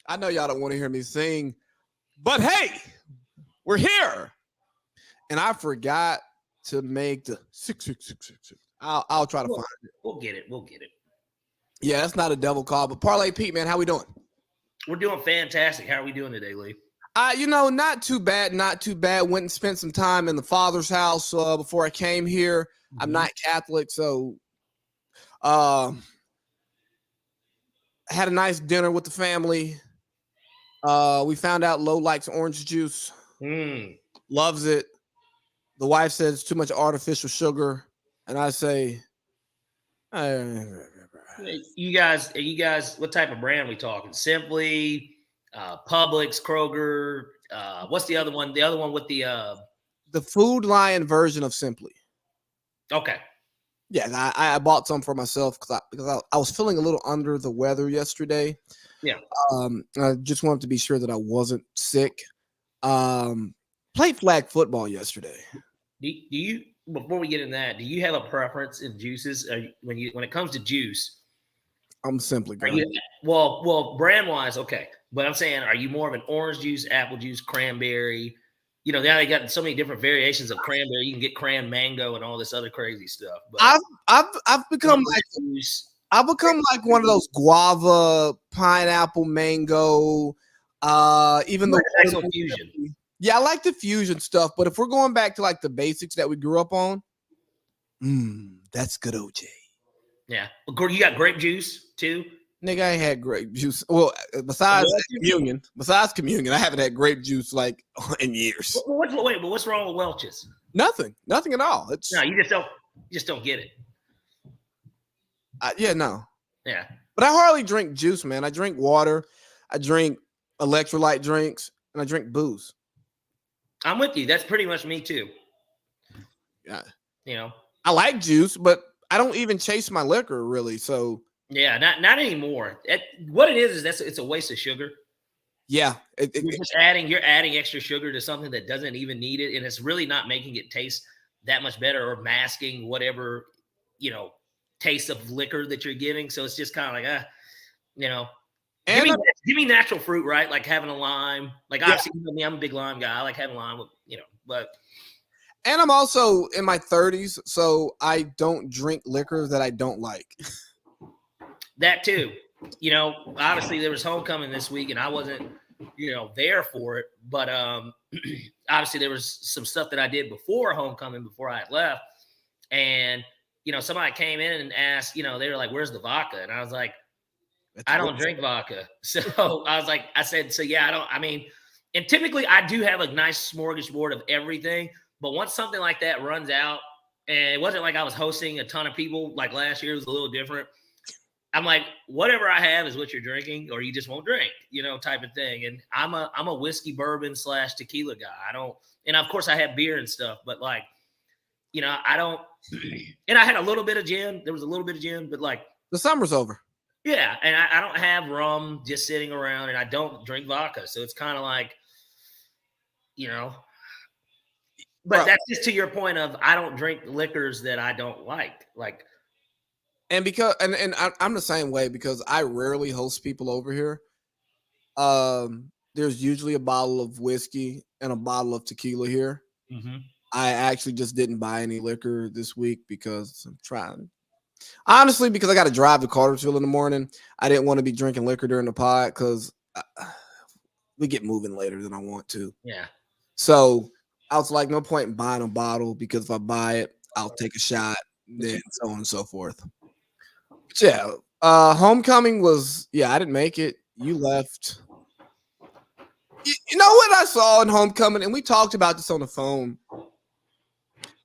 I know y'all don't want to hear me sing, but hey, we're here. And I forgot to make the 66666. I'll try to find it. We'll get it. We'll get it. Yeah, that's not a double call, but Parlay Pete, man, how we doing? We're doing fantastic. How are we doing today, Lee? Not too bad, not too bad. Went and spent some time in the Father's house before I came here. Mm-hmm. I'm not Catholic, so had a nice dinner with the family. We found out Lo likes orange juice. Loves it. The wife says it's too much artificial sugar, and I say, you guys, what type of brand are we talking? Simply, Publix, Kroger. What's the other one? The other one with the Food Lion version of Simply. Okay. Yeah, I bought some for myself because I was feeling a little under the weather yesterday. Yeah. I just wanted to be sure that I wasn't sick. Played flag football yesterday. Do you, before we get in that, do you have a preference in juices? When it comes to juice, I'm Simply going. Well, brand wise, okay. But I'm saying, are you more of an orange juice, apple juice, cranberry? You know, now they got so many different variations of cranberry. You can get cran mango and all this other crazy stuff. But I've become like one of those guava, pineapple, mango. Even the fusion. Yeah, I like the fusion stuff, but if we're going back to like the basics that we grew up on, that's good, OJ. Yeah, you got grape juice too. Nigga, I ain't had grape juice. Well, besides communion, I haven't had grape juice like in years. What's wrong with Welch's? Nothing at all. No, you just don't get it. No. Yeah, but I hardly drink juice, man. I drink water, I drink electrolyte drinks, and I drink booze. I'm with you. That's pretty much me too. Yeah, you know, I like juice, but I don't even chase my liquor really. So. Yeah, not anymore. What it is it's a waste of sugar. Yeah, you're adding extra sugar to something that doesn't even need it, and it's really not making it taste that much better or masking whatever taste of liquor that you're getting. So it's just kind of like give me natural fruit, right? Like having a lime. Like obviously, I'm a big lime guy. I like having lime with but. And I'm also in my 30s, so I don't drink liquor that I don't like. That too, obviously there was homecoming this week and I wasn't, there for it. But obviously there was some stuff that I did before homecoming, before I had left. And, somebody came in and asked, they were like, where's the vodka? And I was like, I don't drink vodka. So I said, and typically I do have a nice smorgasbord of everything. But once something like that runs out, and it wasn't like I was hosting a ton of people like last year, it was a little different. I'm like, whatever I have is what you're drinking, or you just won't drink, type of thing. And I'm a whiskey, bourbon / tequila guy. I don't, and of course I have beer and stuff, but like, I don't, and I had a little bit of gin. There was a little bit of gin, but like the summer's over. Yeah. And I don't have rum just sitting around, and I don't drink vodka. So it's kind of like, but that's just to your point of, I don't drink liquors that I don't like. And because and I'm the same way because I rarely host people over here. There's usually a bottle of whiskey and a bottle of tequila here. Mm-hmm. I actually just didn't buy any liquor this week because I'm trying. Honestly, because I got to drive to Cartersville in the morning. I didn't want to be drinking liquor during the pod because we get moving later than I want to. Yeah. So I was like, no point in buying a bottle because if I buy it, I'll take a shot, then so on and so forth. Yeah, homecoming was, I didn't make it. You left. You know what I saw in homecoming, and we talked about this on the phone?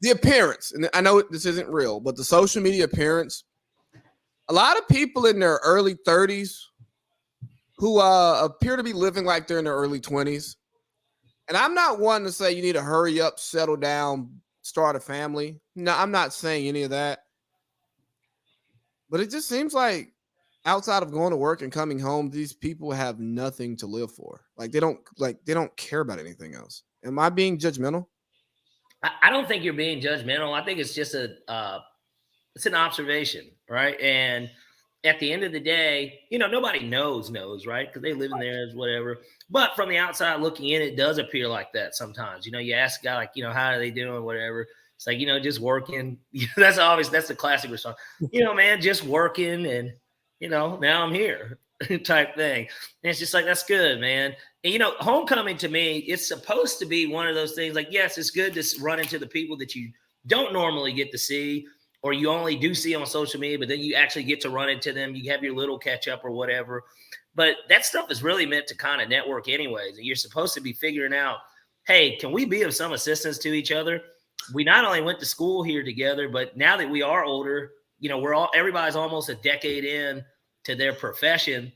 The appearance, and I know this isn't real, but the social media appearance, a lot of people in their early 30s who appear to be living like they're in their early 20s. And I'm not one to say you need to hurry up, settle down, start a family. No, I'm not saying any of that. But it just seems like outside of going to work and coming home, these people have nothing to live for. They don't care about anything else. Am I being judgmental? I don't think you're being judgmental. I think it's just it's an observation, right? And at the end of the day, nobody knows, right? Because they live in there as whatever. But from the outside looking in, it does appear like that sometimes. You ask a guy like, how are they doing, whatever. It's like, just working. That's the classic response. Man, just working, and now I'm here, type thing. And it's just like, that's good, man. And homecoming to me, it's supposed to be one of those things. Like, yes, it's good to run into the people that you don't normally get to see, or you only do see on social media, but then you actually get to run into them. You have your little catch up or whatever. But that stuff is really meant to kind of network anyways. And you're supposed to be figuring out, hey, can we be of some assistance to each other? We not only went to school here together, but now that we are older, everybody's almost a decade in to their profession,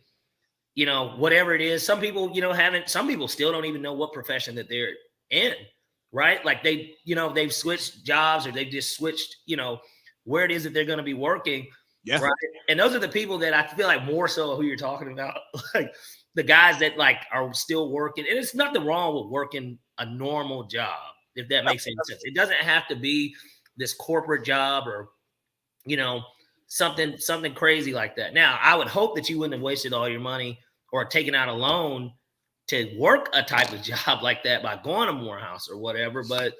whatever it is. Some people, some people still don't even know what profession that they're in, right? Like they've switched jobs, or they've just switched, where it is that they're going to be working. Yeah. Right. And those are the people that I feel like more so who you're talking about, like the guys that like are still working. And it's nothing wrong with working a normal job, if that makes any sense. It doesn't have to be this corporate job or, something crazy like that. Now, I would hope that you wouldn't have wasted all your money or taken out a loan to work a type of job like that by going to Morehouse or whatever. But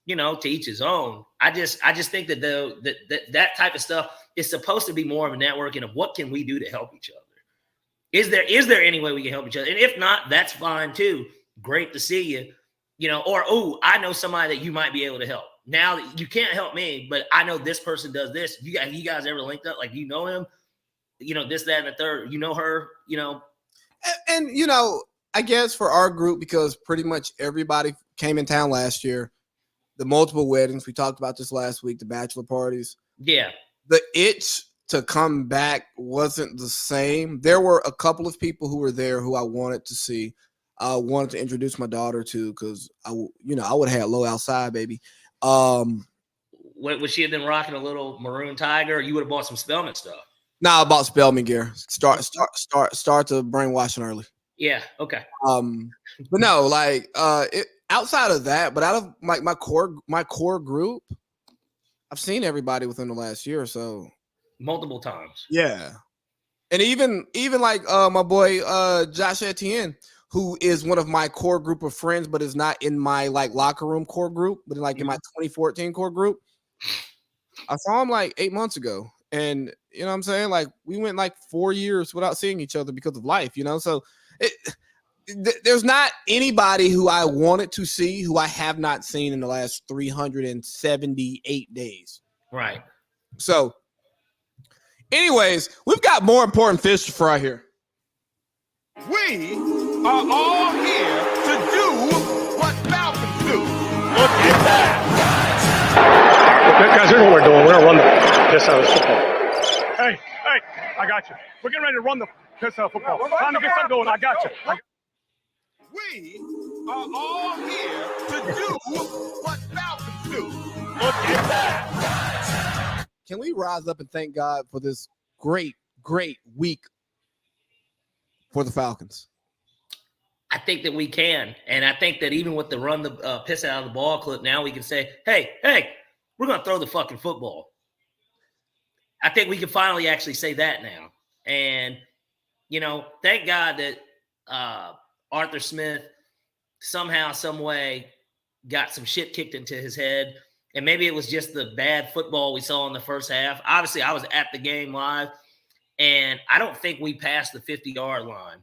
to each his own. I just think that that type of stuff is supposed to be more of a networking of what can we do to help each other. Is there any way we can help each other? And if not, that's fine too. Great to see you, or, oh, I know somebody that you might be able to help. Now you can't help me, but I know this person does this. You guys ever linked up? Like, him, this, that, and the third, her, And I guess for our group, because pretty much everybody came in town last year, the multiple weddings, we talked about this last week, the bachelor parties. Yeah. The itch to come back wasn't the same. There were a couple of people who were there who I wanted to see. I wanted to introduce my daughter to, because I would have had Low outside, baby. Would she have been rocking a little maroon tiger, or you would have bought some Spellman stuff? Nah, I bought Spellman gear. Start to brainwashing early. Yeah. Okay. But no, like outside of that, but out of my core group, I've seen everybody within the last year or so. Multiple times. Yeah. And even like my boy Josh Etienne, who is one of my core group of friends, but is not in my like locker room core group, but like in my 2014 core group. I saw him like 8 months ago. And you know what I'm saying? Like we went like 4 years without seeing each other because of life, So there's not anybody who I wanted to see who I have not seen in the last 378 days. Right. So anyways, we've got more important fish to fry here. We are all here to do what Falcons do. Look at that. Guys, here's what we're doing. We're going to run the piss out of football. Hey, I got you. We're getting ready to run the piss out of football. Time to get something going. I got you. We are all here to do what Falcons do. Look at that. Can we rise up and thank God for this great week for the Falcons? I think that we can. And I think that even with the run the piss out of the ball clip, now we can say, hey, we're going to throw the fucking football. I think we can finally actually say that now. And, thank God that Arthur Smith somehow, some way got some shit kicked into his head. And maybe it was just the bad football we saw in the first half. Obviously, I was at the game live, and I don't think we passed the 50-yard line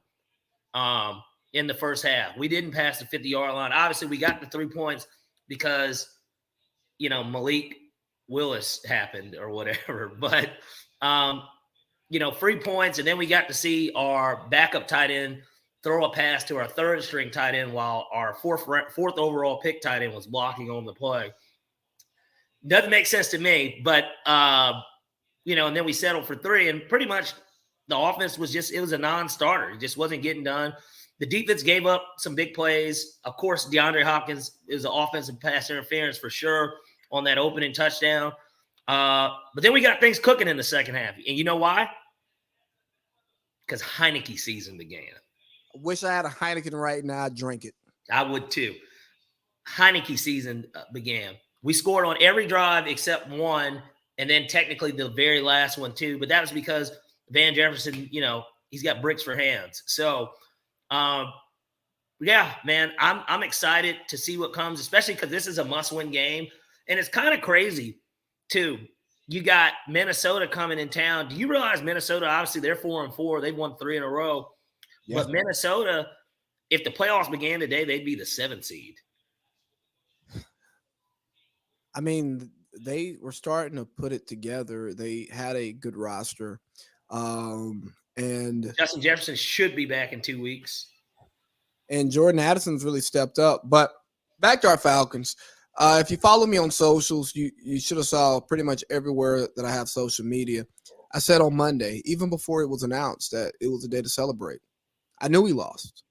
in the first half. We didn't pass the 50-yard line. Obviously, we got the 3 points because, Malik Willis happened or whatever. But, 3 points, and then we got to see our backup tight end throw a pass to our third-string tight end while our fourth overall pick tight end was blocking on the play. Doesn't make sense to me, but, and then we settled for 3, and pretty much the offense was it was a non-starter. It just wasn't getting done. The defense gave up some big plays. Of course, DeAndre Hopkins is an offensive pass interference for sure on that opening touchdown. But then we got things cooking in the second half. And you know why? Because Heineke season began. I wish I had a Heineken right now. I'd drink it. I would too. Heineke season began. We scored on every drive except one, and then technically the very last one too. But that was because Van Jefferson, he's got bricks for hands. So, yeah, man, I'm excited to see what comes, especially because this is a must-win game. And it's kind of crazy, too. You got Minnesota coming in town. Do you realize Minnesota, obviously, they're 4-4. They've won 3 in a row. Yeah. But Minnesota, if the playoffs began today, they'd be the 7th seed. I mean, they were starting to put it together. They had a good roster. And Justin Jefferson should be back in 2 weeks. And Jordan Addison's really stepped up. But back to our Falcons. If you follow me on socials, you should have saw pretty much everywhere that I have social media. I said on Monday, even before it was announced, that it was a day to celebrate. I knew we lost,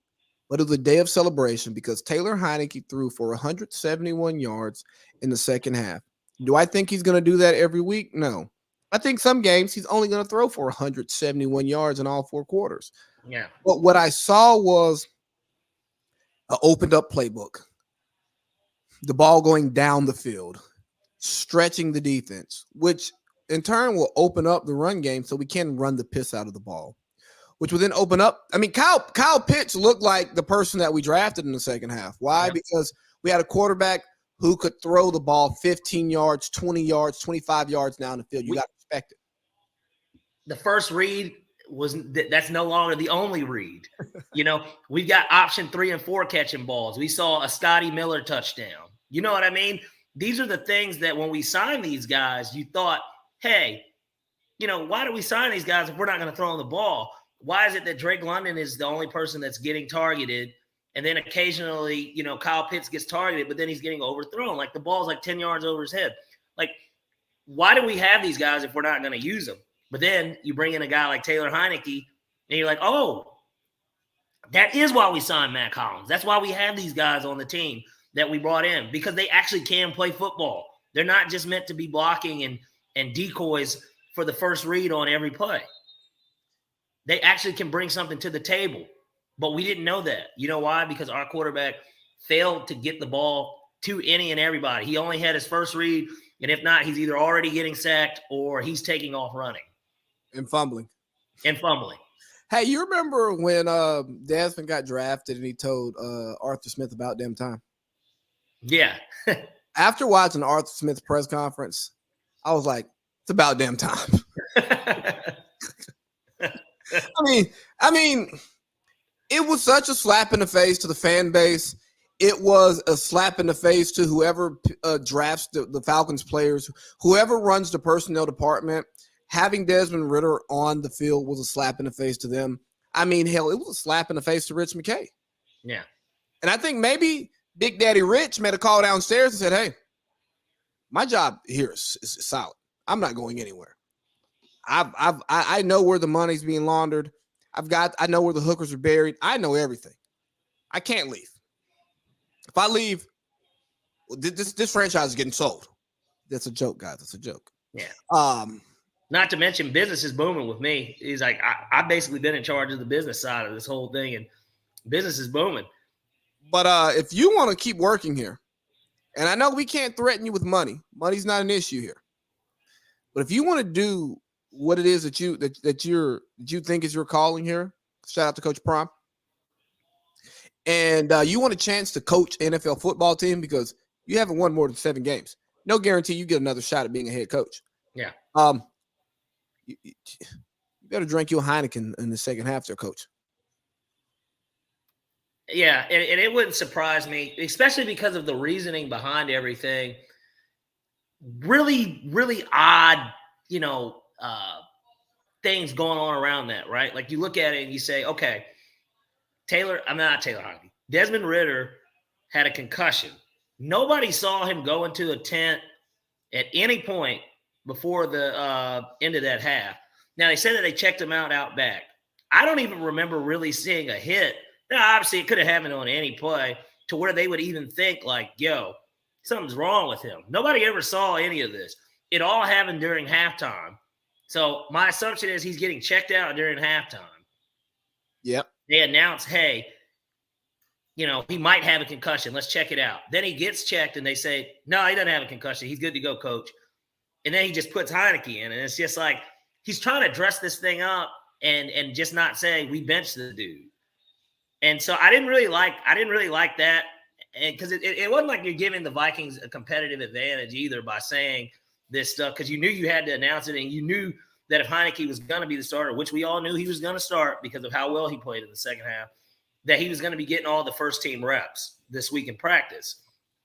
but it was a day of celebration because Taylor Heineke threw for 171 yards in the second half. Do I think he's going to do that every week? No. I think some games he's only going to throw for 171 yards in all 4 quarters. Yeah. But what I saw was an opened up playbook. The ball going down the field, stretching the defense, which in turn will open up the run game so we can run the piss out of the ball, which will then open up. I mean, Kyle Pitts looked like the person that we drafted in the second half. Why? Yeah. Because we had a quarterback who could throw the ball 15 yards, 20 yards, 25 yards down the field. You got to respect it. The first read that's no longer the only read. We've got option 3 and 4 catching balls. We saw a Scotty Miller touchdown. You know what I mean? These are the things that when we sign these guys, you thought, hey, why do we sign these guys if we're not going to throw them the ball? Why is it that Drake London is the only person that's getting targeted? And then occasionally, Kyle Pitts gets targeted, but then he's getting overthrown. Like the ball's like 10 yards over his head. Like, why do we have these guys if we're not going to use them? But then you bring in a guy like Taylor Heineke, and you're like, oh, that is why we signed Matt Collins. That's why we have these guys on the team that we brought in, because they actually can play football. They're not just meant to be blocking and decoys for the first read on every play. They actually can bring something to the table. But we didn't know that. You know why? Because our quarterback failed to get the ball to any and everybody. He only had his first read, and if not, he's either already getting sacked or he's taking off running. And fumbling. Hey, you remember when Desmond got drafted and he told Arthur Smith about damn time? Yeah. After watching Arthur Smith's press conference, I was like, it's about damn time. I mean, it was such a slap in the face to the fan base. It was a slap in the face to whoever drafts the Falcons players, whoever runs the personnel department. Having Desmond Ridder on the field was a slap in the face to them. I mean, hell, it was a slap in the face to Rich McKay. Yeah. And I think maybe Big Daddy Rich made a call downstairs and said, hey, my job here is solid. I'm not going anywhere. I know where the money's being laundered. I know where the hookers are buried. I know everything. I can't leave. If I leave, this franchise is getting sold. That's a joke, guys. That's a joke. Yeah. Not to mention business is booming with me. He's like, I've basically been in charge of the business side of this whole thing, and business is booming. But if you want to keep working here, and I know we can't threaten you with money. Money's not an issue here. But if you want to do what it is that you think is your calling here, shout out to Coach Prom, and you want a chance to coach NFL football team because you haven't won more than 7 games, no guarantee you get another shot at being a head coach. Yeah. You better drink you a Heineken in the second half there, Coach. Yeah, and it wouldn't surprise me, especially because of the reasoning behind everything. Really, really odd, things going on around that, right? Like you look at it and you say, okay, Desmond Ridder had a concussion. Nobody saw him go into a tent at any point before the end of that half. Now, they said that they checked him out back. I don't even remember really seeing a hit. Now, obviously, it could have happened on any play to where they would even think like, yo, something's wrong with him. Nobody ever saw any of this. It all happened during halftime. So my assumption is he's getting checked out during halftime. Yep. They announce, hey, he might have a concussion. Let's check it out. Then he gets checked and they say, no, he doesn't have a concussion. He's good to go, coach. And then he just puts Heineke in. And it's just like, he's trying to dress this thing up and just not say we benched the dude. And so I didn't really like that. And because it wasn't like you're giving the Vikings a competitive advantage either by saying this stuff, because you knew you had to announce it, and you knew that if Heinicke was going to be the starter, which we all knew he was going to start because of how well he played in the second half, that he was going to be getting all the first team reps this week in practice.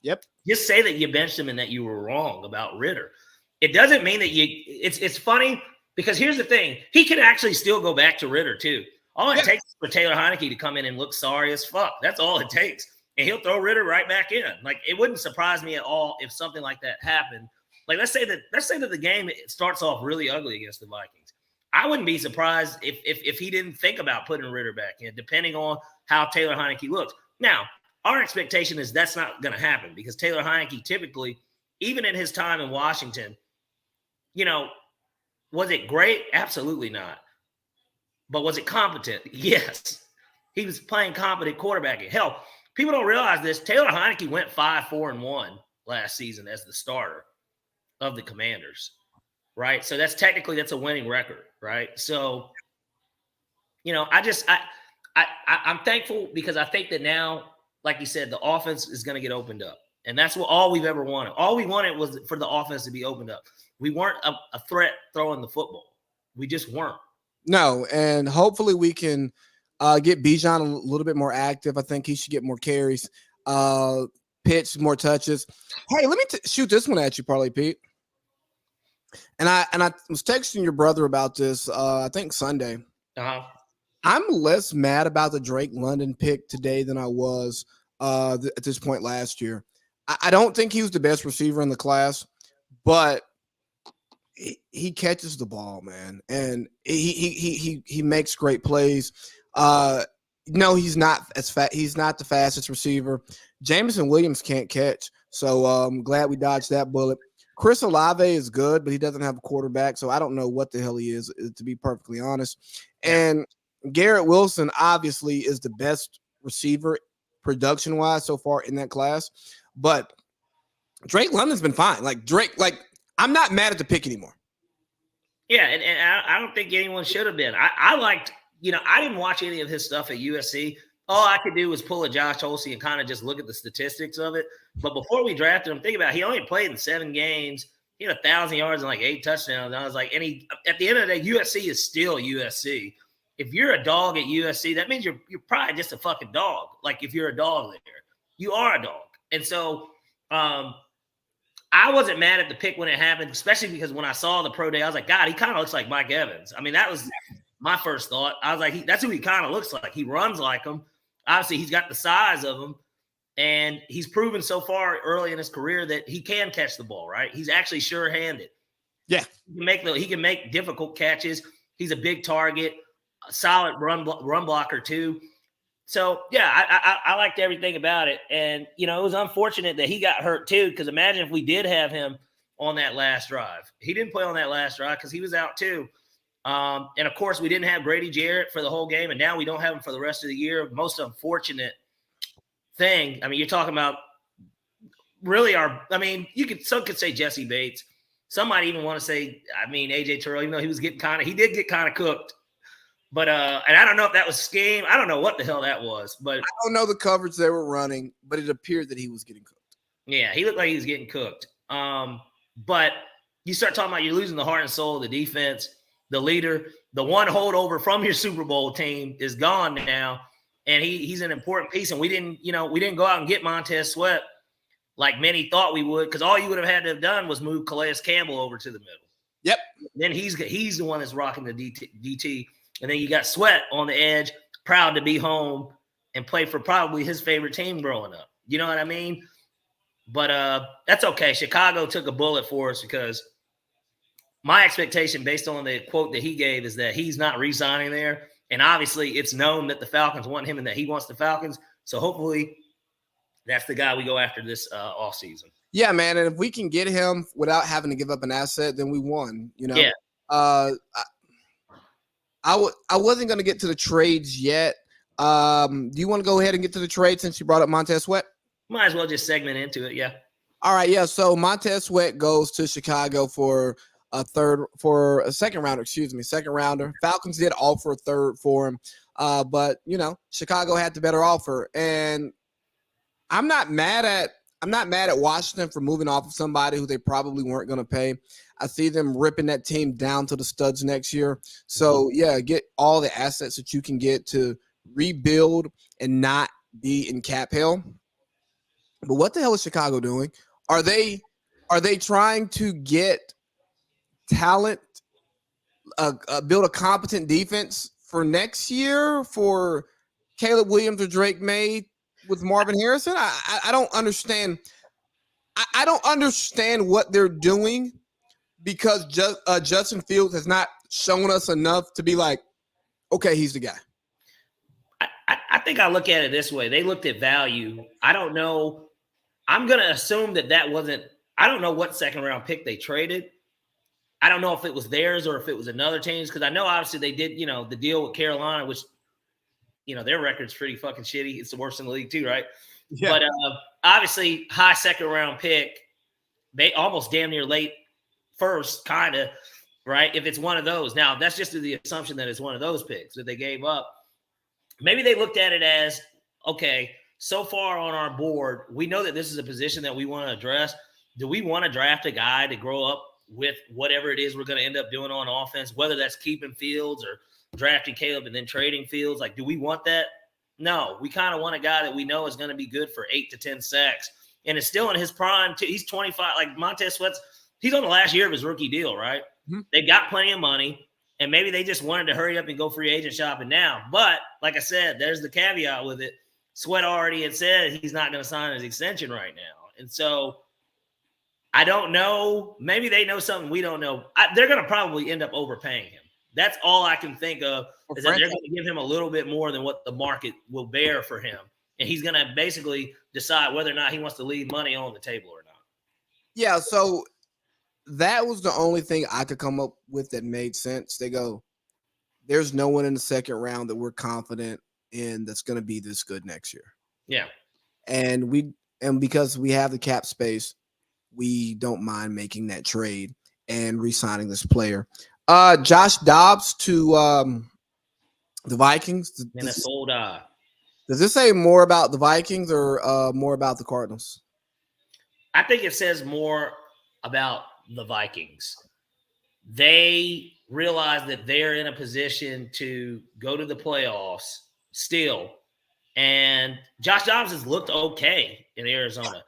Yep. Just say that you benched him and that you were wrong about Ridder. It doesn't mean that it's funny, because here's the thing. He can actually still go back to Ridder too. All it takes is for Taylor Heinicke to come in and look sorry as fuck. That's all it takes. And he'll throw Ridder right back in. Like, it wouldn't surprise me at all if something like that happened. Like, let's say that the game starts off really ugly against the Vikings. I wouldn't be surprised if he didn't think about putting Ridder back in, depending on how Taylor Heinicke looks. Now, our expectation is that's not going to happen, because Taylor Heinicke typically, even in his time in Washington, was it great? Absolutely not. But was it competent? Yes. He was playing competent quarterbacking. Hell, people don't realize this. Taylor Heinicke went 5-4-1 last season as the starter of the Commanders, right? So that's a winning record, right? So, I'm thankful, because I think that now, like you said, the offense is going to get opened up. And that's all we've ever wanted. All we wanted was for the offense to be opened up. We weren't a threat throwing the football. We just weren't. No, and hopefully we can get Bijan a little bit more active. I think he should get more carries, pitch, more touches. Hey, let me shoot this one at you, Parlay Pete. And I was texting your brother about this, I think Sunday. Uh-huh. I'm less mad about the Drake London pick today than I was at this point last year. I don't think he was the best receiver in the class, but he catches the ball, man, and he makes great plays. No, he's not as fast. He's not the fastest receiver. Jameson Williams can't catch, so I'm glad we dodged that bullet. Chris Olave is good, but he doesn't have a quarterback, so I don't know what the hell he is, to be perfectly honest. And Garrett Wilson obviously is the best receiver production-wise so far in that class, but Drake London's been fine. I'm not mad at the pick anymore. Yeah, and I don't think anyone should have been. I liked, I didn't watch any of his stuff at USC. All I could do was pull a Josh Holsey and kind of just look at the statistics of it. But before we drafted him, think about it, he only played in 7 games. He had 1,000 yards and 8 touchdowns. And I was like, at the end of the day, USC is still USC. If you're a dog at USC, that means you're probably just a fucking dog. Like, if you're a dog there, you are a dog. And so I wasn't mad at the pick when it happened, especially because when I saw the pro day, I was like, God, he kind of looks like Mike Evans. I mean, that was my first thought. I was like, that's who he kind of looks like. He runs like him. Obviously, he's got the size of him, and he's proven so far early in his career that he can catch the ball, right? He's actually sure-handed. Yeah. He can make difficult catches. He's a big target, a solid run blocker too. So, yeah, I liked everything about it. And, it was unfortunate that he got hurt too, because imagine if we did have him on that last drive. He didn't play on that last drive because he was out too. And, of course, we didn't have Brady Jarrett for the whole game, and now we don't have him for the rest of the year. Most unfortunate thing. I mean, you're talking about really some could say Jesse Bates. Some might even want to say, A.J. Terrell, even though he did get kind of cooked. But and I don't know if that was scheme. I don't know what the hell that was. But I don't know the coverage they were running, but it appeared that he was getting cooked. Yeah, he looked like he was getting cooked. But you start talking about you're losing the heart and soul of the defense. The leader, the one holdover from your Super Bowl team is gone now, and he's an important piece. And we didn't go out and get Montez Sweat like many thought we would, because all you would have had to have done was move Calais Campbell over to the middle. Yep. Then he's the one that's rocking the DT. And then you got Sweat on the edge, proud to be home and play for probably his favorite team growing up. You know what I mean? But that's okay. Chicago took a bullet for us, because my expectation based on the quote that he gave is that he's not re-signing there. And obviously it's known that the Falcons want him and that he wants the Falcons. So hopefully that's the guy we go after this offseason. Yeah, man. And if we can get him without having to give up an asset, then we won, Yeah. I wasn't going to get to the trades yet. Do you want to go ahead and get to the trade since you brought up Montez Sweat? Might as well just segment into it, yeah. All right, yeah. So Montez Sweat goes to Chicago for a second rounder. Second rounder. Falcons did offer a third for him, but Chicago had the better offer, and I'm not mad at Washington for moving off of somebody who they probably weren't going to pay. I see them ripping that team down to the studs next year. So yeah, get all the assets that you can get to rebuild and not be in cap hell. But what the hell is Chicago doing? Are they trying to get talent, build a competent defense for next year for Caleb Williams or Drake May with Marvin Harrison? I don't understand. I don't understand what they're doing because Justin Fields has not shown us enough to be like, okay, he's the guy. I think I look at it this way. They looked at value. I don't know. I'm going to assume that wasn't – I don't know what second-round pick they traded. I don't know if it was theirs or if it was another team's because I know obviously they did, the deal with Carolina, which, their record's pretty fucking shitty. It's the worst in the league too, right? Yeah. But obviously high second-round pick, they almost damn near late first kind of, right, if it's one of those. Now, that's just the assumption that it's one of those picks that they gave up. Maybe they looked at it as, okay, so far on our board, we know that this is a position that we want to address. Do we want to draft a guy to grow up with whatever it is we're going to end up doing on offense, whether that's keeping Fields or drafting Caleb and then trading Fields? Like, do we want that? No, we kind of want a guy that we know is going to be good for 8 to 10 sacks and is still in his prime. He's 25. Like Montez Sweat's, he's on the last year of his rookie deal, right? Mm-hmm. They've got plenty of money, and maybe they just wanted to hurry up and go free agent shopping now. But like I said, there's the caveat with it. Sweat already had said he's not going to sign his extension right now. And so I don't know. Maybe they know something we don't know. They're going to probably end up overpaying him. That's all I can think of is that they're going to give him a little bit more than what the market will bear for him. And he's going to basically decide whether or not he wants to leave money on the table or not. Yeah, so that was the only thing I could come up with that made sense. They go, there's no one in the second round that we're confident in that's going to be this good next year. Yeah. And because we have the cap space, we don't mind making that trade and re-signing this player. Josh Dobbs to the Vikings. Minnesota. Does this say more about the Vikings or more about the Cardinals? I think it says more about the Vikings. They realize that they're in a position to go to the playoffs still. And Josh Dobbs has looked okay in Arizona.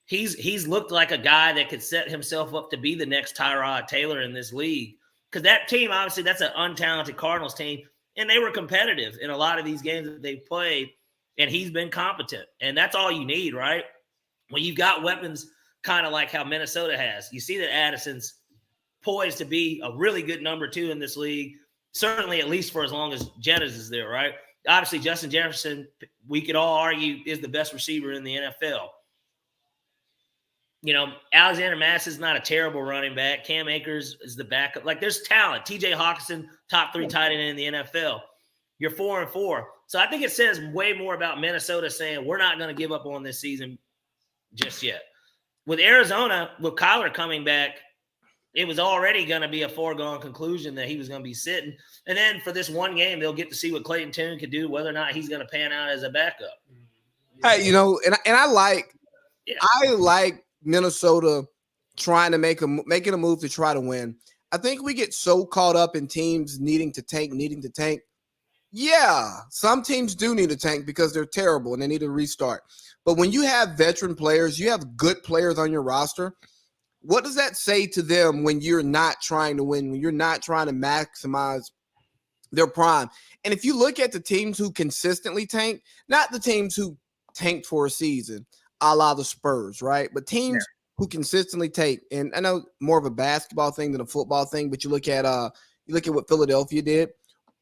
He's looked like a guy that could set himself up to be the next Tyrod Taylor in this league. Because that team, obviously, that's an untalented Cardinals team, and they were competitive in a lot of these games that they played, and he's been competent. And that's all you need, right? When you've got weapons kind of like how Minnesota has. You see that Addison's poised to be a really good number 2 in this league, certainly at least for as long as Jennings is there, right? Obviously, Justin Jefferson, we could all argue, is the best receiver in the NFL. Alexander Mass is not a terrible running back. Cam Akers is the backup. Like, there's talent. TJ Hawkinson, top 3 tight end in the NFL. You're 4-4. So I think it says way more about Minnesota saying we're not going to give up on this season just yet. With Arizona, with Kyler coming back, it was already going to be a foregone conclusion that he was going to be sitting. And then for this one game, they'll get to see what Clayton Tune could do, whether or not he's going to pan out as a backup. Hey, I like Minnesota trying to making a move to try to win. I think we get so caught up in teams needing to tank. Yeah, some teams do need to tank because they're terrible and they need to restart. But when you have veteran players, you have good players on your roster, what does that say to them when you're not trying to win, when you're not trying to maximize their prime? And if you look at the teams who consistently tank, not the teams who tanked for a season, a la the Spurs, right? But teams who consistently take, and I know more of a basketball thing than a football thing, but you look at what Philadelphia did.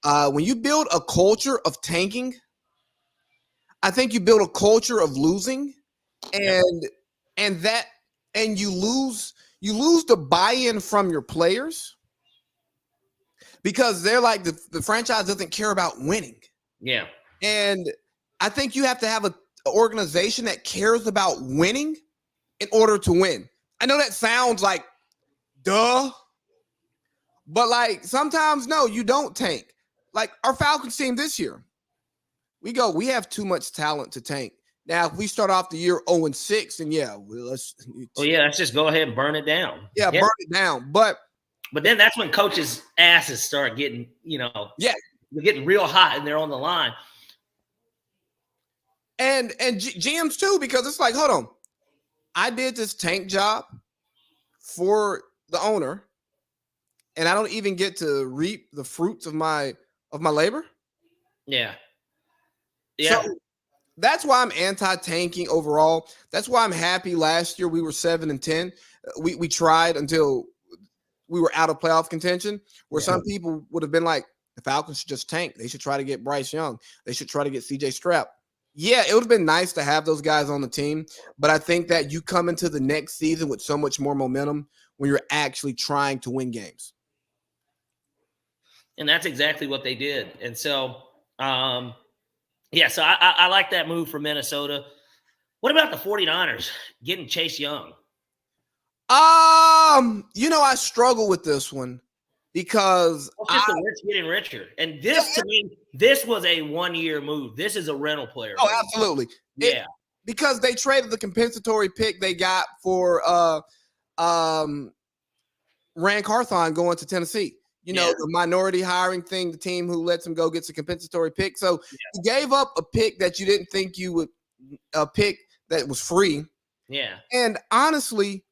When you build a culture of tanking, I think you build a culture of losing, and you lose the buy-in from your players because they're like the franchise doesn't care about winning. Yeah. And I think you have to have an organization that cares about winning in order to win. I know that sounds like duh, But like sometimes, no, you don't tank. Like our Falcons team this year, we have too much talent to tank. Now, if we start off the year 0-6, then let's just go ahead and burn it down. Yeah, burn it down. But then that's when coaches' asses start getting, they're getting real hot and they're on the line. And GMs too, because it's like, hold on, I did this tank job for the owner, and I don't even get to reap the fruits of my labor. Yeah. So that's why I'm anti-tanking overall. That's why I'm happy last year we were 7-10. We tried until we were out of playoff contention, where some people would have been like, the Falcons should just tank. They should try to get Bryce Young. They should try to get CJ Stroud. Yeah, it would have been nice to have those guys on the team, but I think that you come into the next season with so much more momentum when you're actually trying to win games. And that's exactly what they did. And so, so I like that move for Minnesota. What about the 49ers getting Chase Young? I struggle with this one because it's just the rich getting richer. And to me, this was a 1-year move. This is a rental player. Oh, absolutely. Yeah. Because they traded the compensatory pick they got for Rand Carthon going to Tennessee. The minority hiring thing, the team who lets him go gets a compensatory pick. So you gave up a pick that you didn't think you would pick that was free. Yeah. And honestly,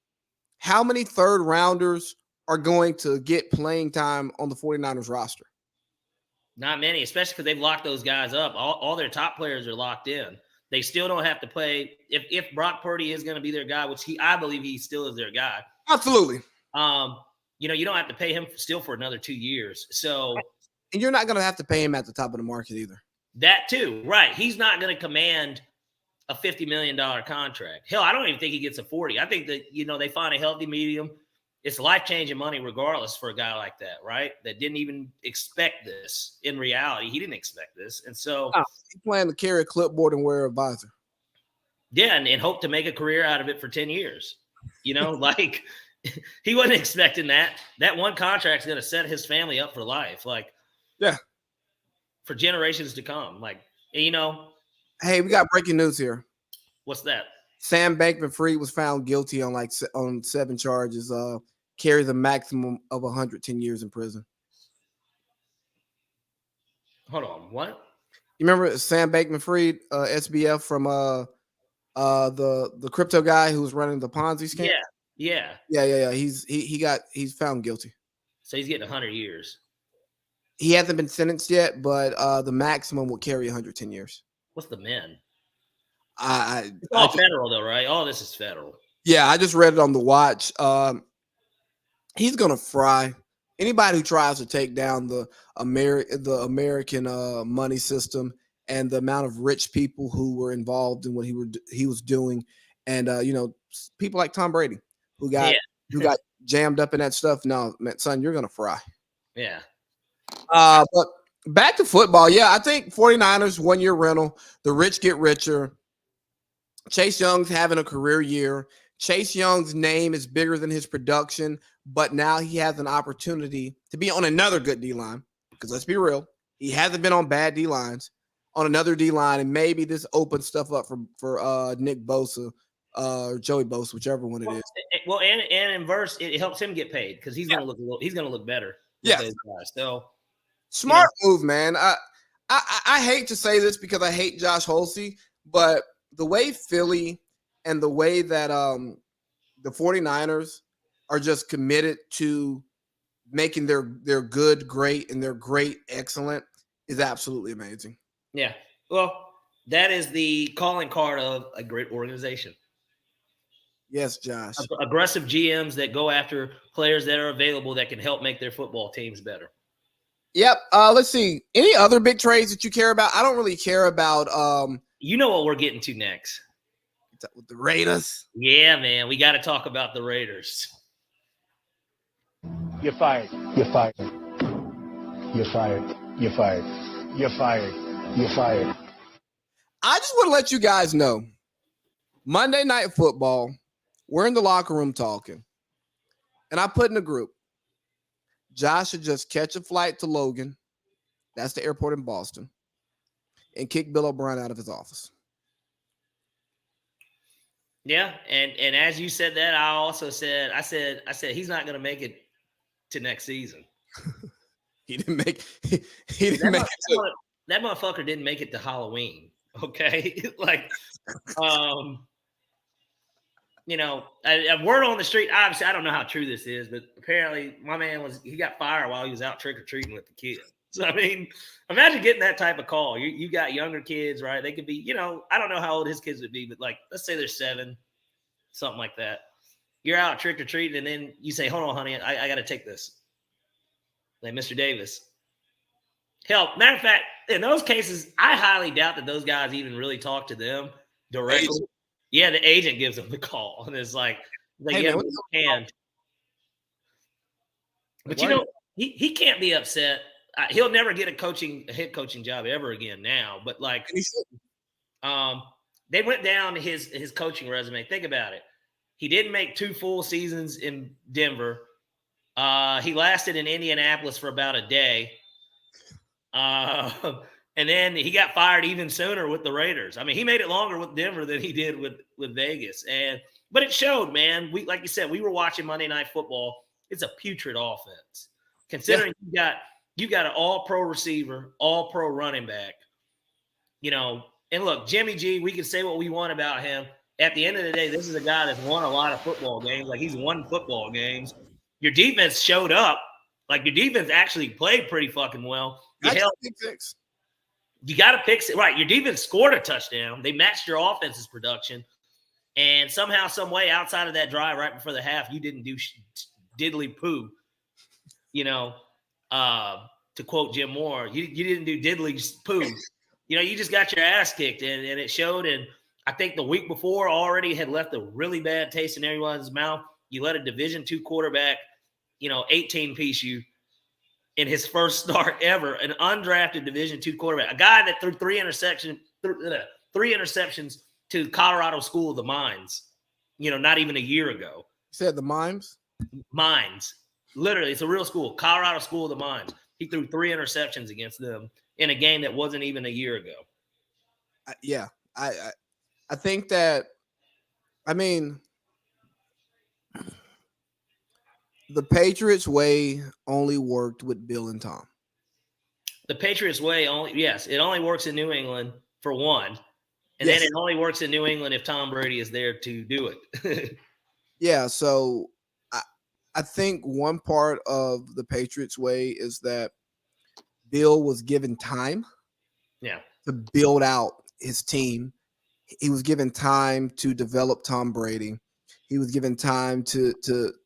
how many third rounders are going to get playing time on the 49ers roster? Not many, especially because they've locked those guys up. All their top players are locked in. They still don't have to play. If Brock Purdy is going to be their guy, which I believe he still is their guy. Absolutely. You don't have to pay him still for another 2 years. So, and you're not going to have to pay him at the top of the market either. That too, right? He's not going to command a $50 million contract. Hell, I don't even think he gets a 40. I think that they find a healthy medium. It's life-changing money regardless for a guy like that, right? That didn't even expect this. In reality, he didn't expect this. And so he planned to carry a clipboard and wear a visor. Yeah, and hope to make a career out of it for 10 years. Like he wasn't expecting that. That one contract's going to set his family up for life. For generations to come. Hey, we got breaking news here. What's that? Sam Bankman-Fried was found guilty on 7 charges. Carries a maximum of 110 years in prison. Hold on, what? You remember Sam Bankman-Fried, SBF from the crypto guy who was running the Ponzi scheme? Yeah. He's found guilty. So he's getting 100 years. He hasn't been sentenced yet, but the maximum will carry 110 years. What's the min? It's all federal though, right? All this is federal. Yeah, I just read it on the watch. He's gonna fry anybody who tries to take down the American money system and the amount of rich people who were involved in what he was doing, and people like Tom Brady who got jammed up in that stuff. No, man, son, you're gonna fry. Yeah. But back to football. Yeah, I think 49ers 1-year rental. The rich get richer. Chase Young's having a career year. Chase Young's name is bigger than his production, but now he has an opportunity to be on another good D-line, because let's be real, he hasn't been on bad D-lines, on another D-line, and maybe this opens stuff up for Nick Bosa, Joey Bosa, whichever one it is. Well, and in verse, it helps him get paid because he's gonna look better. Yeah. So smart move, man. I hate to say this because I hate Josh Holsey, but the way Philly and the way that the 49ers are just committed to making their good great and their great excellent is absolutely amazing. Yeah. Well, that is the calling card of a great organization. Yes, Josh. Aggressive GMs that go after players that are available that can help make their football teams better. Yep. Let's see. Any other big trades that you care about? I don't really care about you know what we're getting to next. With the Raiders. Yeah, man. We got to talk about the Raiders. You're fired. You're fired. You're fired. You're fired. You're fired. You're fired. I just want to let you guys know, Monday Night Football, we're in the locker room talking, and I put in a group, Josh should just catch a flight to Logan. That's the airport in Boston. And kick Bill O'Brien out of his office. Yeah, and as you said that, I also said he's not going to make it to next season. He didn't make it. That motherfucker didn't make it to Halloween. Okay, like, you know, a word on the street. Obviously, I don't know how true this is, but apparently, my man he got fired while he was out trick or treating with the kids. So, I mean, imagine getting that type of call. You got younger kids, right? They could be, you know, I don't know how old his kids would be, but like, let's say they're 7, something like that. You're out trick or treating, and then you say, "Hold on, honey, I got to take this." Like, Mr. Davis. Hell, matter of fact, in those cases, I highly doubt that those guys even really talk to them directly. Agent. Yeah, the agent gives them the call, and it's like Hey, yeah, man, we can. But you know, he can't be upset. He'll never get a head coaching job ever again now. But like, they went down his coaching resume. Think about it. He didn't make 2 full seasons in Denver. He lasted in Indianapolis for about a day. And then he got fired even sooner with the Raiders. I mean, he made it longer with Denver than he did with Vegas. But it showed, man. Like you said, we were watching Monday Night Football. It's a putrid offense. Considering you got an all-pro receiver, all-pro running back, you know. And look, Jimmy G, we can say what we want about him. At the end of the day, this is a guy that's won a lot of football games. Like, he's won football games. Your defense showed up. Like, your defense actually played pretty fucking well. You got to pick it. Right, your defense scored a touchdown. They matched your offense's production. And somehow, some way, outside of that drive right before the half, you didn't do diddly poo. You know, to quote Jim Moore, you didn't do diddly poo. You know, you just got your ass kicked, and it showed. And I think the week before already had left a really bad taste in everyone's mouth. You let a Division II quarterback, 18-piece you in his first start ever, an undrafted Division II quarterback, a guy that threw 3 interceptions to Colorado School of the Mines, not even a year ago. You said the Mimes? Mines. Literally, it's a real school, Colorado School of the Mines. He threw 3 interceptions against them in a game that wasn't even a year ago. Yeah. I think that, the Patriots way only worked with Bill and Tom. The Patriots way it only works in New England for one. And then it only works in New England if Tom Brady is there to do it. Yeah, so I think one part of the Patriots way is that Bill was given time to build out his team. He was given time to develop Tom Brady. He was given time to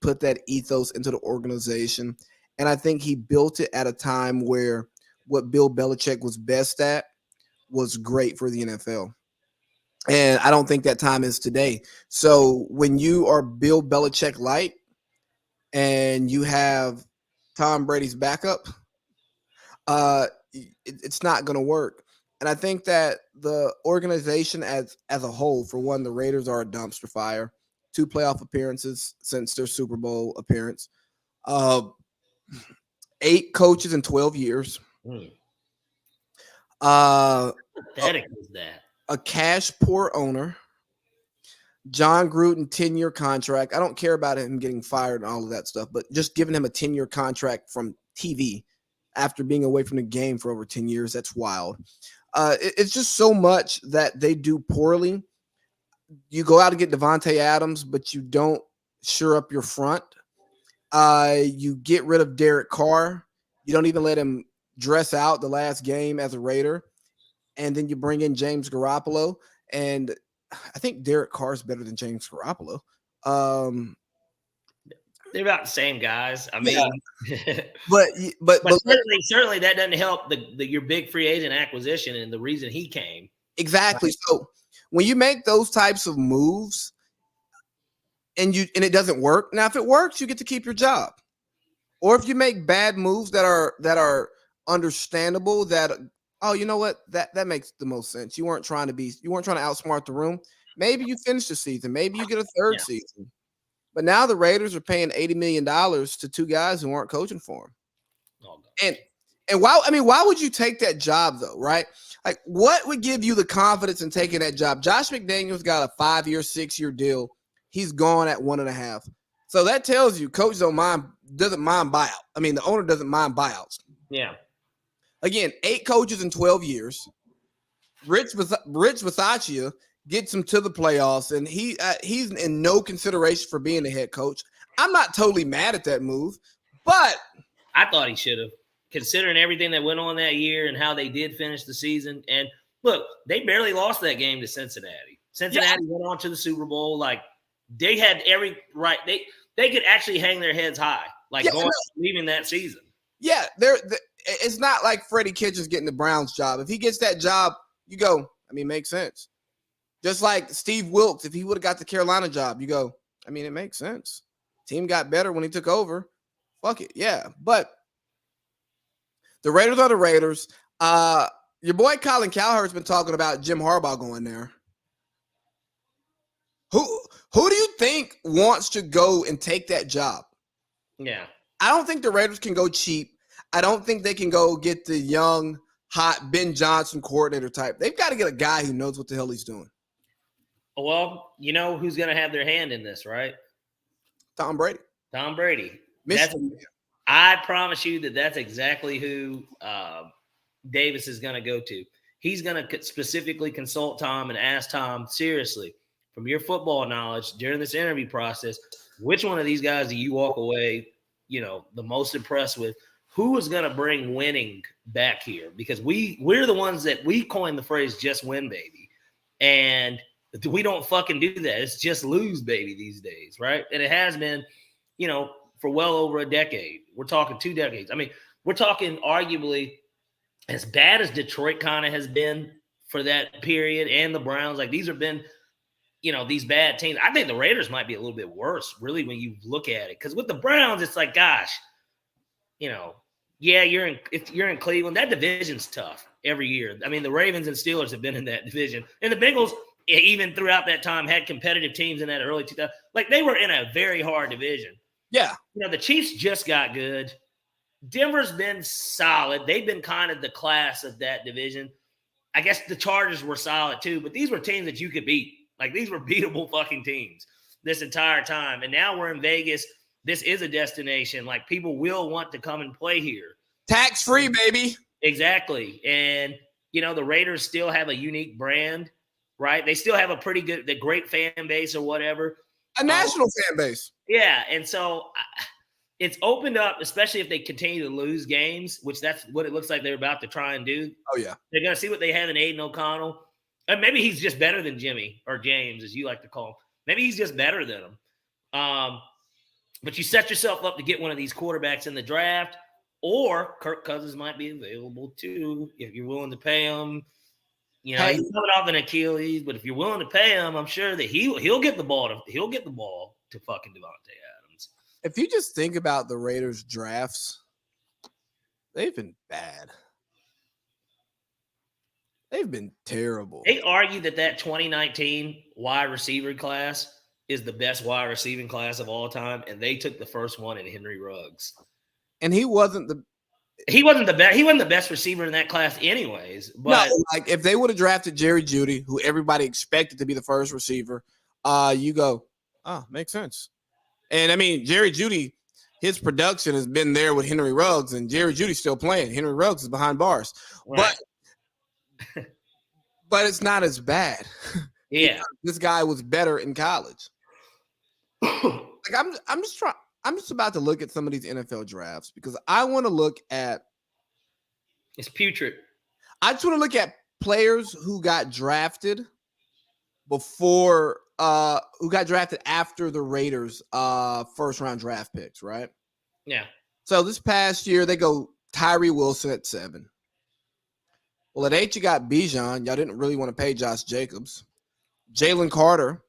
put that ethos into the organization. And I think he built it at a time where what Bill Belichick was best at was great for the NFL. And I don't think that time is today. So when you are Bill Belichick light and you have Tom Brady's backup, it's not going to work. And I think that the organization as a whole, for one, the Raiders are a dumpster fire. 2 playoff appearances since their Super Bowl appearance. 8 coaches in 12 years. Pathetic is that. A cash poor owner. John Gruden 10-year contract. I don't care about him getting fired and all of that stuff, but just giving him a 10-year contract from TV after being away from the game for over 10 years, that's wild. It's just so much that they do poorly. You go out and get Devontae Adams, but you don't shore up your front. You get rid of Derek Carr. You don't even let him dress out the last game as a Raider. And then you bring in James Garoppolo. And I think Derek Carr is better than James Garoppolo. They're about the same guys. I mean, but certainly that doesn't help your big free agent acquisition and the reason he came. Exactly. So when you make those types of moves and it doesn't work, now if it works, you get to keep your job. Or if you make bad moves that are understandable, that you know what, that makes the most sense. You weren't trying to outsmart the room. Maybe you finish the season. Maybe you get a third season. But now the Raiders are paying $80 million to two guys who aren't coaching for him. Oh, And why would you take that job though, right? Like, what would give you the confidence in taking that job? Josh McDaniels got a 5-year, 6-year deal. He's gone at 1.5. So that tells you coach doesn't mind buyout. I mean, the owner doesn't mind buyouts. yeah. Again, 8 coaches in 12 years. Rich Bisaccia gets him to the playoffs, and he's in no consideration for being the head coach. I'm not totally mad at that move, but I thought he should have, considering everything that went on that year and how they did finish the season. And look, they barely lost that game to Cincinnati. Cincinnati went on to the Super Bowl. Like, they had every right. They could actually hang their heads high, leaving that season. Yeah, it's not like Freddie Kitchens getting the Browns job. If he gets that job, you go, I mean, it makes sense. Just like Steve Wilkes, if he would have got the Carolina job, you go, I mean, it makes sense. Team got better when he took over. Fuck it, yeah. But the Raiders are the Raiders. Your boy Colin Cowherd's been talking about Jim Harbaugh going there. Who do you think wants to go and take that job? Yeah. I don't think the Raiders can go cheap. I don't think they can go get the young, hot Ben Johnson coordinator type. They've got to get a guy who knows what the hell he's doing. Well, you know who's going to have their hand in this, right? Tom Brady. Tom Brady. Michigan. I promise you that's exactly who Davis is going to go to. He's going to specifically consult Tom and ask Tom, seriously, from your football knowledge during this interview process, which one of these guys do you walk away, the most impressed with? Who is going to bring winning back here? Because we're the ones that we coined the phrase "just win, baby," and we don't fucking do that. It's just lose, baby, these days, right? And it has been, for well over a decade. We're talking 2 decades. I mean, we're talking arguably as bad as Detroit kind of has been for that period, and the Browns. Like, these have been, these bad teams. I think the Raiders might be a little bit worse, really, when you look at it. Because with the Browns, it's like, gosh, yeah, if you're in Cleveland, that division's tough every year. I mean, the Ravens and Steelers have been in that division. And the Bengals, even throughout that time, had competitive teams in that early 2000s. Like, they were in a very hard division. Yeah. The Chiefs just got good. Denver's been solid. They've been kind of the class of that division. I guess the Chargers were solid too, but these were teams that you could beat. Like, these were beatable fucking teams this entire time. And now we're in Vegas. This is a destination. Like, people will want to come and play here. Tax-free, baby. Exactly. And, the Raiders still have a unique brand, right? They still have the great fan base or whatever. A national fan base. Yeah. And so it's opened up, especially if they continue to lose games, which that's what it looks like they're about to try and do. Oh, yeah. They're going to see what they have in Aiden O'Connell. And maybe he's just better than Jimmy, or James, as you like to call him. Maybe he's just better than him. But you set yourself up to get one of these quarterbacks in the draft, or Kirk Cousins might be available too if you're willing to pay him. He's coming off an Achilles, but if you're willing to pay him, I'm sure that he'll get the ball to fucking Devontae Adams. If you just think about the Raiders drafts, they've been bad. They've been terrible. They argue that 2019 wide receiver class is the best wide receiving class of all time, and they took the first one in Henry Ruggs. And he wasn't the best. He wasn't the best receiver in that class, anyways. But no, like, if they would have drafted Jerry Jeudy, who everybody expected to be the first receiver, you go, makes sense. And I mean, Jerry Jeudy, his production has been there with Henry Ruggs, and Jerry Judy's still playing. Henry Ruggs is behind bars, right. but it's not as bad. Yeah, this guy was better in college. Like, I'm just about to look at some of these NFL drafts because I want to look at. It's putrid. I just want to look at players who got drafted who got drafted after the Raiders' first round draft picks, right? Yeah. So this past year, they go Tyree Wilson at 7. Well, at 8, you got Bijan. Y'all didn't really want to pay Josh Jacobs. Jalen Carter,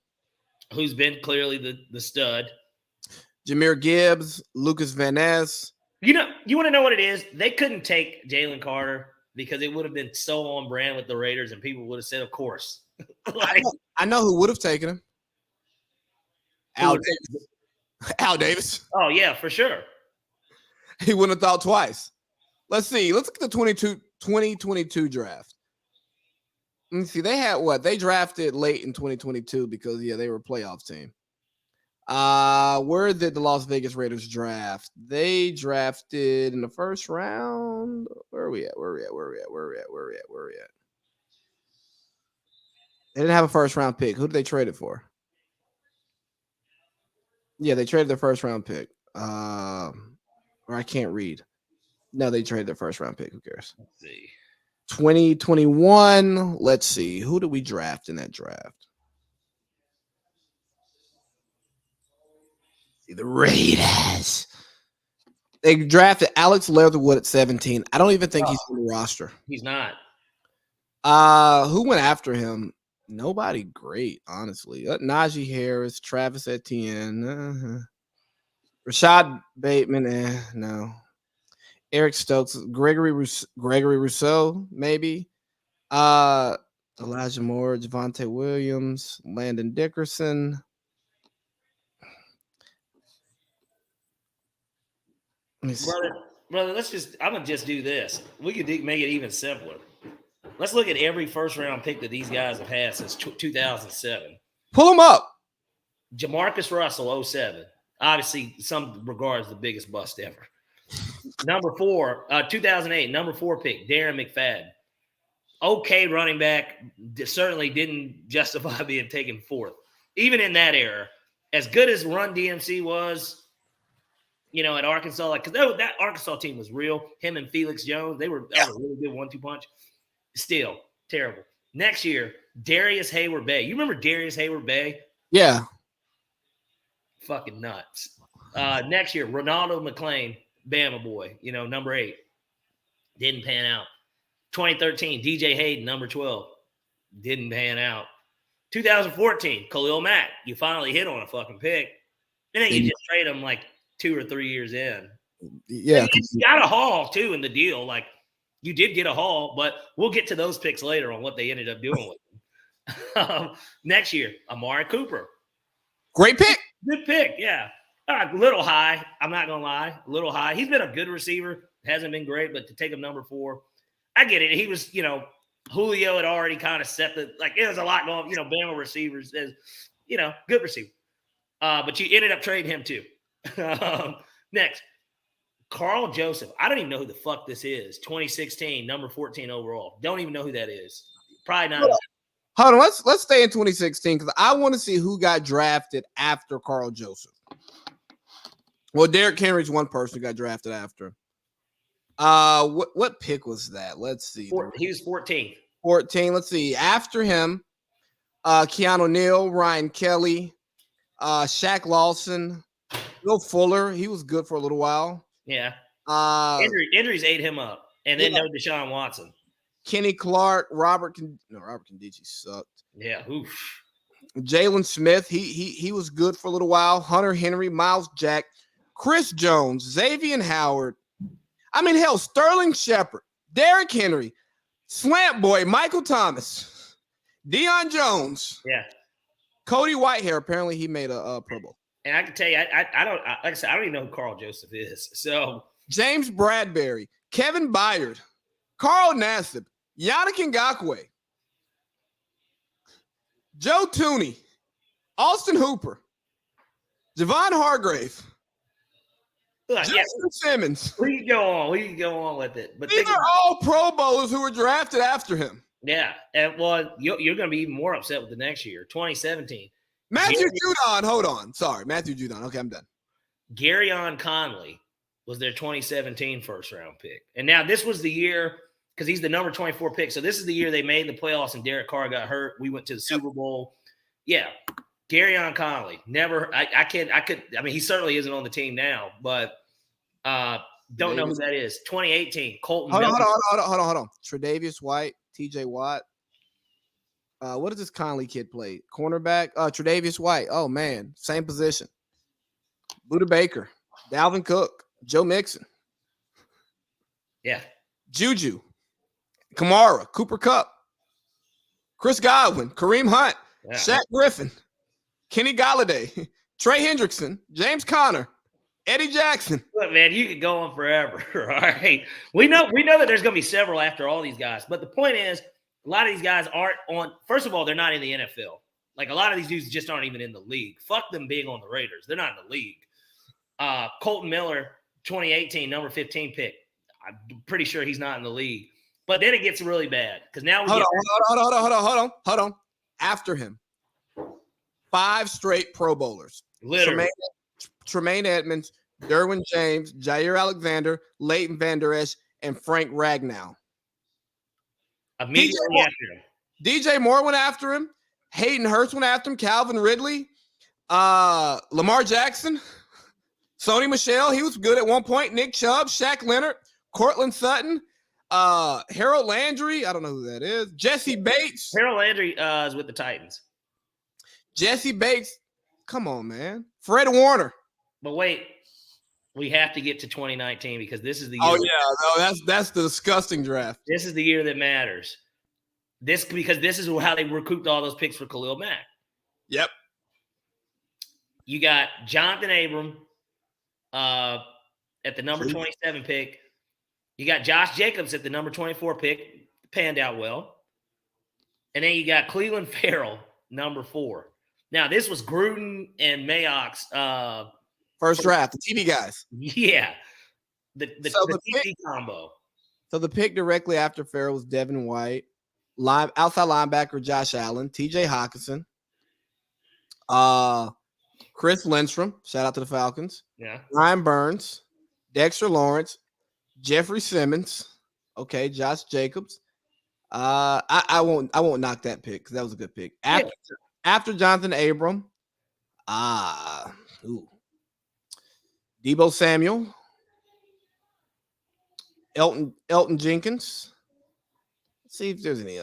who's been clearly the stud. Jahmyr Gibbs, Lucas Van Ness. You want to know what it is? They couldn't take Jalen Carter because it would have been so on brand with the Raiders, and people would have said, of course. I know who would have taken him. Al Davis. Al Davis. Oh, yeah, for sure. He wouldn't have thought twice. Let's see. Let's look at the 2022 draft. Let me see. They had what? They drafted late in 2022 because, they were a playoff team. Where did the Las Vegas Raiders draft? They drafted in the first round. Where are we at? They didn't have a first round pick. Who did they trade it for? Yeah, they traded their first round pick. Or I can't read. No, they traded their first round pick. Who cares? Let's see. 2021. Let's see. Who did we draft in that draft? The Raiders. They drafted Alex Leatherwood at 17. I don't even think he's on the roster. He's not. Who went after him? Nobody great, honestly. Najee Harris, Travis Etienne, Rashad Bateman, no. Eric Stokes, Gregory Rousseau, maybe. Elijah Moore, Javonte Williams, Landon Dickerson. Brother, I'm gonna just do this. We could make it even simpler. Let's look at every first round pick that these guys have had since 2007. Pull them up. Jamarcus Russell, 07. Obviously, some regards the biggest bust ever. Number 4, 2008, number 4 pick, Darren McFadden. Okay, running back, certainly didn't justify being taken 4th. Even in that era, as good as Run DMC was, at Arkansas, because that Arkansas team was real. Him and Felix Jones, that was a really good 1-2 punch. Still terrible. Next year, Darius Hayward Bay. You remember Darius Hayward Bay? Yeah. Fucking nuts. Next year, Ronaldo McClain, Bama boy, number 8. Didn't pan out. 2013, DJ Hayden, number 12. Didn't pan out. 2014, Khalil Mack. You finally hit on a fucking pick. And then you just trade him 2 or 3 years in. Yeah. You got a haul, too, in the deal. You did get a haul, but we'll get to those picks later on what they ended up doing with them. Next year, Amari Cooper. Great pick. Good pick, yeah. A little high. I'm not going to lie. A little high. He's been a good receiver. Hasn't been great, but to take him number 4, I get it. He was, Julio had already kind of set there was a lot going, Bama receivers, good receiver. But you ended up trading him too. Next, Carl Joseph. I don't even know who the fuck this is. 2016, number 14 overall. Don't even know who that is. Probably not. Hold on. Let's stay in 2016 because I want to see who got drafted after Carl Joseph. Well, Derrick Henry's one person who got drafted after. What pick was that? Let's see. He was 14. 14. Let's see. After him, Keanu Neal, Ryan Kelly, Shaq Lawson, Will Fuller. He was good for a little while. Yeah. Injuries ate him up. And then no Deshaun Watson. Kenny Clark, Robert Condici sucked. Yeah. Oof. Jalen Smith, he was good for a little while. Hunter Henry, Miles Jack, Chris Jones, Xavier Howard. I mean, hell, Sterling Shepard, Derrick Henry, Slant Boy, Michael Thomas, Deion Jones. Yeah. Cody Whitehair. Apparently, he made a Pro Bowl. And I can tell you, I don't, like I said, I don't even know who Carl Joseph is. So James Bradbury, Kevin Byard, Carl Nassib, Yannick Ngakoue, Joe Tooney, Austin Hooper, Javon Hargrave, Justin Simmons. We can go on with it. But these are all Pro Bowlers who were drafted after him. Yeah. And you're going to be even more upset with the next year, 2017. Matthew Judon. Hold on. Sorry. Matthew Judon. Okay, I'm done. Garyon Conley was their 2017 first round pick. And now this was the year, because he's the number 24 pick. So this is the year they made the playoffs and Derek Carr got hurt. We went to the Super Bowl. Yeah. Garyon Conley. Never, I mean, he certainly isn't on the team now, but don't know who that is. 2018, Colton. Hold on. Tre'Davious White, TJ Watt. What does this Conley kid play? Cornerback? Tre'Davious White. Oh, man. Same position. Buda Baker, Dalvin Cook, Joe Mixon. Yeah. Juju, Kamara, Cooper Kupp, Chris Godwin, Kareem Hunt, Shaq Griffin, Kenny Galladay, Trey Hendrickson, James Conner, Eddie Jackson. Look, man, you could go on forever. All right. We know that there's going to be several after all these guys. But the point is, a lot of these guys aren't on – first of all, they're not in the NFL. Like, a lot of these dudes just aren't even in the league. Fuck them being on the Raiders. They're not in the league. Colton Miller, 2018, number 15 pick. I'm pretty sure he's not in the league. But then it gets really bad because now we hold on. After him, 5 straight Pro Bowlers. Literally. Tremaine Edmonds, Derwin James, Jair Alexander, Leighton Vander Esch, and Frank Ragnow. Immediately after him. DJ Moore went after him. Hayden Hurst went after him. Calvin Ridley. Lamar Jackson. Sony Michel. He was good at one point. Nick Chubb. Shaq Leonard. Cortland Sutton. Harold Landry. I don't know who that is. Jesse Bates. Harold Landry is with the Titans. Jesse Bates. Come on, man. Fred Warner. But wait, we have to get to 2019 because this is the year. Oh, yeah. No, that's the disgusting draft. This is the year that matters. Because this is how they recouped all those picks for Khalil Mack. Yep. You got Jonathan Abram at the number 27 pick. You got Josh Jacobs at the number 24 pick. Panned out well. And then you got Cleveland Farrell, number 4. Now, this was Gruden and Mayock's first draft, the TV guys. Yeah. The TV combo. So the pick directly after Farrell was Devin White, outside linebacker Josh Allen, TJ Hawkinson, Chris Lindstrom, shout out to the Falcons. Yeah. Ryan Burns, Dexter Lawrence, Jeffrey Simmons, okay, Josh Jacobs. I won't knock that pick because that was a good pick. After Jonathan Abram, Debo Samuel, Elton Jenkins. Let's see if there's any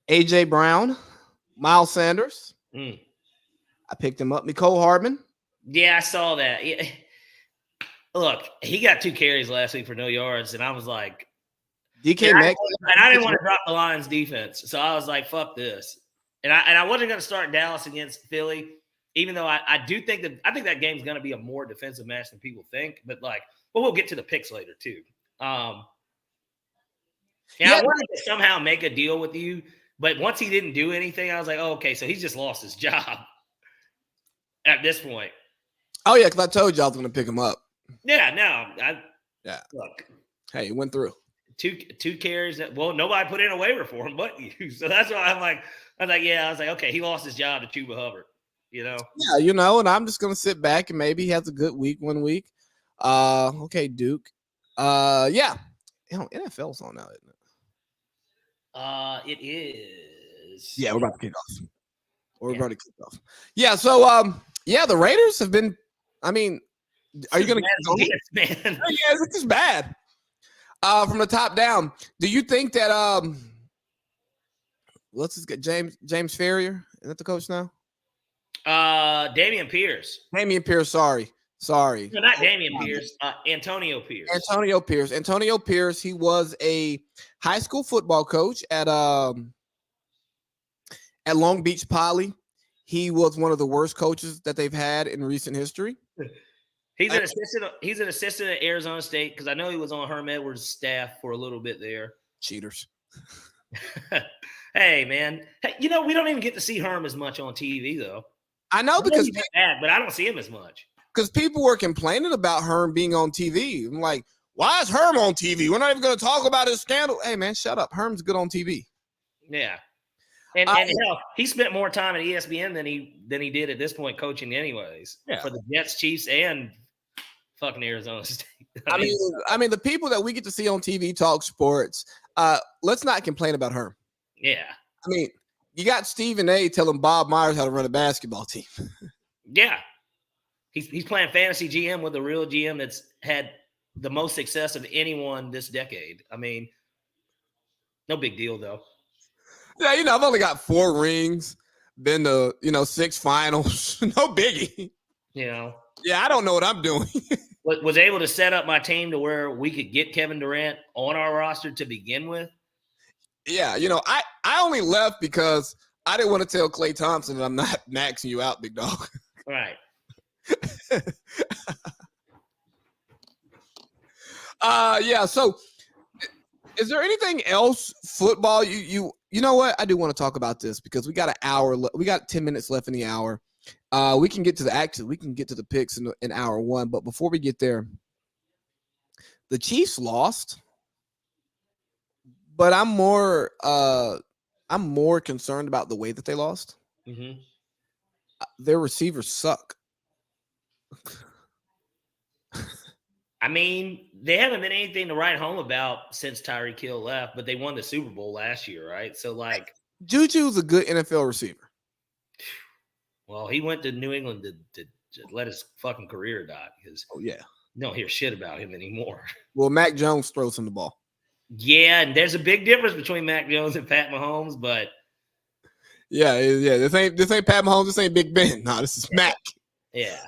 AJ Brown, Miles Sanders. I picked him up. Nicole Hardman. Yeah, I saw that. Yeah. Look, he got 2 carries last week for no yards, and I was like, DK Metcalf. And I didn't want to drop the Lions defense, so I was like, fuck this. And I wasn't going to start Dallas against Philly, even though I think that game's going to be a more defensive match than people think. But we'll get to the picks later too. I wanted to somehow make a deal with you, but once he didn't do anything, I was like, oh, okay, so he's just lost his job at this point. Oh yeah, because I told you I was going to pick him up. Yeah, no, look, hey, it went through. Two carries. Nobody put in a waiver for him but you. So that's why I was like, okay, he lost his job to Chuba Hubbard, Yeah, and I'm just going to sit back and maybe he has a good week one week. Okay, Duke. Yeah. NFL's on now, isn't it? It is. Yeah, we're about to kick off. We're about to kick off. Yeah, so, the Raiders have been, are you going to – man? Yeah, this is bad. From the top down, do you think that let's just get James Ferrier? Is that the coach now? Damian Pierce. Sorry. No, not Damian Pierce. Antonio Pierce. Antonio Pierce. He was a high school football coach at Long Beach Poly. He was one of the worst coaches that they've had in recent history. He's an assistant at Arizona State because I know he was on Herm Edwards' staff for a little bit there. Cheaters. Hey, man. Hey, we don't even get to see Herm as much on TV, though. I know because he's bad, but I don't see him as much. Because people were complaining about Herm being on TV. I'm like, why is Herm on TV? We're not even going to talk about his scandal. Hey, man, shut up. Herm's good on TV. Yeah. And hell, he spent more time at ESPN than he did at this point coaching anyways. Yeah. For the Jets, Chiefs, and fucking Arizona State. I mean, the people that we get to see on TV talk sports, let's not complain about Herm. Yeah. I mean, you got Stephen A. telling Bob Myers how to run a basketball team. Yeah. He's playing fantasy GM with a real GM that's had the most success of anyone this decade. I mean, no big deal, though. Yeah, I've only got 4 rings, been to, 6 finals. No biggie. Yeah, I don't know what I'm doing. Was able to set up my team to where we could get Kevin Durant on our roster to begin with. Yeah, I only left because I didn't want to tell Klay Thompson that I'm not maxing you out, big dog. Right. Yeah. So, is there anything else football you know what? I do want to talk about this because we got an hour. We got 10 minutes left in the hour. We can get to the picks in hour one. But before we get there, the Chiefs lost, but I'm more concerned about the way that they lost. Mm-hmm. Their receivers suck. I mean, they haven't been anything to write home about since Tyreek Hill left, but they won the Super Bowl last year, right? So, like, Juju's a good NFL receiver. Well, he went to New England to let his fucking career die because you don't hear shit about him anymore. Well, Mac Jones throws him the ball. Yeah, and there's a big difference between Mac Jones and Pat Mahomes, but yeah. This ain't Pat Mahomes. This ain't Big Ben. No, this is Mac. Yeah.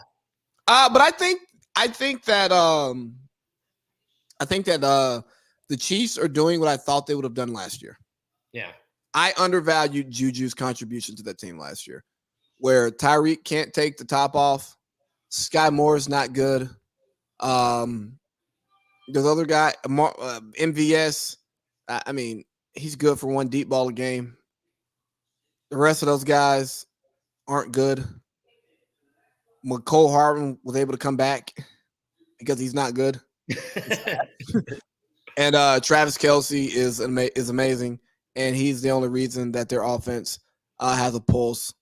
But I think that the Chiefs are doing what I thought they would have done last year. Yeah. I undervalued Juju's contribution to that team last year, where Tyreek can't take the top off. Sky Moore's not good. There's other guy, MVS. I mean, he's good for one deep ball a game. The rest of those guys aren't good. McCole Hardman was able to come back because he's not good. And Travis Kelce is amazing, and he's the only reason that their offense has a pulse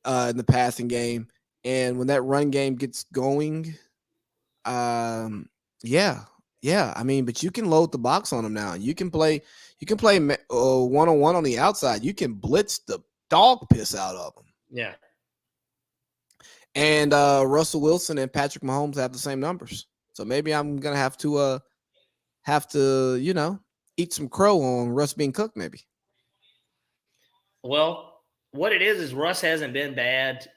in the passing game. And when that run game gets going, yeah. I mean, but you can load the box on them now. You can play one-on-one on the outside. You can blitz the dog piss out of them. Yeah. And Russell Wilson and Patrick Mahomes have the same numbers. So maybe I'm gonna have to eat some crow on Russ being cooked. Maybe. Well, what it is Russ hasn't been bad.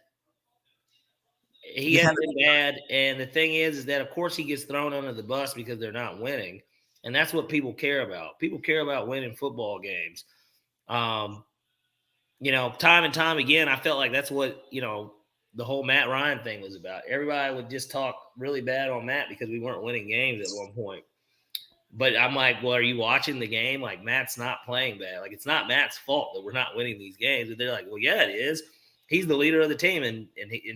He hasn't been bad, and the thing is that of course he gets thrown under the bus because they're not winning, and that's what people care about. People care about winning football games. Time and time again, I felt like that's what the whole Matt Ryan thing was about. Everybody would just talk really bad on Matt because we weren't winning games at one point. But I'm like, well, are you watching the game? Like, Matt's not playing bad. Like, it's not Matt's fault that we're not winning these games. And they're like, well, yeah, it is. He's the leader of the team, and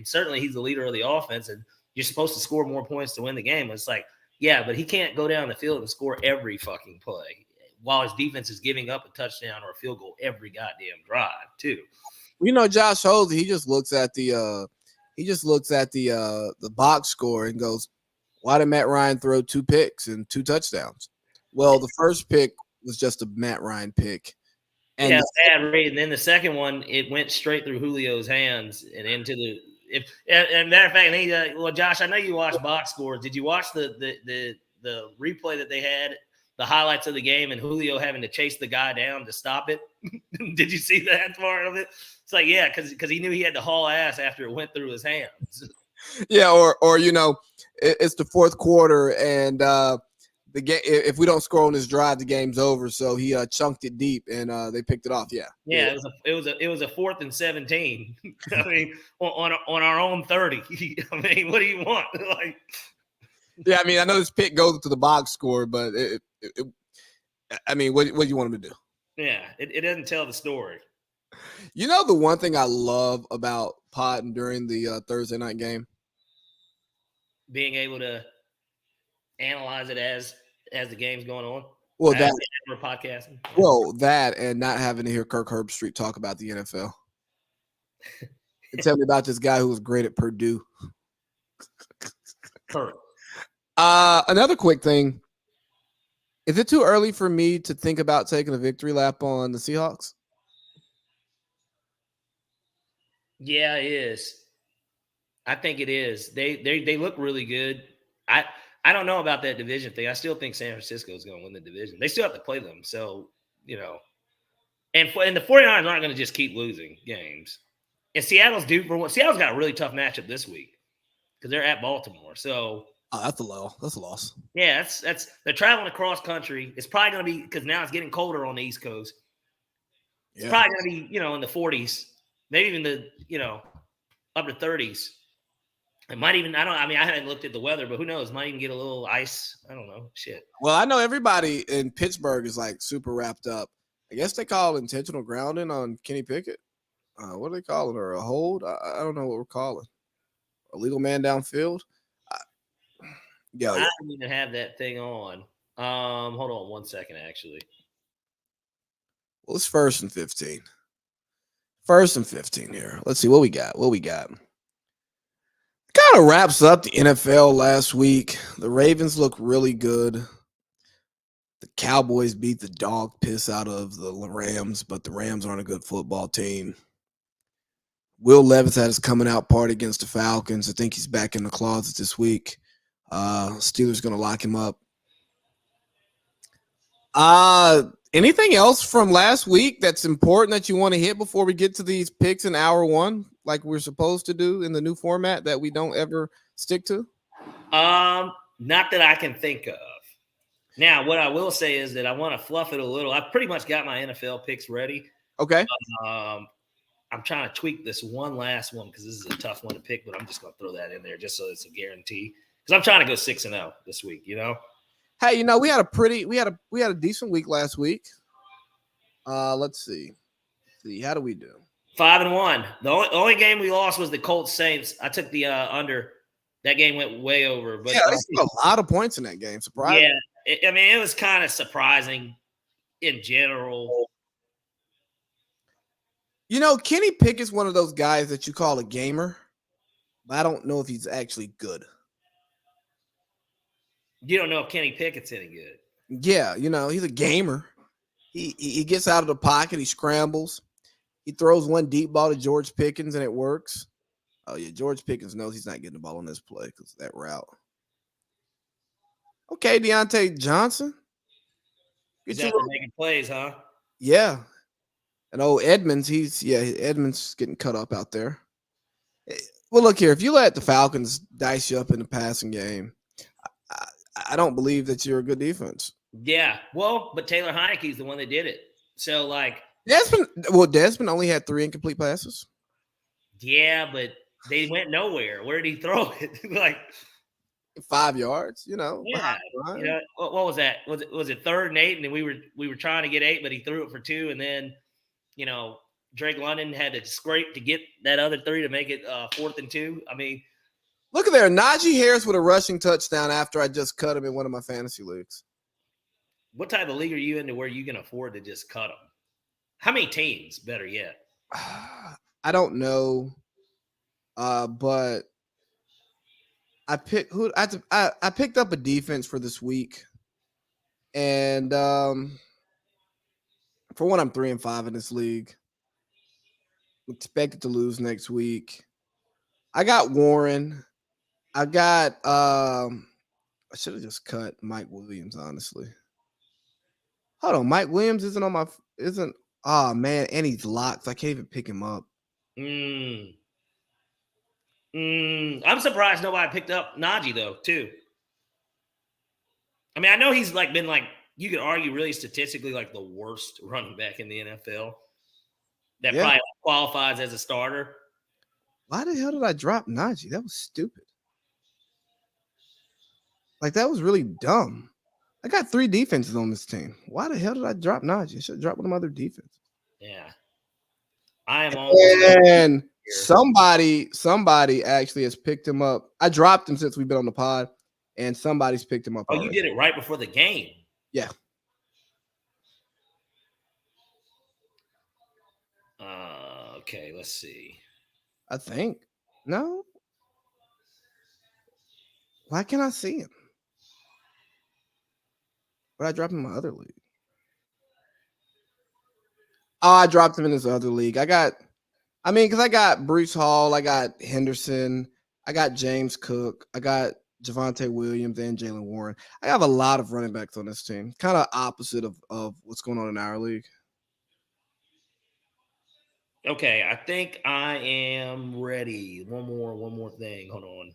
certainly he's the leader of the offense, and you're supposed to score more points to win the game. It's like, yeah, but he can't go down the field and score every fucking play while his defense is giving up a touchdown or a field goal every goddamn drive, too. Josh Hosey, he just looks at the box score and goes, why did Matt Ryan throw 2 picks and 2 touchdowns? Well, the first pick was just a Matt Ryan pick. And bad read. And then the second one, it went straight through Julio's hands and into the. And matter of fact, well, Josh, I know you watched box scores. Did you watch the replay that they had, the highlights of the game, and Julio having to chase the guy down to stop it? Did you see that part of it? It's like, yeah, because he knew he had to haul ass after it went through his hands. Yeah, or it's the fourth quarter and the game. If we don't score on this drive, the game's over. So he chunked it deep and they picked it off. Yeah. It was a 4th and 17. I mean, on our own 30. I mean, what do you want? Like, yeah, I mean, I know this pick goes to the box score, but I mean, what do you want him to do? Yeah, it doesn't tell the story. The one thing I love about Podden during the Thursday night game, being able to analyze it as the game's going on. Well, that we're podcasting. Well, that and not having to hear Kirk Herbstreit talk about the NFL. And tell me about this guy who was great at Purdue. Kirk. Another quick thing. Is it too early for me to think about taking a victory lap on the Seahawks? Yeah, it is. I think it is. They look really good. I don't know about that division thing. I still think San Francisco is going to win the division. They still have to play them. So, and the 49ers aren't going to just keep losing games. And Seattle's due for one. Seattle's got a really tough matchup this week because they're at Baltimore. So that's a loss. Yeah, they're traveling across country. It's probably going to be because now it's getting colder on the East Coast. It's probably going to be, in the 40s, maybe even the, up to 30s. It might even, I haven't looked at the weather, but who knows? Might even get a little ice. I don't know. Shit. Well, I know everybody in Pittsburgh is like super wrapped up. I guess they call intentional grounding on Kenny Pickett. What do they call it? Or a hold? I don't know what we're calling. A legal man downfield? I don't even have that thing on. Hold on 1 second, actually. Well, it's 1st and 15. 1st and 15 here. Let's see what we got. Kind of wraps up the NFL last week. The Ravens look really good. The Cowboys beat the dog piss out of the Rams, but the Rams aren't a good football team. Will Levis had his coming out party against the Falcons. I think he's back in the closet this week. Steelers going to lock him up. Anything else from last week that's important that you want to hit before we get to these picks in hour one, like we're supposed to do in the new format that we don't ever stick to? Not that I can think of. Now, what I will say is that I want to fluff it a little. I've pretty much got my NFL picks ready. Okay. I'm trying to tweak this one last one because this is a tough one to pick, but I'm just going to throw that in there just so it's a guarantee. Because I'm trying to go 6-0 this week, Hey, we had a decent week last week. Let's see. How do we do? 5-1. The only game we lost was the Colts Saints. I took the under. That game went way over. But yeah, there's a lot of points in that game. Surprising. Yeah, it was kind of surprising in general. Kenny Pickett's one of those guys that you call a gamer, but I don't know if he's actually good. You don't know if Kenny Pickett's any good. Yeah, he's a gamer. He gets out of the pocket, he scrambles, he throws one deep ball to George Pickens, and it works. Oh yeah, George Pickens knows he's not getting the ball on this play because of that route. Okay, Deontay Johnson. He's out there making plays, huh? Yeah. And Edmonds, Edmonds getting cut up out there. Well, look here, if you let the Falcons dice you up in the passing game, I don't believe that you're a good defense. Yeah, well, but Taylor Heineke's the one that did it. So, Desmond only had 3 incomplete passes. Yeah, but they went nowhere. Where did he throw it? 5 yards, Yeah. What was that? Was it 3rd and 8? And then we were trying to get 8, but he threw it for 2. And then, Drake London had to scrape to get that other 3 to make it 4th and 2. I mean, look at there, Najee Harris with a rushing touchdown after I just cut him in one of my fantasy leagues. What type of league are you into where you can afford to just cut him? How many teams? Better yet, I don't know, but I picked up a defense for this week, and for one, I'm 3-5 in this league. Expected to lose next week. I got Warren. I got I should have just cut Mike Williams, honestly. Hold on, Mike Williams isn't man, and he's locked. So I can't even pick him up. I'm surprised nobody picked up Najee though, too. I mean, I know he's been you could argue really statistically the worst running back in the NFL. That probably qualifies as a starter. Why the hell did I drop Najee? That was stupid. That was really dumb. I got 3 defenses on this team. Why the hell did I drop Najee? I should have dropped one of my other defenses. Yeah. I am almost. And somebody actually has picked him up. I dropped him since we've been on the pod, and somebody's picked him up. Oh, already. You did it right before the game. Yeah. Okay, let's see. I think. No. Why can't I see him? But I dropped him in my other league. Oh, I dropped him in this other league. Because I got Bruce Hall, I got Henderson, I got James Cook, I got Javonte Williams and Jalen Warren. I have a lot of running backs on this team. Kind of opposite of what's going on in our league. Okay, I think I am ready. One more thing. Hold on.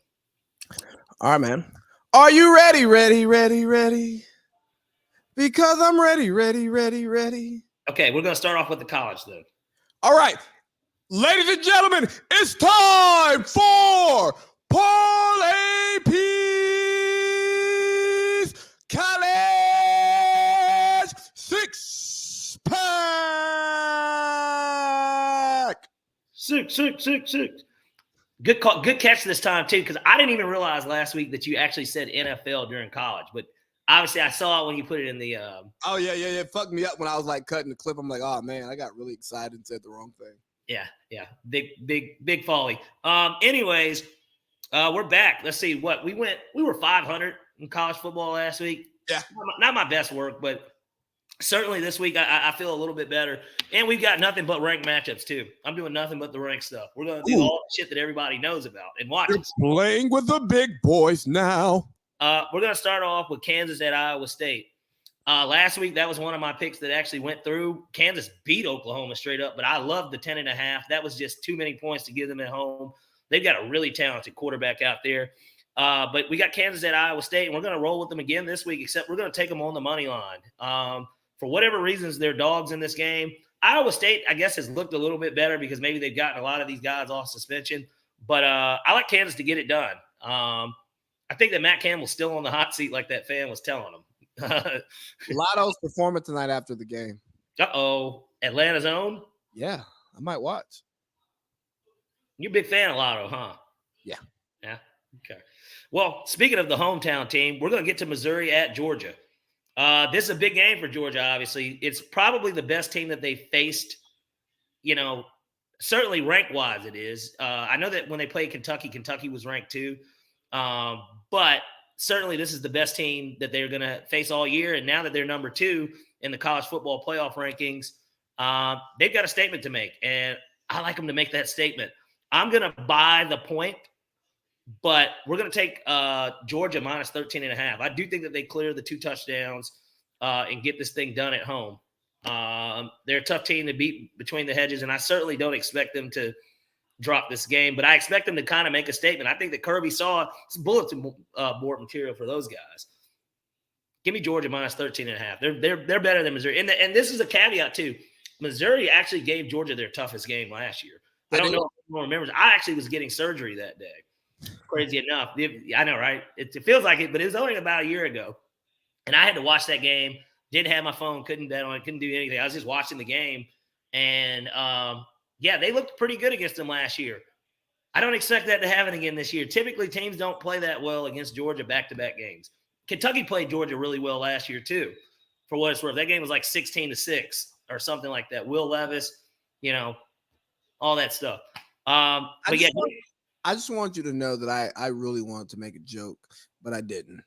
All right, man. Are you ready? Ready? Because I'm ready. Okay, we're going to start off with the college then. All right. Ladies and gentlemen, it's time for Parlay Piece College Six Pack. Six. Good call, good catch this time too, because I didn't even realize last week that you actually said NFL during college, but obviously I saw it when you put it in the. Oh yeah. It fucked me up when I was like cutting the clip. I'm like, oh man, I got really excited and said the wrong thing. Yeah. Big folly. Anyways, we're back. Let's see what we were 500 in college football last week. Yeah. Not my best work, but certainly this week I feel a little bit better. And we've got nothing but ranked matchups too. I'm doing nothing but the ranked stuff. We're going to do all the shit that everybody knows about and watches. You're playing with the big boys now. We're going to start off with Kansas at Iowa State. Last week, that was one of my picks that actually went through. Kansas beat Oklahoma straight up, but I loved the 10.5. That was just too many points to give them at home. They've got a really talented quarterback out there. But we got Kansas at Iowa State, and we're going to roll with them again this week, except we're going to take them on the money line. For whatever reasons, they're dogs in this game. Iowa State, I guess, has looked a little bit better because maybe they've gotten a lot of these guys off suspension. But I like Kansas to get it done. I think that Matt Campbell's still on the hot seat like that fan was telling him. Lotto's performing tonight after the game. Atlanta's own? Yeah, I might watch. You're a big fan of Lotto, huh? Yeah. Okay. Well, speaking of the hometown team, we're going to get to Missouri at Georgia. This is a big game for Georgia, obviously. It's probably the best team that they faced, certainly rank-wise it is. I know that when they played Kentucky was ranked too. But certainly this is the best team that they're going to face all year. And now that they're number 2 in the college football playoff rankings, they've got a statement to make. And I like them to make that statement. I'm going to buy the point, but we're going to take Georgia minus 13.5. I do think that they clear the 2 touchdowns and get this thing done at home. They're a tough team to beat between the hedges, and I certainly don't expect them to drop this game, but I expect them to kind of make a statement. I think that Kirby saw some bulletin board material for those guys. Give me Georgia minus 13.5. They're better than Missouri. And this is a caveat too. Missouri actually gave Georgia their toughest game last year. I don't know if anyone remembers. I actually was getting surgery that day. Crazy enough. I know, right? It feels like it, but it was only about a year ago. And I had to watch that game. Didn't have my phone. Couldn't bet on it. Couldn't do anything. I was just watching the game. And, yeah, they looked pretty good against them last year. I don't expect that to happen again this year. Typically, teams don't play that well against Georgia back-to-back games. Kentucky played Georgia really well last year, too, for what it's worth. That game was like 16-6 or something like that. Will Levis, all that stuff. I just want you to know that I really wanted to make a joke, but I didn't.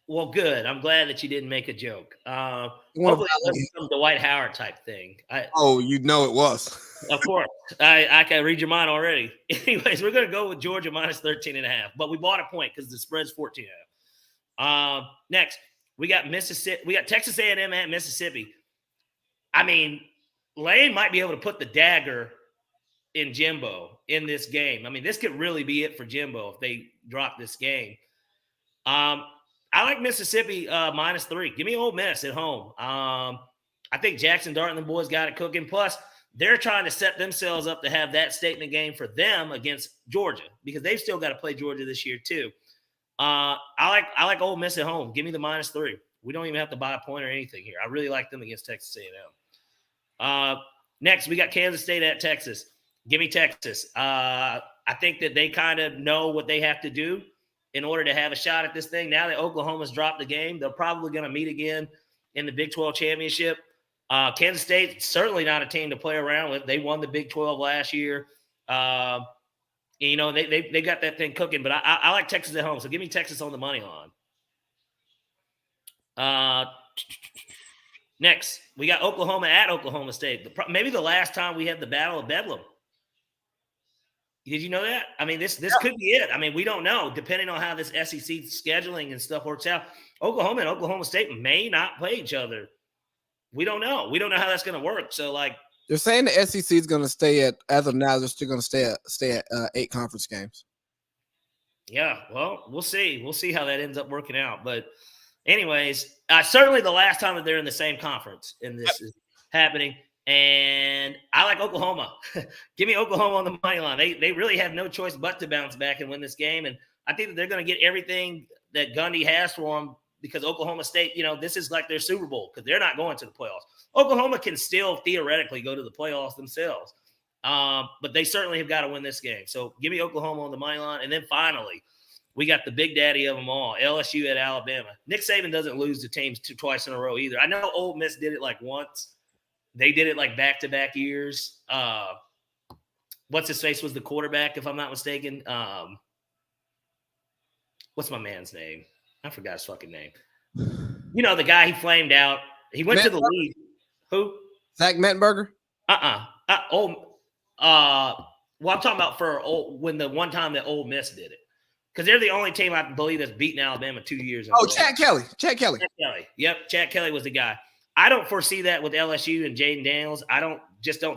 Well, good. I'm glad that you didn't make a joke. Hopefully it wasn't some Dwight Howard type thing. It was. Of course. I can read your mind already. Anyways, we're going to go with Georgia minus 13.5, but we bought a point because the spread's 14.5. Next, we got Mississippi. We got Texas A&M at Mississippi. I mean, Lane might be able to put the dagger in Jimbo in this game. I mean, this could really be it for Jimbo if they drop this game. I like Mississippi minus 3. Give me Ole Miss at home. I think Jackson Dart and the boys got it cooking. Plus, they're trying to set themselves up to have that statement game for them against Georgia because they've still got to play Georgia this year too. I like Ole Miss at home. Give me the minus 3. We don't even have to buy a point or anything here. I really like them against Texas A&M. Next, we got Kansas State at Texas. Give me Texas. I think that they kind of know what they have to do in order to have a shot at this thing. Now that Oklahoma's dropped the game, they're probably going to meet again in the Big 12 championship. Kansas State, certainly not a team to play around with. They won the Big 12 last year. They got that thing cooking, but I like Texas at home. So give me Texas on the money line. Next, we got Oklahoma at Oklahoma State. Maybe the last time we had the Battle of Bedlam. Did you know that? I mean, this could be it. I mean, we don't know. Depending on how this SEC scheduling and stuff works out, Oklahoma and Oklahoma State may not play each other. We don't know. We don't know how that's going to work. So, they're saying the SEC is going to stay at, as of now, they're still going to stay at 8 conference games. Yeah, well, we'll see. We'll see how that ends up working out. But anyways, certainly the last time that they're in the same conference and this is happening. And I like Oklahoma. Give me Oklahoma on the money line. They really have no choice but to bounce back and win this game. And I think that they're going to get everything that Gundy has for them because Oklahoma State, this is like their Super Bowl because they're not going to the playoffs. Oklahoma can still theoretically go to the playoffs themselves. But they certainly have got to win this game. So give me Oklahoma on the money line. And then finally, we got the big daddy of them all, LSU at Alabama. Nick Saban doesn't lose to teams twice in a row either. I know Ole Miss did it like once. They did it like back-to-back years. What's his face was the quarterback, if I'm not mistaken. What's my man's name? I forgot his fucking name. The guy he flamed out. He went to the league. Who? Zach Mettenberger? Well, I'm talking about when the one time that Ole Miss did it. Because they're the only team I believe that's beaten Alabama 2 years ago. Oh, Chad Kelly. Chad Kelly. Yep, Chad Kelly was the guy. I don't foresee that with LSU and Jaden Daniels. I don't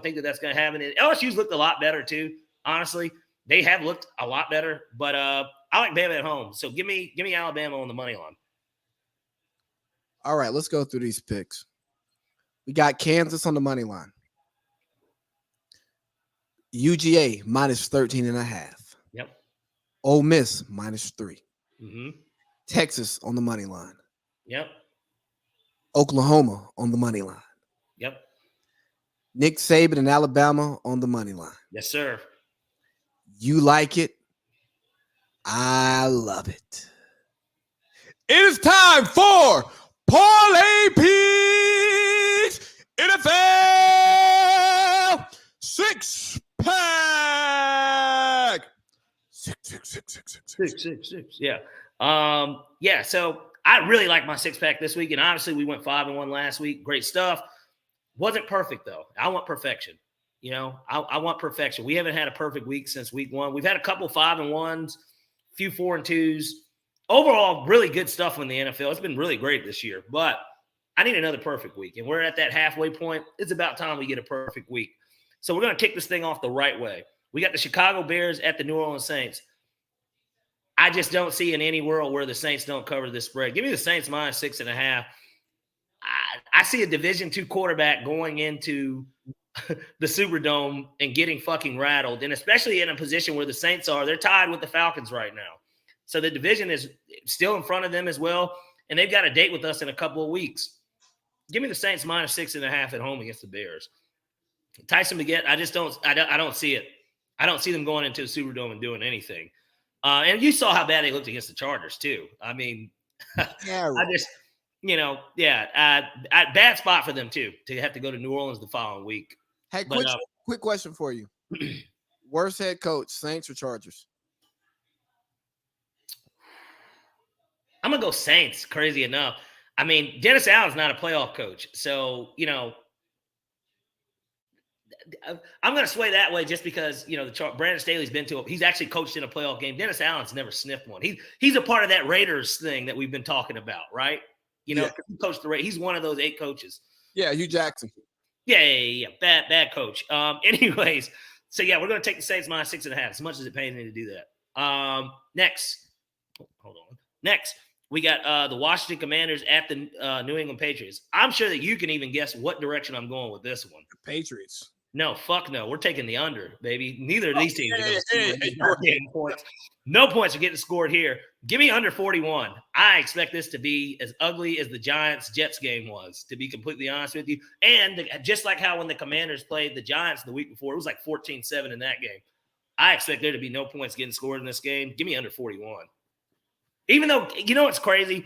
think that that's going to happen. And LSU's looked a lot better too. Honestly, they have looked a lot better. But I like Bama at home, so give me Alabama on the money line. All right, let's go through these picks. We got Kansas on the money line. UGA minus 13.5. Yep. Ole Miss minus 3. Mm-hmm. Texas on the money line. Yep. Oklahoma on the money line. Yep. Nick Saban and Alabama on the money line. Yes, sir. You like it. I love it. It is time for Parlay Picks NFL 6-pack. Six. Yeah. So I really like my 6-pack this week, and obviously we went 5-1 last week. Great stuff. Wasn't perfect though. I want perfection. I want perfection. We haven't had a perfect week since week 1. We've had a couple 5-1s, a few 4-2s. Overall, really good stuff in the NFL. It's been really great this year, but I need another perfect week, and we're at that halfway point. It's about time we get a perfect week. So we're going to kick this thing off the right way. We got the Chicago Bears at the New Orleans Saints. I just don't see in any world where the Saints don't cover this spread. Give me the Saints minus 6.5. I see a Division II quarterback going into the Superdome and getting fucking rattled, and especially in a position where the Saints are. They're tied with the Falcons right now. So the division is still in front of them as well, and they've got a date with us in a couple of weeks. Give me the Saints minus 6.5 at home against the Bears. Tyson Baguette, I don't see it. I don't see them going into the Superdome and doing anything. And you saw how bad they looked against the Chargers too. I mean, bad spot for them too to have to go to New Orleans the following week. Hey, quick question for you. Worst head coach, Saints or Chargers? I'm going to go Saints, crazy enough. I mean, Dennis Allen's not a playoff coach. So, I'm going to sway that way just because, Brandon Staley's been to he's actually coached in a playoff game. Dennis Allen's never sniffed one. He's a part of that Raiders thing that we've been talking about, right? He coached the Raiders. He's one of those 8 coaches. Yeah, Hugh Jackson. Yeah. Bad coach. Anyways, so yeah, we're going to take the Saints minus 6.5 as much as it pains me to do that. Next, we got the Washington Commanders at the New England Patriots. I'm sure that you can even guess what direction I'm going with this one. The Patriots. No, fuck no. We're taking the under, baby. Neither of these teams are going to score points. No points are getting scored here. Give me under 41. I expect this to be as ugly as the Giants-Jets game was, to be completely honest with you. And just like how when the Commanders played the Giants the week before, it was like 14-7 in that game. I expect there to be no points getting scored in this game. Give me under 41. Even though, it's crazy.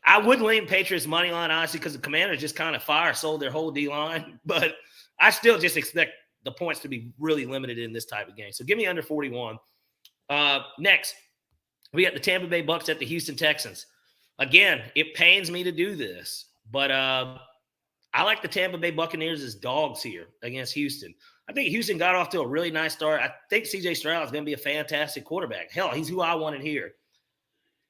I would lean Patriots money line, honestly, because the Commanders just kind of sold their whole D-line. But I still just expect the points to be really limited in this type of game. So give me under 41. Next, we got the Tampa Bay Bucks at the Houston Texans. Again, it pains me to do this, but I like the Tampa Bay Buccaneers as dogs here against Houston. I think Houston got off to a really nice start. I think C.J. Stroud is going to be a fantastic quarterback. Hell, he's who I wanted here.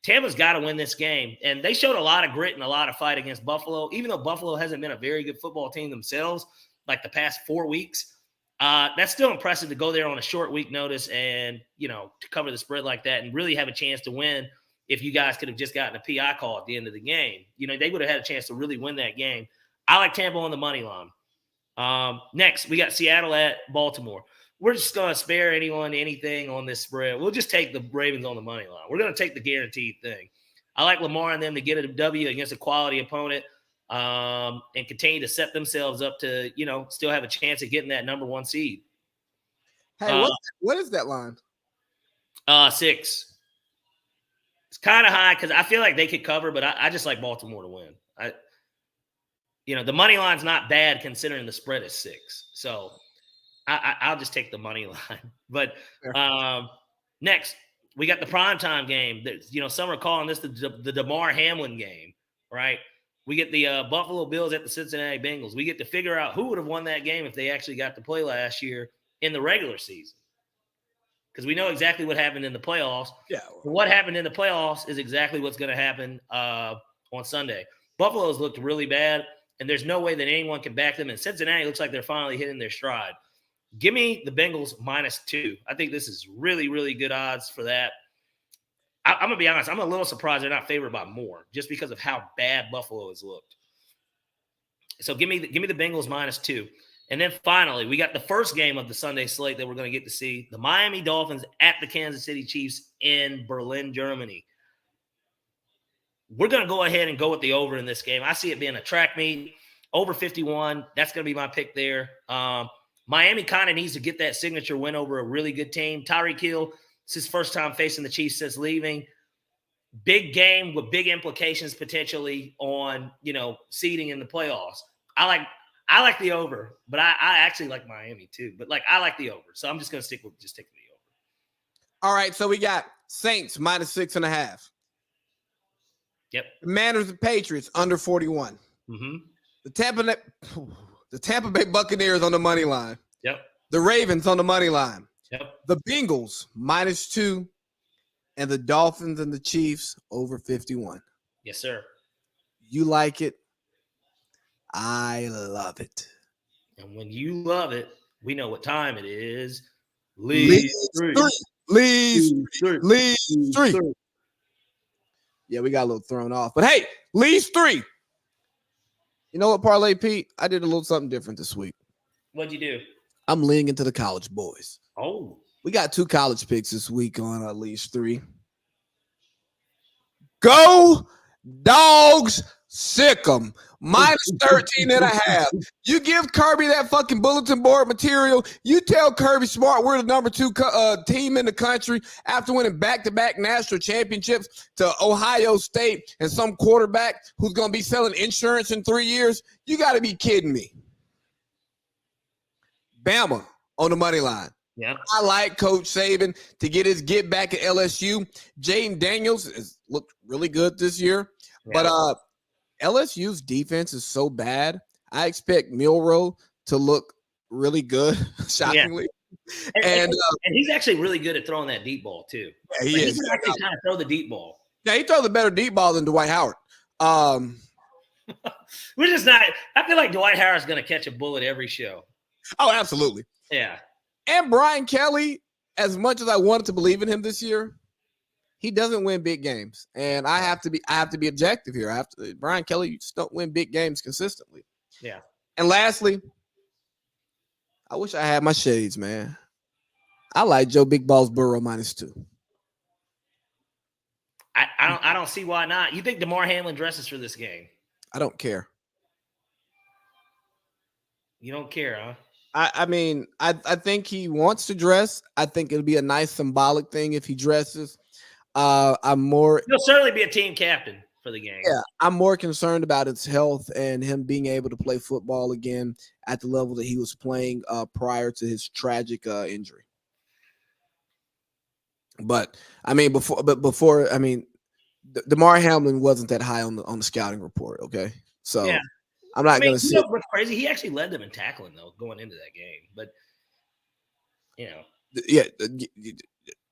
Tampa's got to win this game, and they showed a lot of grit and a lot of fight against Buffalo, even though Buffalo hasn't been a very good football team themselves like the past 4 weeks. That's still impressive to go there on a short week notice and, to cover the spread like that and really have a chance to win if you guys could have just gotten a PI call at the end of the game. You know, they would have had a chance to really win that game. I like Tampa on the money line. Next, we got Seattle at Baltimore. We're just going to spare anyone anything on this spread. We'll just take the Ravens on the money line. We're going to take the guaranteed thing. I like Lamar and them to get a W against a quality opponent and continue to set themselves up to, you know, still have a chance of getting that number 1 seed. Hey, what is that line? 6. It's kind of high because I feel like they could cover, but I just like Baltimore to win. The money line's not bad considering the spread is 6. So I'll just take the money line. But next, we got the primetime game. Some are calling this the Damar Hamlin game, right? We get the Buffalo Bills at the Cincinnati Bengals. We get to figure out who would have won that game if they actually got to play last year in the regular season. Because we know exactly what happened in the playoffs. Yeah. What happened in the playoffs is exactly what's going to happen on Sunday. Buffalo's looked really bad, and there's no way that anyone can back them. And Cincinnati looks like they're finally hitting their stride. Give me the Bengals -2. I think this is really, really good odds for that. I'm going to be honest. I'm a little surprised they're not favored by more just because of how bad Buffalo has looked. So give me the Bengals -2. And then finally, we got the first game of the Sunday slate that we're going to get to see, the Miami Dolphins at the Kansas City Chiefs in Berlin, Germany. We're going to go ahead and go with the over in this game. I see it being a track meet, over 51. That's going to be my pick there. Miami kind of needs to get that signature win over a really good team. Tyreek Hill, it's his first time facing the Chiefs since leaving. Big game with big implications potentially on, seeding in the playoffs. I like the over, but I actually like Miami too. But I like the over, so I'm just going to stick with the over. All right, so we got Saints -6.5. Yep. Commanders and Patriots under 41. Mm-hmm. The Tampa Bay Buccaneers on the money line. Yep. The Ravens on the money line. Yep. The Bengals -2, and the Dolphins and the Chiefs over 51. Yes, sir. You like it? I love it. And when you love it, we know what time it is. Lead three. Yeah, we got a little thrown off. But hey, leads 3. You know what, Parlay Pete? I did a little something different this week. What'd you do? I'm leaning into the college boys. Oh. We got 2 college picks this week on leads 3. Go Dogs, sick 'em. -13.5. You give Kirby that fucking bulletin board material. You tell Kirby Smart we're the number 2 team in the country after winning back-to-back national championships to Ohio State and some quarterback who's going to be selling insurance in 3 years. You got to be kidding me. Bama on the money line. Yeah, I like Coach Saban to get his get back at LSU. Jaden Daniels has looked really good this year, but LSU's defense is so bad. I expect Milroe to look really good, shockingly. Yeah. And he's actually really good at throwing that deep ball too. Yeah, he can actually kind of throw the deep ball. Yeah, he throws a better deep ball than Dwight Howard. We're just not. I feel like Dwight Howard's going to catch a bullet every show. Oh, absolutely. Yeah. And Brian Kelly, as much as I wanted to believe in him this year, he doesn't win big games. And I have to be objective here. Brian Kelly, you just don't win big games consistently. Yeah. And lastly, I wish I had my shades, man. I like Joe Big Balls Burrow -2. I don't see why not. You think DeMar Hamlin dresses for this game? I don't care. You don't care, huh? I mean, I think he wants to dress. I think it'll be a nice symbolic thing if he dresses. He'll certainly be a team captain for the game. Yeah, I'm more concerned about his health and him being able to play football again at the level that he was playing prior to his tragic injury. But I mean, before DeMar Hamlin wasn't that high on the scouting report. Okay, so yeah. I'm not going to say what's crazy. He actually led them in tackling though going into that game, but yeah,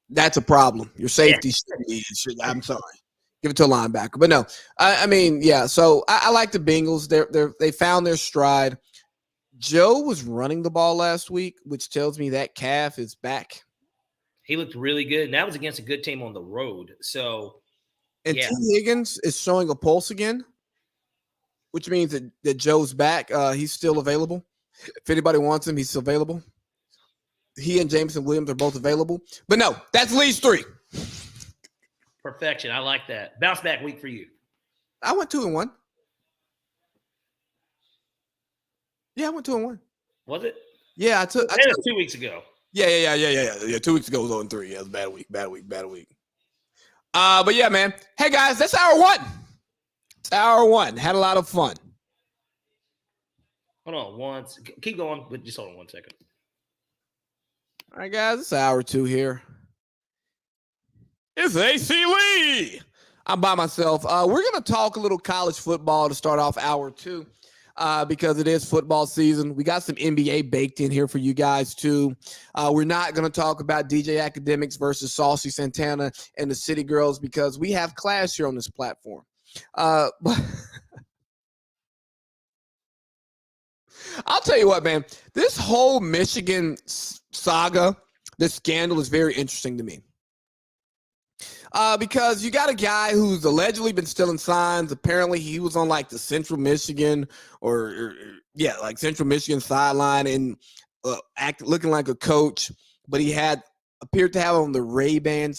that's a problem. Your safety should. I'm sorry, give it to a linebacker, but no, I mean, yeah. So I like the Bengals. They found their stride. Joe was running the ball last week, which tells me that calf is back. He looked really good, and that was against a good team on the road. So And Yeah. T. Higgins is showing a pulse again, which means that Joe's back. He's still available. If anybody wants him, he's still available. He and Jameson Williams are both available. But no, that's Lee's 3. Perfection. I like that. Bounce back week for you. I went 2-1. Yeah, I went 2-1. Was it? Yeah, I took. That was 2 weeks ago. Yeah. 2 weeks ago was 0-3. Yeah, it was a bad week. But yeah, man. Hey guys, that's hour 1. It's hour 1. Had a lot of fun. Hold on once. Keep going, but just hold on 1 second. All right, guys, it's hour 2 here. It's AC Lee. I'm by myself. We're going to talk a little college football to start off hour 2 because it is football season. We got some NBA baked in here for you guys, too. We're not going to talk about DJ Academics versus Saucy Santana and the City Girls because we have class here on this platform. But I'll tell you what, man. This whole Michigan saga, this scandal is very interesting to me. Because you got a guy who's allegedly been stealing signs. Apparently, he was on like the Central Michigan like Central Michigan sideline and looking like a coach. But he appeared to have on the Ray-Ban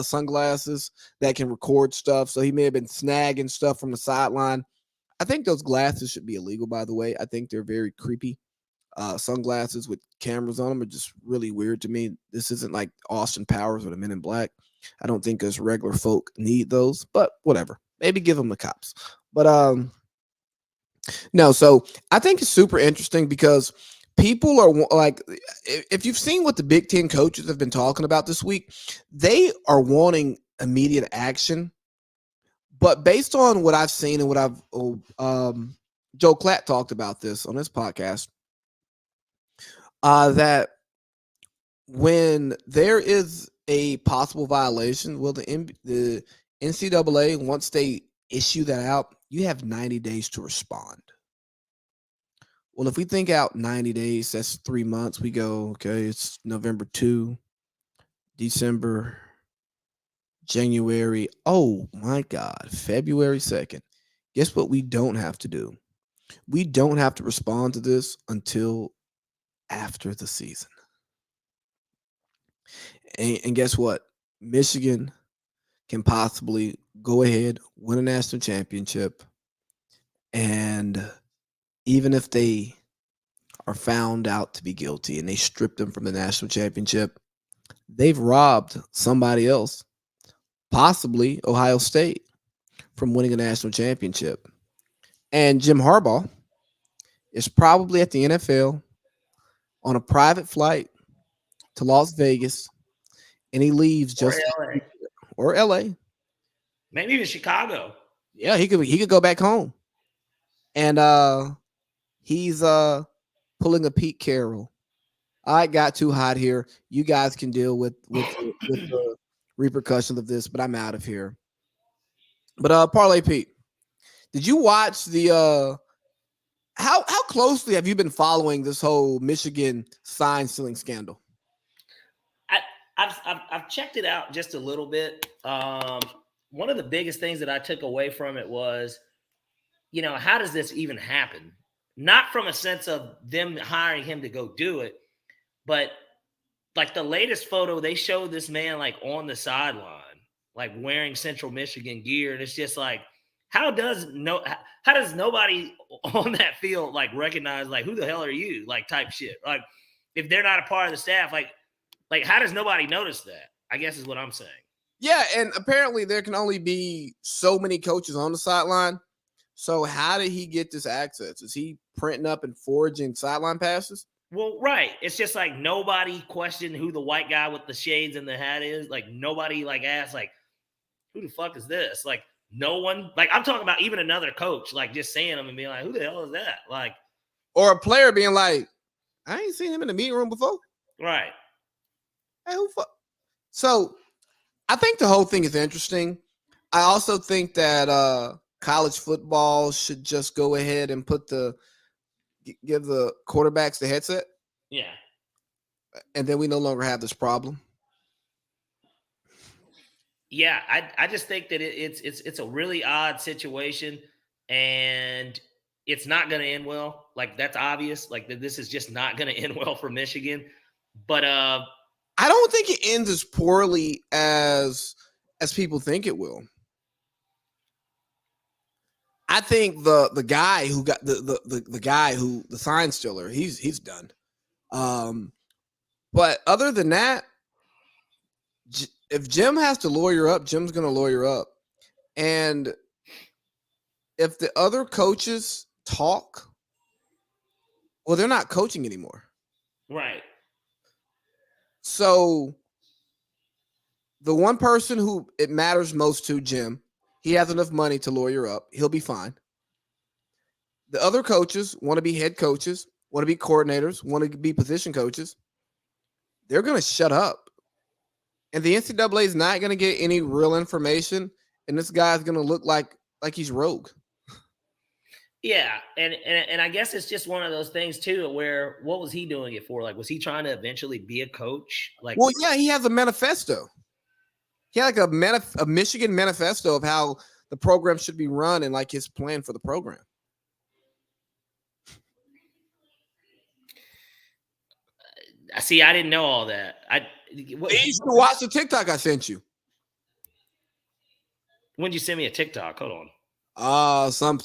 sunglasses that can record stuff. So he may have been snagging stuff from the sideline. I think those glasses should be illegal, by the way. I think they're very creepy. Sunglasses with cameras on them are just really weird to me. This isn't like Austin Powers or the Men in Black. I don't think us regular folk need those, but whatever. Maybe give them the cops. But no, so I think it's super interesting because people are like, if you've seen what the Big Ten coaches have been talking about this week, they are wanting immediate action. But based on what I've seen and what Joe Klatt talked about this on his podcast, that when there is a possible violation, well, the NCAA, once they issue that out, you have 90 days to respond. Well, if we think out 90 days, that's 3 months. We go, okay, it's November 2, December, January. Oh, my God, February 2nd. Guess what we don't have to do? We don't have to respond to this until after the season. And guess what? Michigan can possibly go ahead, win a national championship. And even if they are found out to be guilty and they strip them from the national championship, they've robbed somebody else, possibly Ohio State, from winning a national championship. And Jim Harbaugh is probably at the NFL on a private flight to Las Vegas, and he leaves just or LA. Maybe even Chicago. Yeah, he could go back home. And he's pulling a Pete Carroll. I got too hot here. You guys can deal with the repercussions of this, but I'm out of here. But Parlay Pete, did you watch the how closely have you been following this whole Michigan sign stealing scandal? I've checked it out just a little bit. One of the biggest things that I took away from it was, how does this even happen? Not from a sense of them hiring him to go do it, but like the latest photo, they showed this man like on the sideline, like wearing Central Michigan gear. And it's just like, how does nobody on that field like recognize like, who the hell are you? Like type shit. Like if they're not a part of the staff, like how does nobody notice that? I guess is what I'm saying. Yeah, and apparently there can only be so many coaches on the sideline. So how did he get this access? Is he printing up and forging sideline passes? Well, right. It's just like nobody questioned who the white guy with the shades and the hat is. Like nobody like asked like, who the fuck is this? Like no one. Like I'm talking about even another coach like just saying them and being like, who the hell is that? Like, or a player being like, I ain't seen him in the meeting room before. Right. Hey, who fuck? So I think the whole thing is interesting. I also think that college football should just go ahead and give the quarterbacks the headset. Yeah. And then we no longer have this problem. Yeah, I just think that it's a really odd situation, and it's not going to end well. Like that's obvious. Like this is just not going to end well for Michigan. But I don't think it ends as poorly as people think it will. I think the guy who got the guy who the sign stealer, he's done. But other than that, if Jim has to lawyer up, Jim's going to lawyer up. And if the other coaches talk, well, they're not coaching anymore. right. So the one person who it matters most to, Jim, he has enough money to lawyer up. He'll be fine. The other coaches want to be head coaches, want to be coordinators, want to be position coaches. They're going to shut up. And the NCAA is not going to get any real information. And this guy's going to look like he's rogue. Yeah, and I guess it's just one of those things too, where what was he doing it for? Like, was he trying to eventually be a coach? Like, well, yeah, he has a manifesto. He had like a Michigan manifesto of how the program should be run and like his plan for the program. See, I didn't know all that. You should watch the TikTok I sent you. When did you send me a TikTok? Hold on. Some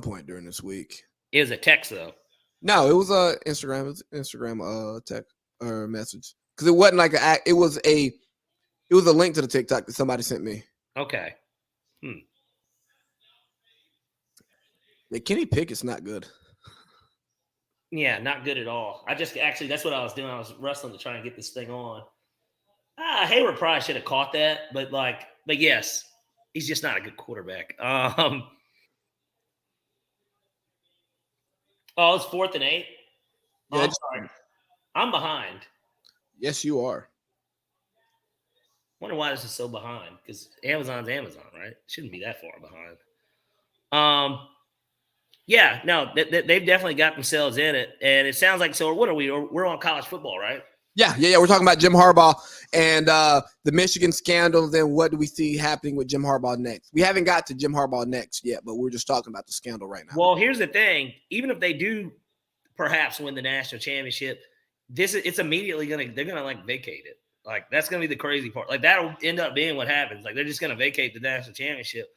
point during this week. It was a text though. No, it was a Instagram. It was Instagram text or message because it wasn't like it was a link to the TikTok that somebody sent me. Okay. The Kenny Pickett's not good. Yeah, not good at all. That's what I was doing. I was wrestling to try and get this thing on. Hayward probably should have caught that, but yes, he's just not a good quarterback. Oh, it's 4th and 8. Oh, Yeah, I'm sorry. I'm behind. Yes, you are. Wonder why this is so behind, because Amazon's Amazon, right? Shouldn't be that far behind. Yeah, no, they've definitely got themselves in it, and it sounds like. So, what are we? We're on college football, right? Yeah. We're talking about Jim Harbaugh and the Michigan scandal. Then what do we see happening with Jim Harbaugh next? We haven't got to Jim Harbaugh next yet, but we're just talking about the scandal right now. Well, here's the thing: even if they do perhaps win the national championship, it's immediately they're gonna like vacate it. Like that's gonna be the crazy part. Like that'll end up being what happens. Like they're just gonna vacate the national championship.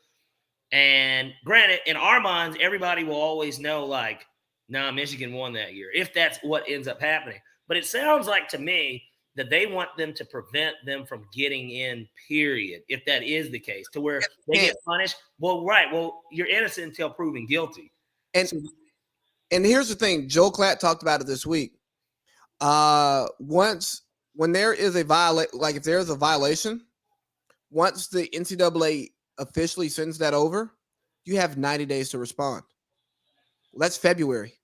And granted, in our minds, everybody will always know, like, nah, Michigan won that year, if that's what ends up happening. But it sounds like to me that they want them to prevent them from getting in, period, if that is the case, to where they get punished. Well, right. Well, you're innocent until proven guilty. And here's the thing. Joel Klatt talked about it this week. When there is a if there's a violation, once the NCAA officially sends that over, you have 90 days to respond. Well, that's February.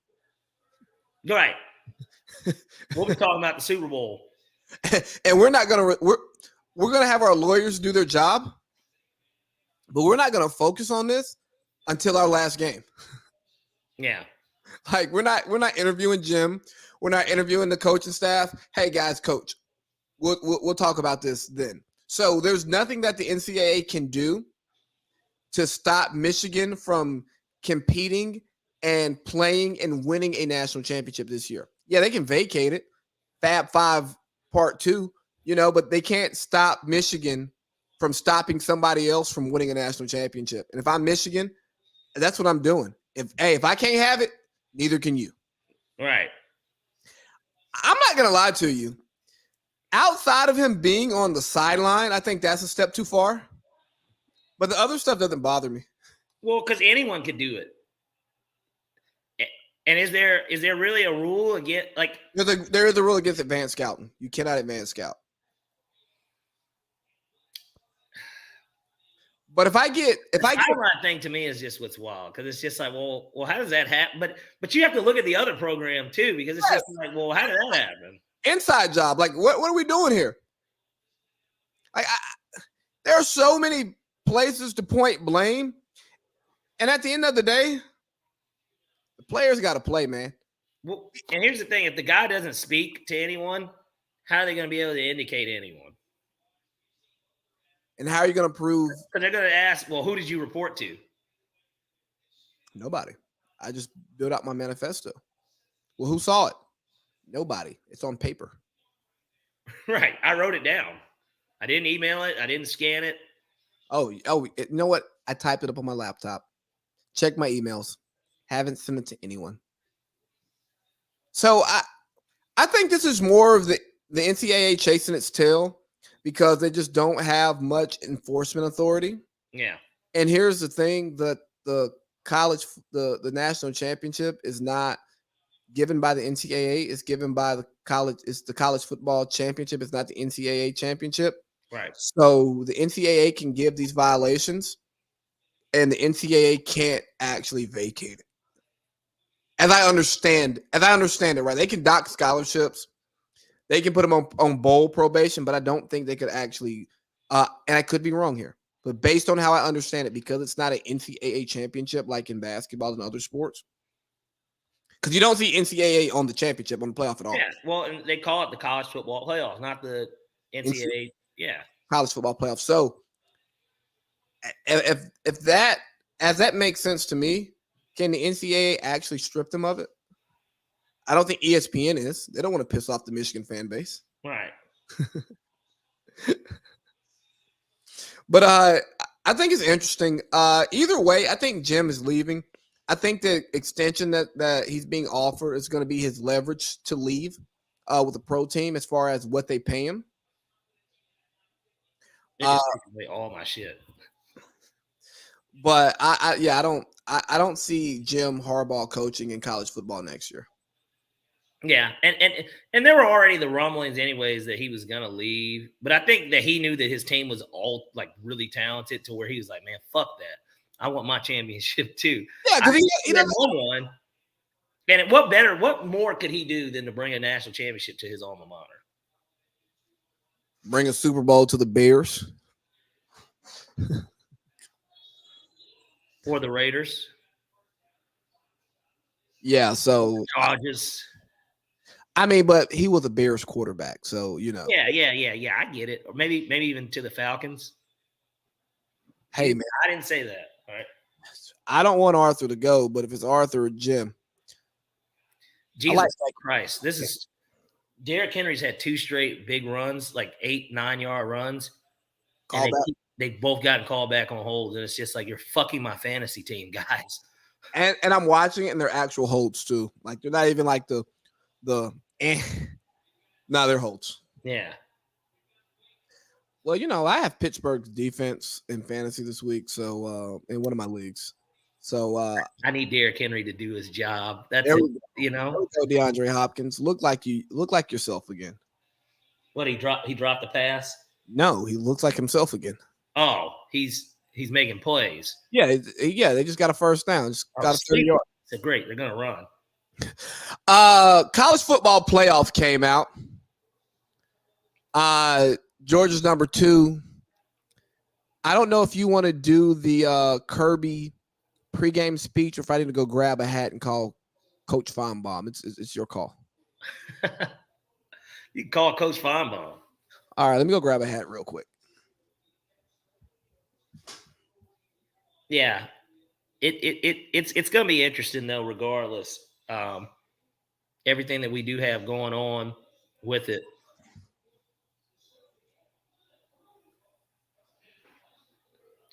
Right. We'll be talking about the Super Bowl. And we're gonna have our lawyers do their job, but we're not gonna focus on this until our last game. Yeah. Like we're not interviewing Jim. We're not interviewing the coaching staff. Hey guys, coach, we'll talk about this then. So there's nothing that the NCAA can do to stop Michigan from competing and playing and winning a national championship this year. Yeah, they can vacate it, Fab 5 Part 2, but they can't stop Michigan from stopping somebody else from winning a national championship. And if I'm Michigan, that's what I'm doing. If I can't have it, neither can you. Right. I'm not going to lie to you. Outside of him being on the sideline, I think that's a step too far. But the other stuff doesn't bother me. Well, because anyone could do it. And is there really a rule against there is a rule against advanced scouting. You cannot advance scout. But if I get sideline thing to me is just what's wild, because it's just like, well, how does that happen? But you have to look at the other program too, because it's just like, well, how did that happen? Inside job, like what are we doing here? There are so many places to point blame, and at the end of the day, the players got to play, man. Well, and here's the thing: if the guy doesn't speak to anyone, how are they going to be able to indicate anyone? And how are you going to prove? Because they're going to ask, well, who did you report to? Nobody. I just built out my manifesto. Well, who saw it? Nobody. It's on paper. Right. I wrote it down. I didn't email it. I didn't scan it. Oh, you know what? I typed it up on my laptop. Check my emails. Haven't sent it to anyone. So I think this is more of the NCAA chasing its tail because they just don't have much enforcement authority. Yeah. And here's the thing, that the national championship is not given by the NCAA. It's given by the college. It's the college football championship. It's not the NCAA championship. Right. So the NCAA can give these violations and the NCAA can't actually vacate it. As I understand it, right? They can dock scholarships. They can put them on bowl probation, but I don't think they could actually, and I could be wrong here, but based on how I understand it, because it's not an NCAA championship like in basketball and other sports, because you don't see NCAA on the championship, on the playoff at all. Yeah, well, and they call it the college football playoffs, not the NCAA. Yeah. College football playoffs. So if that makes sense to me, can the NCAA actually strip them of it? I don't think ESPN is. They don't want to piss off the Michigan fan base. Right. But I think it's interesting. Either way, I think Jim is leaving. I think the extension that he's being offered is going to be his leverage to leave with the pro team as far as what they pay him. They just take away all my shit. But I don't see Jim Harbaugh coaching in college football next year. Yeah, and there were already the rumblings anyways that he was gonna leave. But I think that he knew that his team was all like really talented to where he was like, man, fuck that. I want my championship too. Yeah, because he won one. And what more could he do than to bring a national championship to his alma mater? Bring a Super Bowl to the Bears. Or the Raiders. Yeah, so Chargers. I mean, but he was a Bears quarterback, so you know. Yeah. I get it. Or maybe even to the Falcons. Hey, man, I didn't say that. All right. I don't want Arthur to go, but if it's Arthur or Jim, Jesus Christ, this is Derrick Henry's had 2 straight big runs, like 8-9 yard runs. Call back. They both gotten called back on holds, and it's just like, you're fucking my fantasy team, guys. And I'm watching it, and they're actual holds too. Like they're not even like the no, they're holds. Yeah. Well, you know, I have Pittsburgh's defense in fantasy this week, so in one of my leagues. So I need Derrick Henry to do his job. That's it, you know. DeAndre Hopkins, look like yourself again. What, he dropped the pass? No, he looks like himself again. Oh, he's making plays. Yeah, they just got a first down. Just got a 30 yard. So great, they're gonna run. College football playoff came out. Georgia's number 2. I don't know if you want to do the Kirby pregame speech or if I need to go grab a hat and call Coach Feinbaum. It's your call. You can call Coach Feinbaum. All right, let me go grab a hat real quick. Yeah, it's gonna be interesting though, regardless. Everything that we do have going on with it.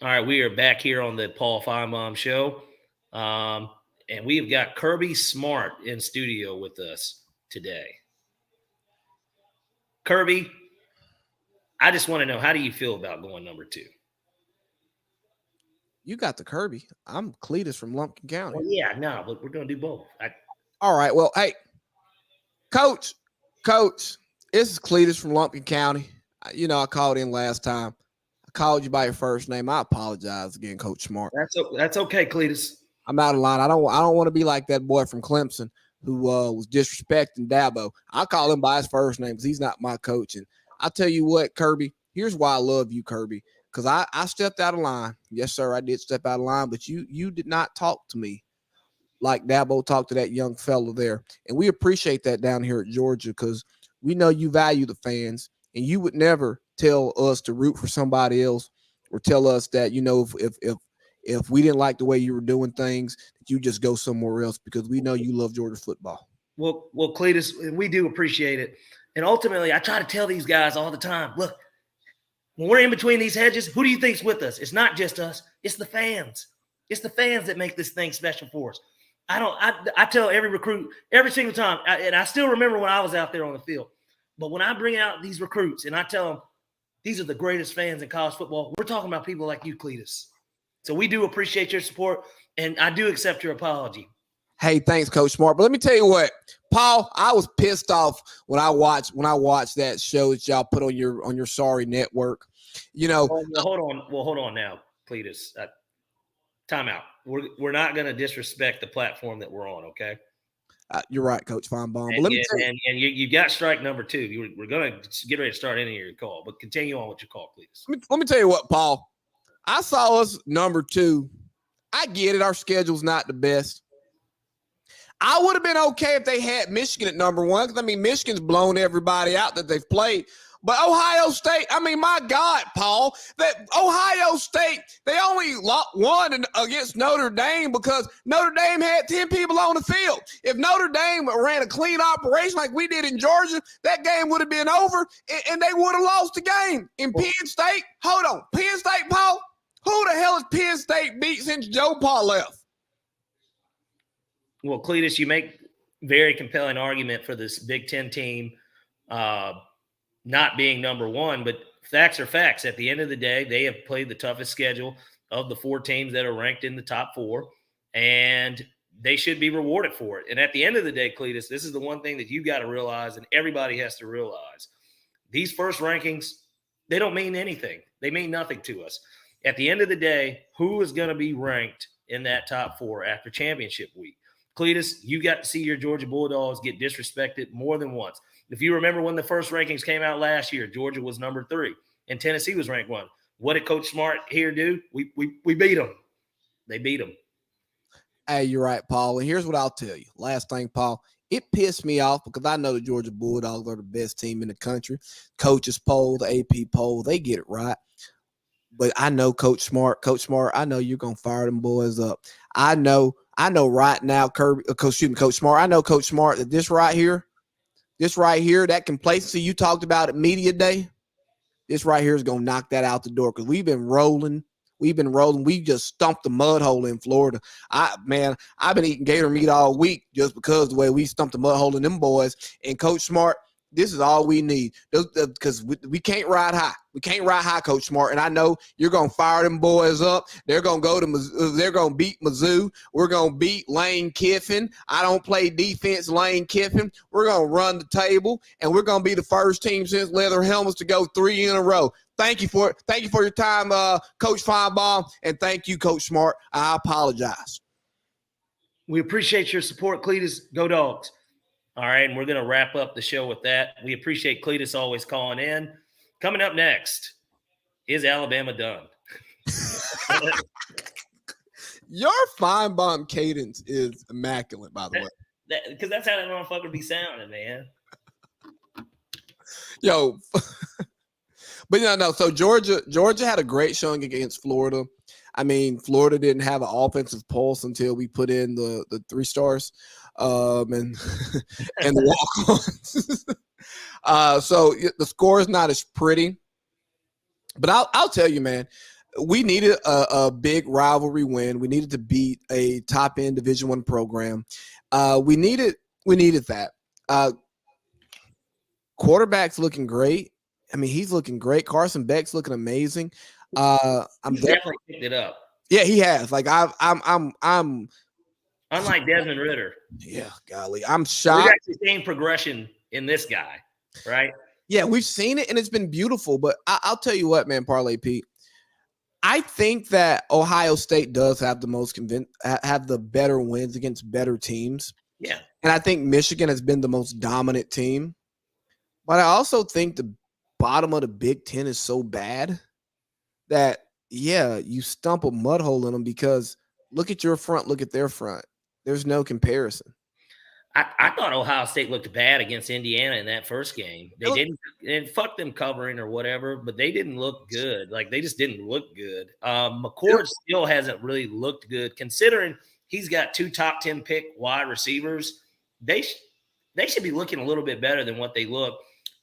All right, we are back here on the Paul Feinbaum Show, and we've got Kirby Smart in studio with us today. Kirby, I just want to know, how do you feel about going number 2? You got the Kirby. I'm Cletus from Lumpkin County. Well, yeah, no, but we're going to do both. All right. Well, hey, Coach, this is Cletus from Lumpkin County. You know, I called in last time. I called you by your first name. I apologize again, Coach Smart. That's okay, Cletus. I'm out of line. I don't want to be like that boy from Clemson who was disrespecting Dabo. I call him by his first name because he's not my coach. And I'll tell you what, Kirby, here's why I love you, Kirby, because I stepped out of line. Yes, sir, I did step out of line, but you did not talk to me like Dabo talked to that young fellow there. And we appreciate that down here at Georgia because we know you value the fans, and you would never tell us to root for somebody else or tell us that, if we didn't like the way you were doing things, that you just go somewhere else, because we know you love Georgia football. Well, Cletus, we do appreciate it. And ultimately, I try to tell these guys all the time, look, when we're in between these hedges, who do you think's with us? It's not just us. It's the fans. It's the fans that make this thing special for us. I tell every recruit every single time, and I still remember when I was out there on the field, but when I bring out these recruits and I tell them, these are the greatest fans in college football, we're talking about people like you, Cletus. So we do appreciate your support, and I do accept your apology. Hey, thanks, Coach Smart. But let me tell you what, Paul, I was pissed off when I watched that show that y'all put on your Sorry network. Well, hold on now, Cletus. Time out. We're not going to disrespect the platform that we're on, okay? You're right, Coach Feinbaum. But let me tell you, and you got strike number 2. We're going to get ready to start ending your call, but continue on with your call, please. Let me tell you what, Paul. I saw us number 2. I get it. Our schedule's not the best. I would have been okay if they had Michigan at number 1, because, Michigan's blown everybody out that they've played. But Ohio State, my God, Paul, that Ohio State, they only won against Notre Dame because Notre Dame had 10 people on the field. If Notre Dame ran a clean operation like we did in Georgia, that game would have been over, and they would have lost the game. In Penn State, hold on, Penn State, Paul, who the hell has Penn State beat since Joe Paul left? Well, Cletus, you make very compelling argument for this Big Ten team not being number 1, but facts are facts. At the end of the day, they have played the toughest schedule of the 4 teams that are ranked in the top 4, and they should be rewarded for it. And at the end of the day, Cletus, this is the one thing that you got to realize, and everybody has to realize. These first rankings, they don't mean anything. They mean nothing to us. At the end of the day, who is going to be ranked in that top 4 after championship week? Cletus, you got to see your Georgia Bulldogs get disrespected more than once. If you remember when the first rankings came out last year, Georgia was number 3 and Tennessee was ranked 1. What did Coach Smart here do? We beat them. They beat them. Hey, you're right, Paul. And here's what I'll tell you. Last thing, Paul, it pissed me off because I know the Georgia Bulldogs are the best team in the country. Coaches poll, the AP poll, they get it right. But I know Coach Smart, I know you're going to fire them boys up. I know right now, Coach Smart, I know Coach Smart that this right here, that complacency you talked about at media day, this right here is going to knock that out the door, because we've been rolling. We just stumped the mud hole in Florida. I've been eating gator meat all week just because the way we stumped the mud hole in them boys. And Coach Smart, this is all we need, because we can't ride high. We can't ride high, Coach Smart. And I know you're going to fire them boys up. They're going to go to Mizzou. They're going to beat Mizzou. We're going to beat Lane Kiffin. I don't play defense, Lane Kiffin. We're going to run the table, and we're going to be the first team since leather helmets to go 3 in a row. Thank you for your time, Coach Feinbaum, and thank you, Coach Smart. I apologize. We appreciate your support, Cletus. Go Dogs. All right, and we're going to wrap up the show with that. We appreciate Cletus always calling in. Coming up next, is Alabama done? Your Feinbaum cadence is immaculate, by the way. Because that's how that motherfucker be sounding, man. Yo, but no. So Georgia had a great showing against Florida. Florida didn't have an offensive pulse until we put in the 3 stars. And the walk-ons. So the score is not as pretty, but I'll tell you, man, we needed a big rivalry win. We needed to beat a top end Division I program. We needed that. Quarterback's looking great. He's looking great. Carson Beck's looking amazing. He's definitely picked it up. Yeah, he has. I'm unlike Desmond Ridder. Yeah, golly. I'm shocked. We've actually seen progression in this guy, right? Yeah, we've seen it, and it's been beautiful. But I'll tell you what, man, Parlay Pete. I think that Ohio State does have have the better wins against better teams. Yeah. And I think Michigan has been the most dominant team. But I also think the bottom of the Big Ten is so bad that, yeah, you stump a mud hole in them, because look at your front, look at their front. There's no comparison. I thought Ohio State looked bad against Indiana in that first game. They didn't, and fuck them covering or whatever, but they didn't look good. Like they just didn't look good. McCord still hasn't really looked good, considering he's got 2 top 10 pick wide receivers. They should be looking a little bit better than what they look.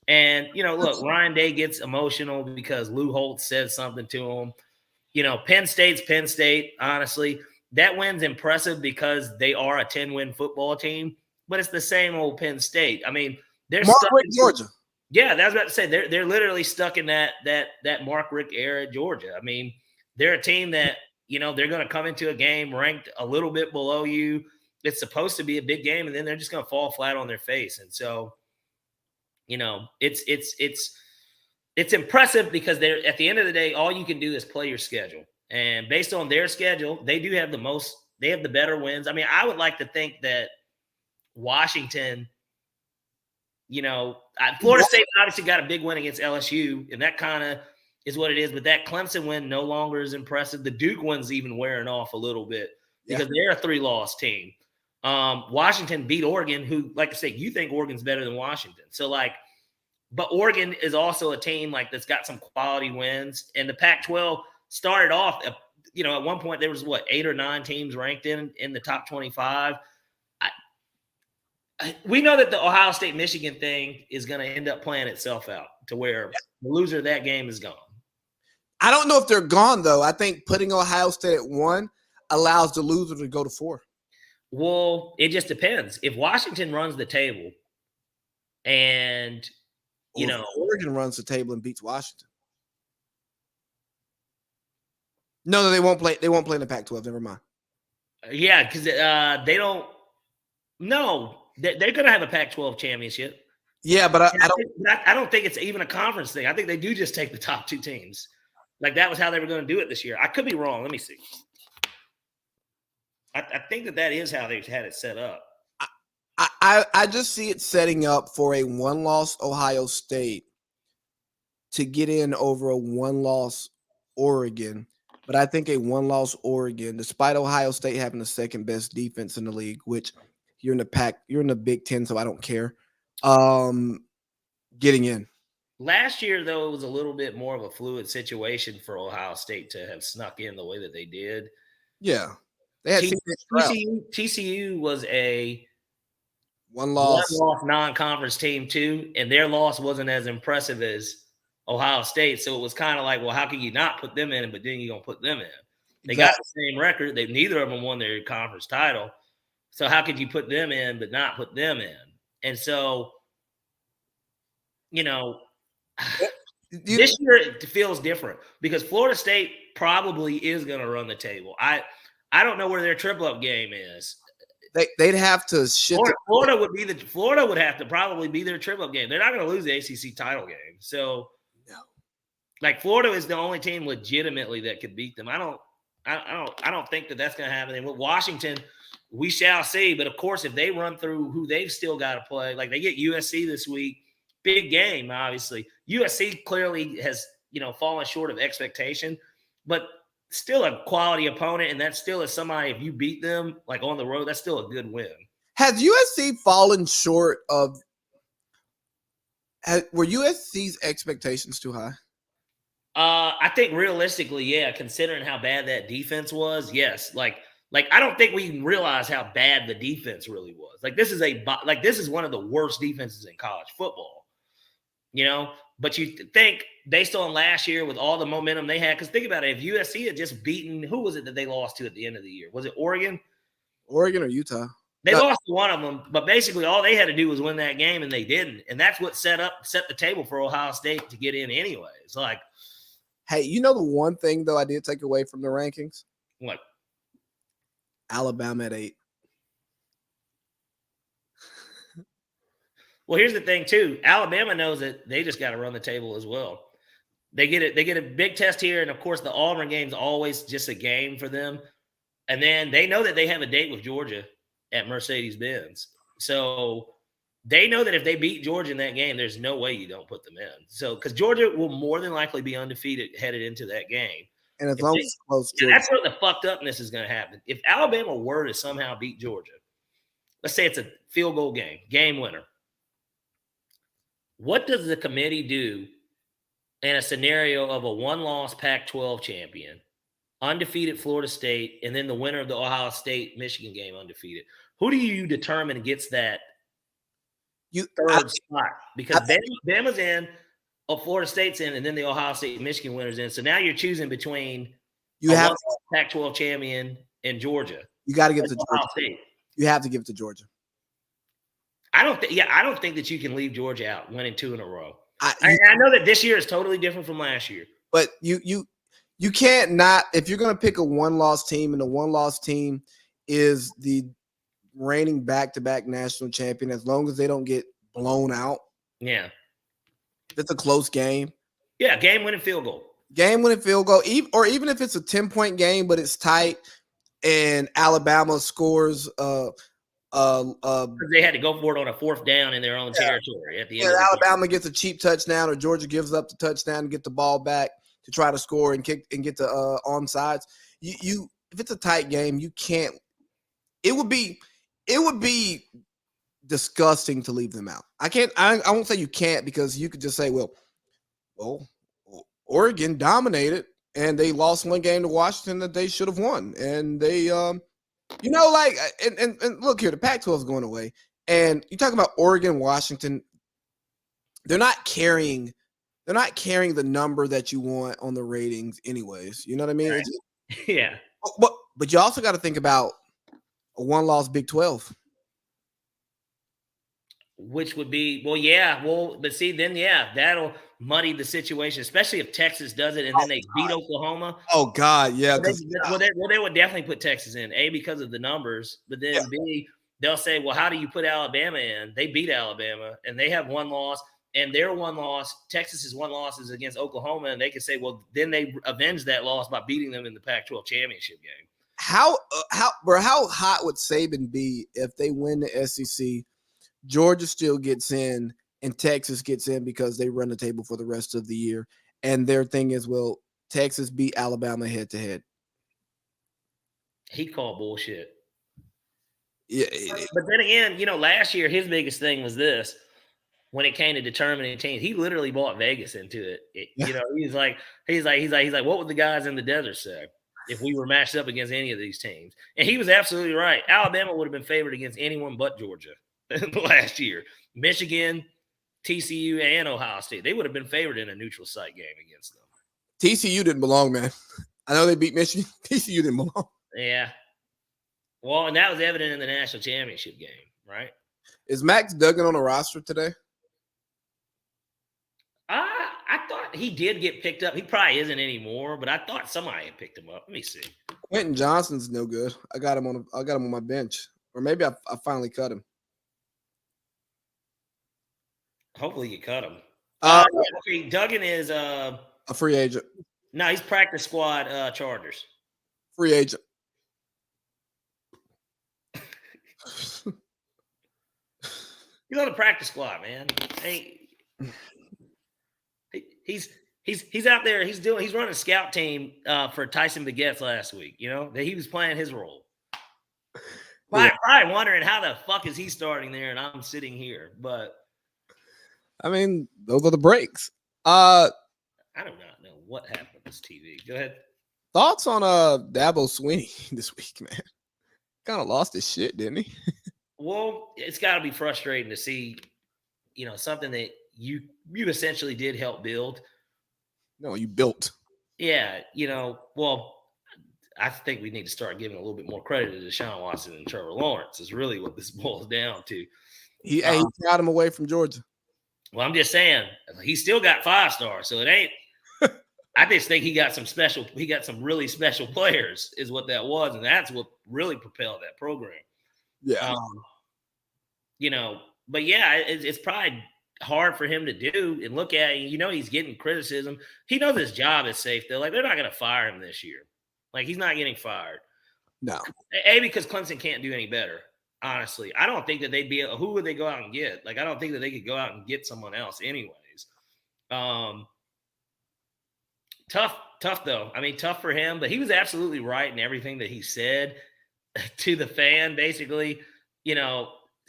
And look, Ryan Day gets emotional because Lou Holtz said something to him. Penn State's Penn State. Honestly, that win's impressive because they are a 10-win football team. But it's the same old Penn State. I mean, they're stuck in Georgia. Yeah, that's what I was about to say. They're literally stuck in that Mark Richt era at Georgia. I mean, they're a team that they're going to come into a game ranked a little bit below you. It's supposed to be a big game, and then they're just going to fall flat on their face. And so, it's impressive because they're at the end of the day, all you can do is play your schedule. And based on their schedule, they do have they have the better wins. I mean, I would like to think that Washington, Florida State obviously got a big win against LSU, and that kind of is what it is. But that Clemson win no longer is impressive. The Duke one's even wearing off a little bit because they're a 3-loss team. Washington beat Oregon, who, like I say, you think Oregon's better than Washington. So, but Oregon is also a team that's got some quality wins. And the Pac-12 started off, at one point there was 8 or 9 teams ranked in the top 25. We know that the Ohio State-Michigan thing is going to end up playing itself out to where the loser of that game is gone. I don't know if they're gone, though. I think putting Ohio State at 1 allows the loser to go to 4. Well, it just depends. If Washington runs the table and, Oregon runs the table and beats Washington. No, they won't play. They won't play in the Pac-12. Never mind. Yeah, because they don't – no. They're going to have a Pac-12 championship. Yeah, but I don't think it's even a conference thing. I think they do just take the top 2 teams. That was how they were going to do it this year. I could be wrong. Let me see. I think that is how they had it set up. I just see it setting up for a 1-loss Ohio State to get in over a 1-loss Oregon. But I think a 1-loss Oregon, despite Ohio State having the second best defense in the league, which – you're in the Big Ten, so I don't care. Getting in. Last year, though, it was a little bit more of a fluid situation for Ohio State to have snuck in the way that they did. Yeah. They had TCU was a 1-loss non-conference team, too, and their loss wasn't as impressive as Ohio State. So it was kind of like, well, how can you not put them in, but then you're going to put them in? They got the same record. Neither of them won their conference title. So how could you put them in but not put them in? And so, this year it feels different because Florida State probably is going to run the table. I don't know where their triple-up game is. They'd have to shit. Florida would have to probably be their triple-up game. They're not going to lose the ACC title game. So, Florida is the only team legitimately that could beat them. I don't think that that's going to happen. And with Washington, we shall see. But, of course, if they run through who they've still got to play, they get USC this week, big game, obviously. USC clearly has, fallen short of expectation, but still a quality opponent, and that still is somebody, if you beat them, on the road, that's still a good win. Has USC fallen short of – were USC's expectations too high? I think realistically, yeah, considering how bad that defense was, yes. I don't think we even realize how bad the defense really was. This is one of the worst defenses in college football, But you think based on last year with all the momentum they had, because think about it, if USC had just beaten, who was it that they lost to at the end of the year? Was it Oregon? Oregon or Utah? They lost to one of them, but basically all they had to do was win that game, and they didn't. And that's what set the table for Ohio State to get in anyway. It's hey, the one thing though I did take away from the rankings? What? Alabama at 8. Well, here's the thing too. Alabama knows that they just got to run the table as well. They get a big test here, and of course the Auburn game's always just a game for them. And then they know that they have a date with Georgia at Mercedes-Benz. So they know that if they beat Georgia in that game, there's no way you don't put them in. So because Georgia will more than likely be undefeated headed into that game. And as long as it's close, that's where the fucked upness is going to happen. If Alabama were to somehow beat Georgia, let's say it's a field goal game winner. What does the committee do in a scenario of a one-loss Pac-12 champion, undefeated Florida State, and then the winner of the Ohio State-Michigan game undefeated? Who do you determine gets that third spot? Because Bama's in, Florida State's in, and then the Ohio State-Michigan winner's in. So now you're choosing between a Pac-12 champion and Georgia. You got to give it to Georgia. State. You have to give it to Georgia. I don't think that you can leave Georgia out winning 2 in a row. I know that this year is totally different from last year. But you can't not, if you're going to pick a one-loss team, and the one-loss team is the reigning back-to-back national champion, as long as they don't get blown out. Yeah. If it's a close game. Yeah, game-winning field goal. Game-winning field goal, or even if it's a 10-point game, but it's tight, and Alabama scores they had to go for it on a 4th down in their own territory at the end. Alabama gets a cheap touchdown, or Georgia gives up the touchdown and get the ball back to try to score and kick and get the onside. You if it's a tight game, you can't. It would be disgusting to leave them out. I won't say you can't, because you could just say, well, Oregon dominated and they lost one game to Washington that they should have won, and they and look here, the Pac-12 is going away, and you talk about Oregon, Washington. They're not carrying the number that you want on the ratings, anyways. You know what I mean? Right. Yeah. But you also got to think about a one-loss Big 12, which would be but see, then that'll muddy the situation, especially if Texas does it and then they beat Oklahoma. Oh God, yeah. They would definitely put Texas in, A, because of the numbers, but then B, they'll say, well, how do you put Alabama in? They beat Alabama and they have one loss, and their one loss, Texas's one loss is against Oklahoma, and they can say, well, then they avenge that loss by beating them in the Pac-12 championship game. How hot would Saban be if they win the SEC? Georgia still gets in and Texas gets in because they run the table for the rest of the year. And their thing is, well, Texas beat Alabama head to head. He called bullshit. Yeah. But then again, last year his biggest thing was this. When it came to determining teams, he literally bought Vegas into it. He's like, what would the guys in the desert say if we were matched up against any of these teams? And he was absolutely right. Alabama would have been favored against anyone but Georgia last year. Michigan, TCU, and Ohio State, they would have been favored in a neutral site game against them. TCU didn't belong, man. I know they beat Michigan. TCU didn't belong. Yeah. Well, and that was evident in the national championship game, right? Is Max Duggan on the roster today? I thought he did get picked up. He probably isn't anymore, but I thought somebody had picked him up. Let me see. Quentin Johnson's no good. I got him on my bench, or maybe I finally cut him. Hopefully you cut him. Okay, Duggan is a free agent. No, he's practice squad Chargers. Free agent. He's on the practice squad, man. He's out there. He's running a scout team for Tyson Baguette's last week. That he was playing his role. Probably wondering how the fuck is he starting there and I'm sitting here. But I mean, those are the breaks. I do not know what happened with this TV. Go ahead. Thoughts on Dabo Sweeney this week, man? Kind of lost his shit, didn't he? Well, it's got to be frustrating to see, something that you essentially did help build. No, you built. Yeah, well, I think we need to start giving a little bit more credit to Deshaun Watson and Trevor Lawrence is really what this boils down to. He got him away from Georgia. Well, I'm just saying, he's still got 5 stars, so it ain't. I just think he got some really special players is what that was, and that's what really propelled that program. Yeah. But yeah, it's probably hard for him to do and look at. He's getting criticism. He knows his job is safe though. Like, they're not going to fire him this year. Like, he's not getting fired. No. Because Clemson can't do any better. Honestly, I don't think that they'd be. Who would they go out and get? Like, I don't think that they could go out and get someone else. Anyways, tough though. I mean, tough for him. But he was absolutely right in everything that he said to the fan. Basically,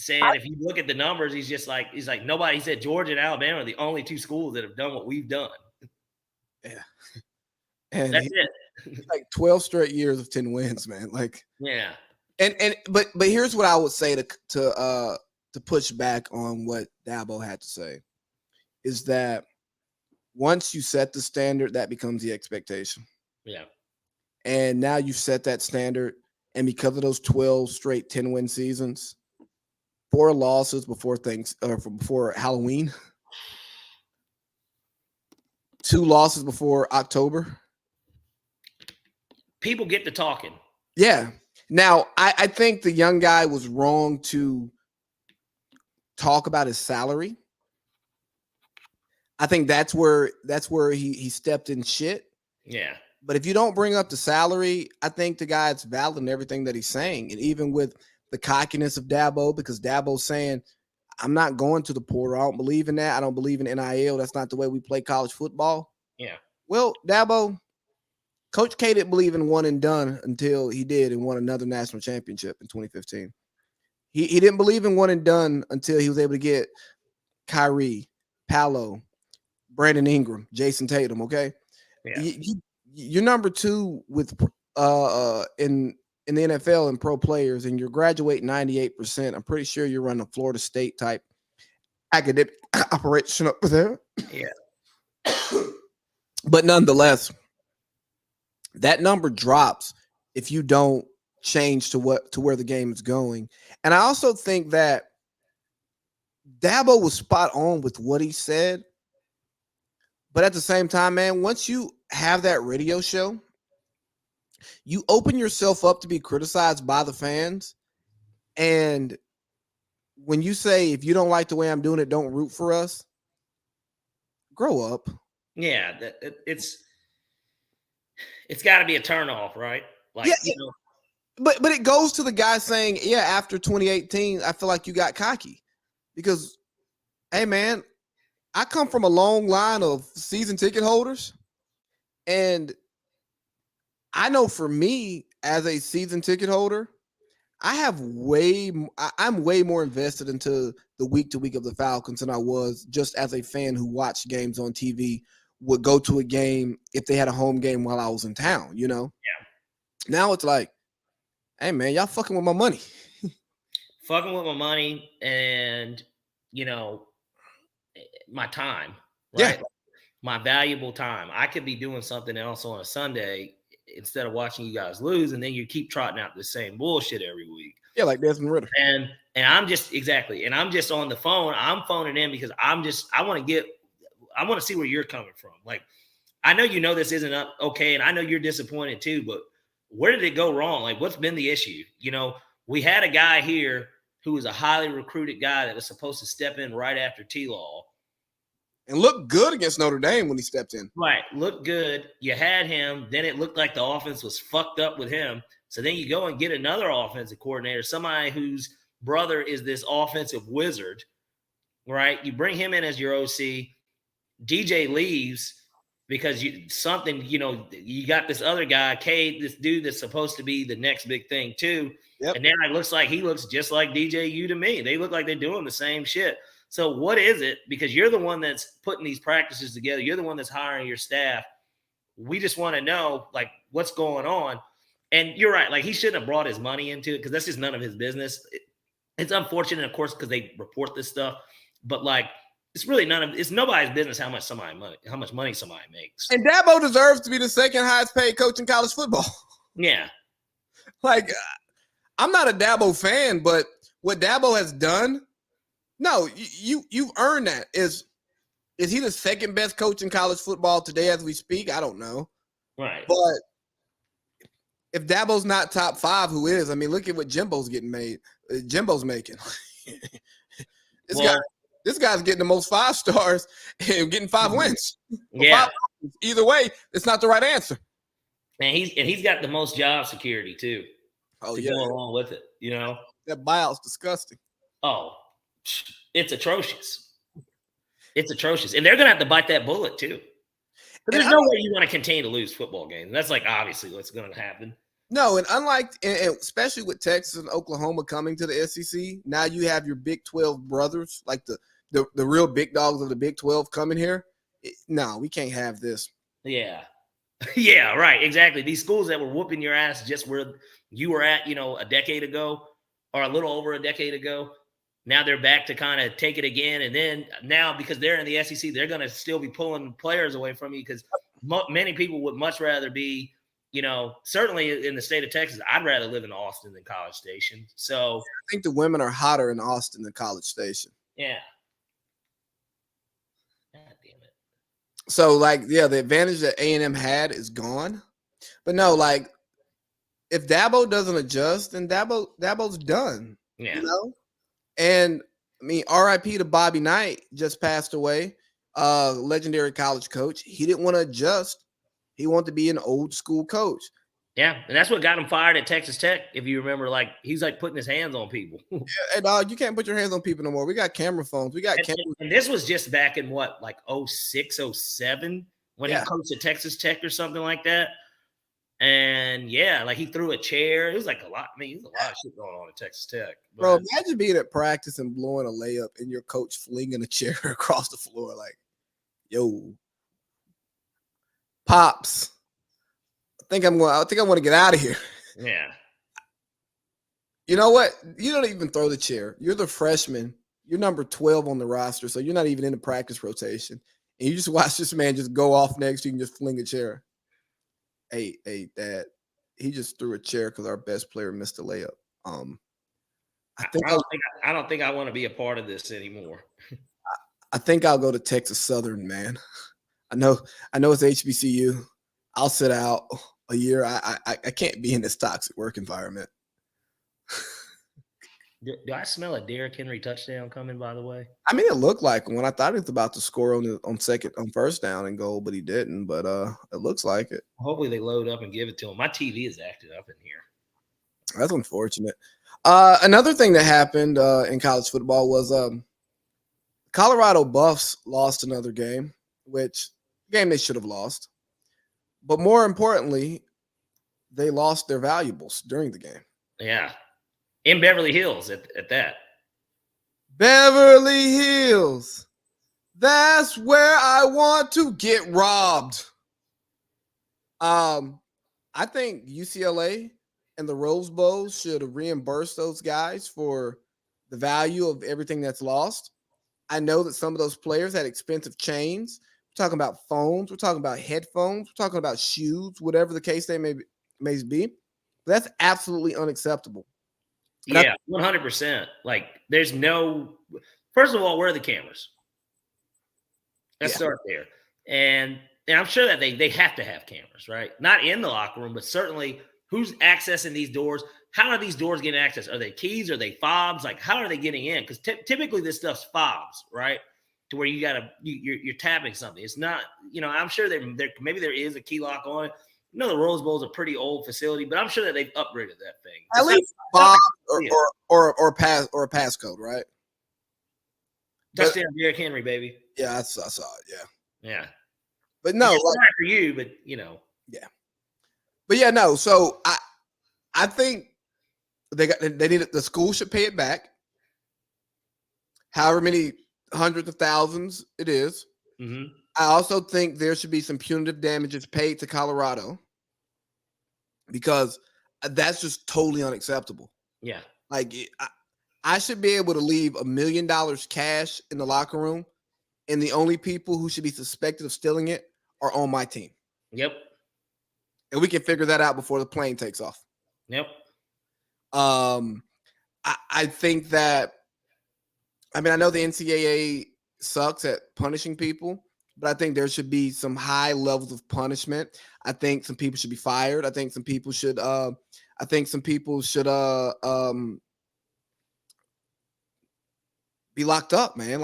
saying if you look at the numbers, he's like nobody. He said Georgia and Alabama are the only two schools that have done what we've done. Yeah, and That's it. like 12 straight years of 10 wins, man. Like, yeah, but here's what I would say to push back on what Dabo had to say is that once you set the standard, that becomes the expectation. Yeah, and now you set that standard, and because of those 12 straight 10-win seasons, 4 losses before Halloween, 2 losses before October. people get to talking. Yeah. Now, I think the young guy was wrong to talk about his salary. I think that's where he stepped in shit. Yeah. But if you don't bring up the salary, I think the guy's valid in everything that he's saying. And even with the cockiness of Dabo, because Dabo's saying, I'm not going to the portal. I don't believe in that. I don't believe in NIL. That's not the way we play college football. Yeah. Well, Dabo, Coach K didn't believe in one and done until he did and won another national championship in 2015. He didn't believe in one and done until he was able to get Kyrie, Paolo, Brandon Ingram, Jason Tatum, okay? Yeah. You're number 2 with in the NFL and pro players, and you're graduating 98%. I'm pretty sure you're running a Florida State type academic operation up there. Yeah. But nonetheless, that number drops if you don't change to where the game is going. And I also think that Dabo was spot on with what he said. But at the same time, man, once you have that radio show, you open yourself up to be criticized by the fans. And when you say, if you don't like the way I'm doing it, don't root for us, grow up. Yeah. It's got to be a turnoff, right? Like, yeah, But it goes to the guy saying, yeah, after 2018, I feel like you got cocky. Because, hey, man, I come from a long line of season ticket holders. And I know for me, as a season ticket holder, I'm way more invested into the week to week of the Falcons than I was just as a fan who watched games on TV, would go to a game if they had a home game while I was in town, Yeah. Now it's like, hey, man, y'all fucking with my money. Fucking with my money and, my time, right? Yeah. My valuable time. I could be doing something else on a Sunday instead of watching you guys lose, and then you keep trotting out the same bullshit every week. Yeah, like Desmond Ridder. And I'm just and I'm just on the phone. I'm phoning in because I want to see where you're coming from. Like, I know this isn't okay, and I know you're disappointed too, but where did it go wrong? Like, what's been the issue? We had a guy here who was a highly recruited guy that was supposed to step in right after T-Law. And looked good against Notre Dame when he stepped in. Right. Looked good. You had him. Then it looked like the offense was fucked up with him. So then you go and get another offensive coordinator, somebody whose brother is this offensive wizard, right? You bring him in as your OC. DJ leaves because you got this other guy, Cade, this dude that's supposed to be the next big thing too. Yep. And then it looks like he looks just like DJU to me. They look like they're doing the same shit. So what is it? Because you're the one that's putting these practices together. You're the one that's hiring your staff. We just want to know, like, what's going on. And you're right. Like, he shouldn't have brought his money into it because that's just none of his business. It's unfortunate, of course, because they report this stuff. But, like, it's nobody's business how much money somebody makes. And Dabo deserves to be the second highest paid coach in college football. Yeah. Like, I'm not a Dabo fan, but what Dabo has done, no, you've earned that. Is he the second best coach in college football today as we speak? I don't know. Right. But if Dabo's not top 5, who is? I mean, look at what Jimbo's making. This guy's getting the most 5 stars and getting 5 wins. Yeah. 5 wins. Either way, it's not the right answer. And he's got the most job security too. Oh, to yeah. go along with it, That buyout's disgusting. Oh, it's atrocious. It's atrocious. And they're going to have to bite that bullet too. But there's no way you want to continue to lose football games. That's like obviously what's going to happen. No, and unlike, and especially with Texas and Oklahoma coming to the SEC, now you have your Big 12 brothers, like the real big dogs of the Big 12 coming here. No, we can't have this. Yeah. Yeah, right. Exactly. These schools that were whooping your ass just where you were at, a decade ago or a little over a decade ago. Now they're back to kind of take it again. And then now, because they're in the SEC, they're going to still be pulling players away from you because many people would much rather be, certainly in the state of Texas, I'd rather live in Austin than College Station. So I think the women are hotter in Austin than College Station. yeah. God damn it. So, the advantage that A&M had is gone. But no, if Dabo doesn't adjust, then Dabo's done. Yeah. And I mean, RIP to Bobby Knight just passed away, legendary college coach. He didn't want to adjust. He wanted to be an old school coach. Yeah, and that's what got him fired at Texas Tech. If you remember, he's putting his hands on people. Yeah, and you can't put your hands on people no more. We got camera phones. We got cameras. And this was just back in 06, 07 when he coached at Texas Tech or something like that. And yeah, he threw a chair. It was a lot. I mean, there's a lot of shit going on at Texas Tech. But, bro, imagine being at practice and blowing a layup and your coach flinging a chair across the floor. Yo, Pops, I think I want to get out of here. Yeah. You know what? You don't even throw the chair. You're the freshman. You're number 12 on the roster, so you're not even in the practice rotation. And you just watch this man just go off next to you and just fling a chair. Hey, Dad, he just threw a chair because our best player missed a layup. I don't think I want to be a part of this anymore. I think I'll go to Texas Southern, man. I know it's HBCU. I'll sit out a year. I can't be in this toxic work environment. Do I smell a Derrick Henry touchdown coming, by the way? I mean, it looked like when I thought he was about to score on first down and goal, but he didn't. But it looks like it. Hopefully they load up and give it to him. My TV is acted up in here. That's unfortunate. Another thing that happened in college football was Colorado Buffs lost another game, game they should have lost. But more importantly, they lost their valuables during the game. Yeah. In Beverly Hills at that. Beverly Hills. That's where I want to get robbed. I think UCLA and the Rose Bowl should reimburse those guys for the value of everything that's lost. I know that some of those players had expensive chains. We're talking about phones. We're talking about headphones. We're talking about shoes, whatever the case they may be. That's absolutely unacceptable. Yeah, 100%. There's no – first of all, where are the cameras? Let's start there. And I'm sure that they have to have cameras, right? Not in the locker room, but certainly who's accessing these doors? How are these doors getting access? Are they keys? Are they fobs? How are they getting in? Because typically this stuff's fobs, right? To where you're tapping something. It's not, I'm sure maybe there is a key lock on it. The Rose Bowl is a pretty old facility, but I'm sure that they've upgraded that thing. At least fob or a passcode, right? Touchdown, Derrick Henry, baby. Yeah, I saw it. Yeah. But no, it's not for you, but Yeah. But yeah, no. So I think they need it. The school should pay it back. However many hundreds of thousands it is. Mm-hmm. I also think there should be some punitive damages paid to Colorado because that's just totally unacceptable. Yeah. I should be able to leave $1 million cash in the locker room, and the only people who should be suspected of stealing it are on my team. Yep. And we can figure that out before the plane takes off. Yep. I think that, I know the NCAA sucks at punishing people, but I think there should be some high levels of punishment. I think some people should be fired. I think some people should be locked up, man.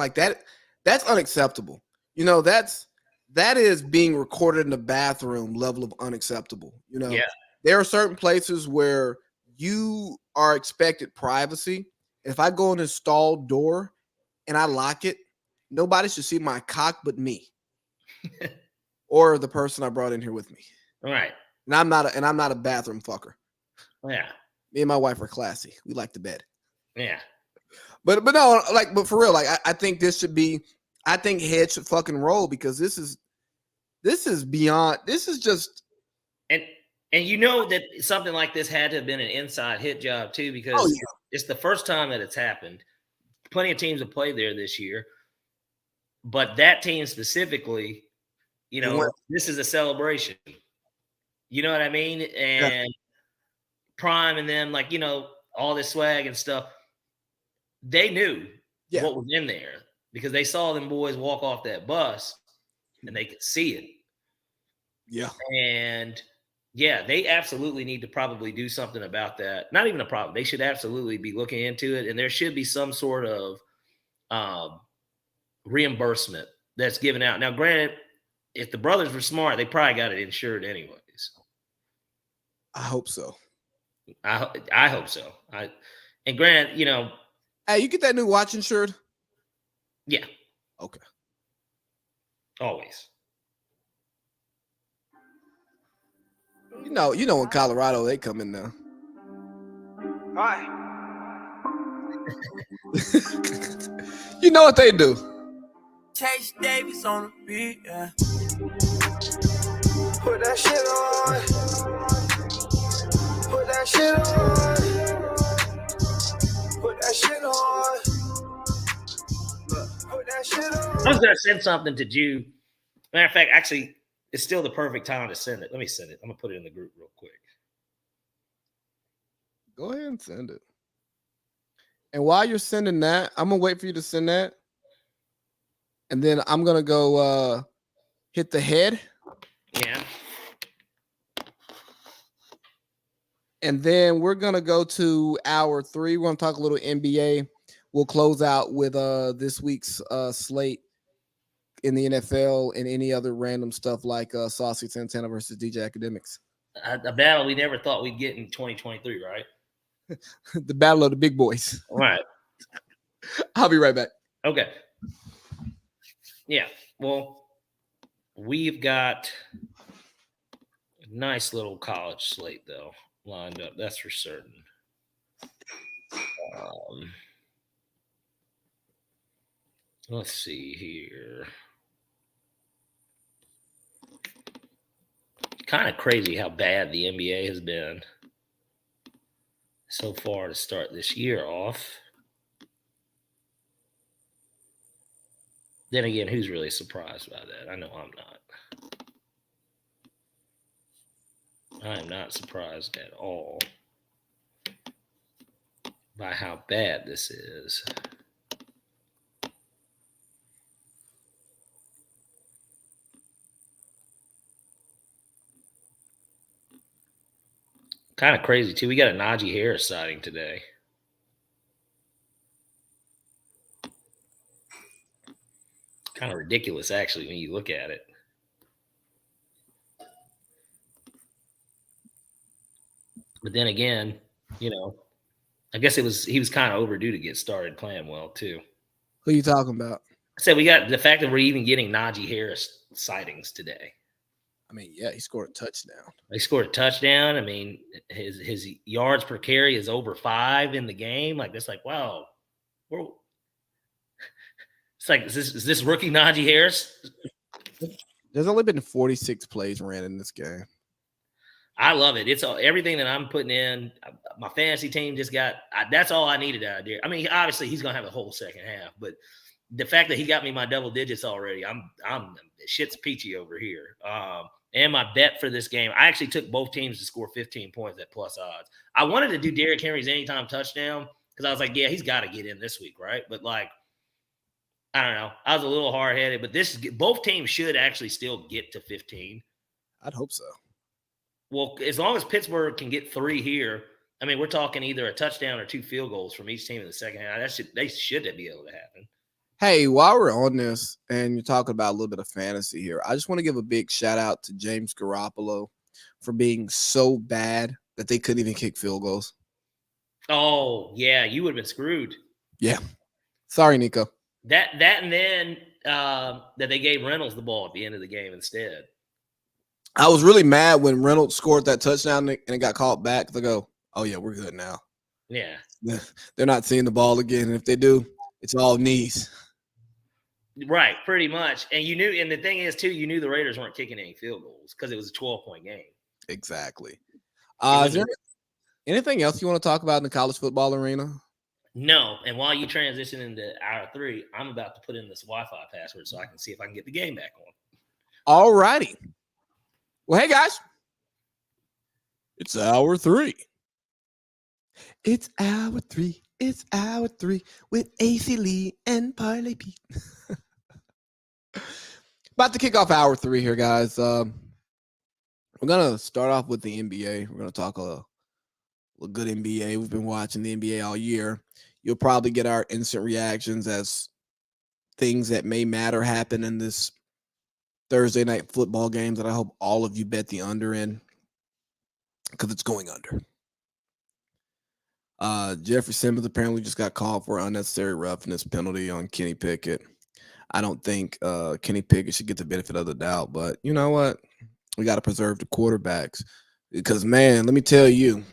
That's unacceptable. That is being recorded in the bathroom level of unacceptable. Yeah. There are certain places where you are expected privacy. If I go in a stall door and I lock it, nobody should see my cock but me. Or the person I brought in here with me. All right. And I'm not a bathroom fucker. Yeah. Me and my wife are classy. We like to bet. Yeah. But no, but for real, I think this should be. I think head should fucking roll because this is beyond. This is just. And that something like this had to have been an inside hit job too, because it's the first time that it's happened. Plenty of teams have played there this year, but that team specifically, this is a celebration. You know what I mean? And Prime and them, all this swag and stuff. They knew what was in there because they saw them boys walk off that bus and they could see it. Yeah. And they absolutely need to probably do something about that. Not even a problem. They should absolutely be looking into it. And there should be some sort of reimbursement that's given out. Now, granted, if the brothers were smart, they probably got it insured anyways. I hope so. I hope so. And granted, hey, you get that new watch insured? Yeah. Okay. Always. You know, in Colorado they come in now. Hi. You know what they do. Chase Davis on the beat, yeah. Put that shit on. Put that shit on. Put that shit on. Put that shit on. I was gonna send something to Jude. Matter of fact, actually, it's still the perfect time to send it. Let me send it. I'm gonna put it in the group real quick. Go ahead and send it. And while you're sending that, I'm gonna wait for you to send that. And then I'm gonna go hit the head. Yeah. And then we're gonna go to hour 3. We're gonna talk a little NBA. We'll close out with this week's slate in the NFL and any other random stuff like Saucy Santana versus DJ Academics. A battle we never thought we'd get in 2023, right? The battle of the big boys. All right. I'll be right back. Okay. Yeah. Well, we've got a nice little college slate, though, lined up. That's for certain. Let's see here. Kind of crazy how bad the NBA has been so far to start this year off. Then again, who's really surprised by that? I know I'm not. I am not surprised at all by how bad this is. Kind of crazy, too. We got a Najee Harris sighting today. Kind of ridiculous, actually, when you look at it. But then again, I guess he was kind of overdue to get started playing well, too. Who are you talking about? I said we got the fact that we're even getting Najee Harris sightings today. I mean, yeah, he scored a touchdown. He scored a touchdown. I mean, his yards per carry is over 5 in the game. That's wow. It's like, is this rookie Najee Harris? There's only been 46 plays ran in this game. I love it. It's everything that I'm putting in. My fantasy team just got that's all I needed out there. I mean, obviously he's gonna have a whole second half, but the fact that he got me my double digits already, I'm shit's peachy over here. And my bet for this game, I actually took both teams to score 15 points at plus odds. I wanted to do Derrick Henry's anytime touchdown because I was like, yeah, he's got to get in this week, right? But I don't know. I was a little hard-headed, but both teams should actually still get to 15. I'd hope so. Well, as long as Pittsburgh can get 3 here, I mean, we're talking either a touchdown or 2 field goals from each team in the second half. They should be able to happen. Hey, while we're on this and you're talking about a little bit of fantasy here, I just want to give a big shout out to James Garoppolo for being so bad that they couldn't even kick field goals. Oh, yeah, you would have been screwed. Yeah. Sorry, Nico. That and then that they gave Reynolds the ball at the end of the game instead. I was really mad when Reynolds scored that touchdown and it got called back. I go, Oh yeah, we're good now. Yeah. They're not seeing the ball again, and if they do, it's all knees. Right, pretty much. And you knew, and the thing is, too, you knew the Raiders weren't kicking any field goals because it was a 12-point game. Exactly. It Is there anything else you want to talk about in the college football arena? No. And while you transition into hour 3, I'm about to put in this Wi-Fi password so I can see if I can get the game back on. All righty. Well, hey, guys. It's hour 3. It's hour 3. It's hour 3 with AC Lee and Parley Pete. About to kick off hour 3 here, guys. We're going to start off with the NBA. We're going to talk a good NBA. We've been watching the NBA all year. You'll probably get our instant reactions as things that may matter happen in this Thursday night football game that I hope all of you bet the under in because it's going under. Jeffrey Simmons apparently just got called for an unnecessary roughness penalty on Kenny Pickett. I don't think Kenny Pickett should get the benefit of the doubt, but you know what? We got to preserve the quarterbacks because, man, let me tell you,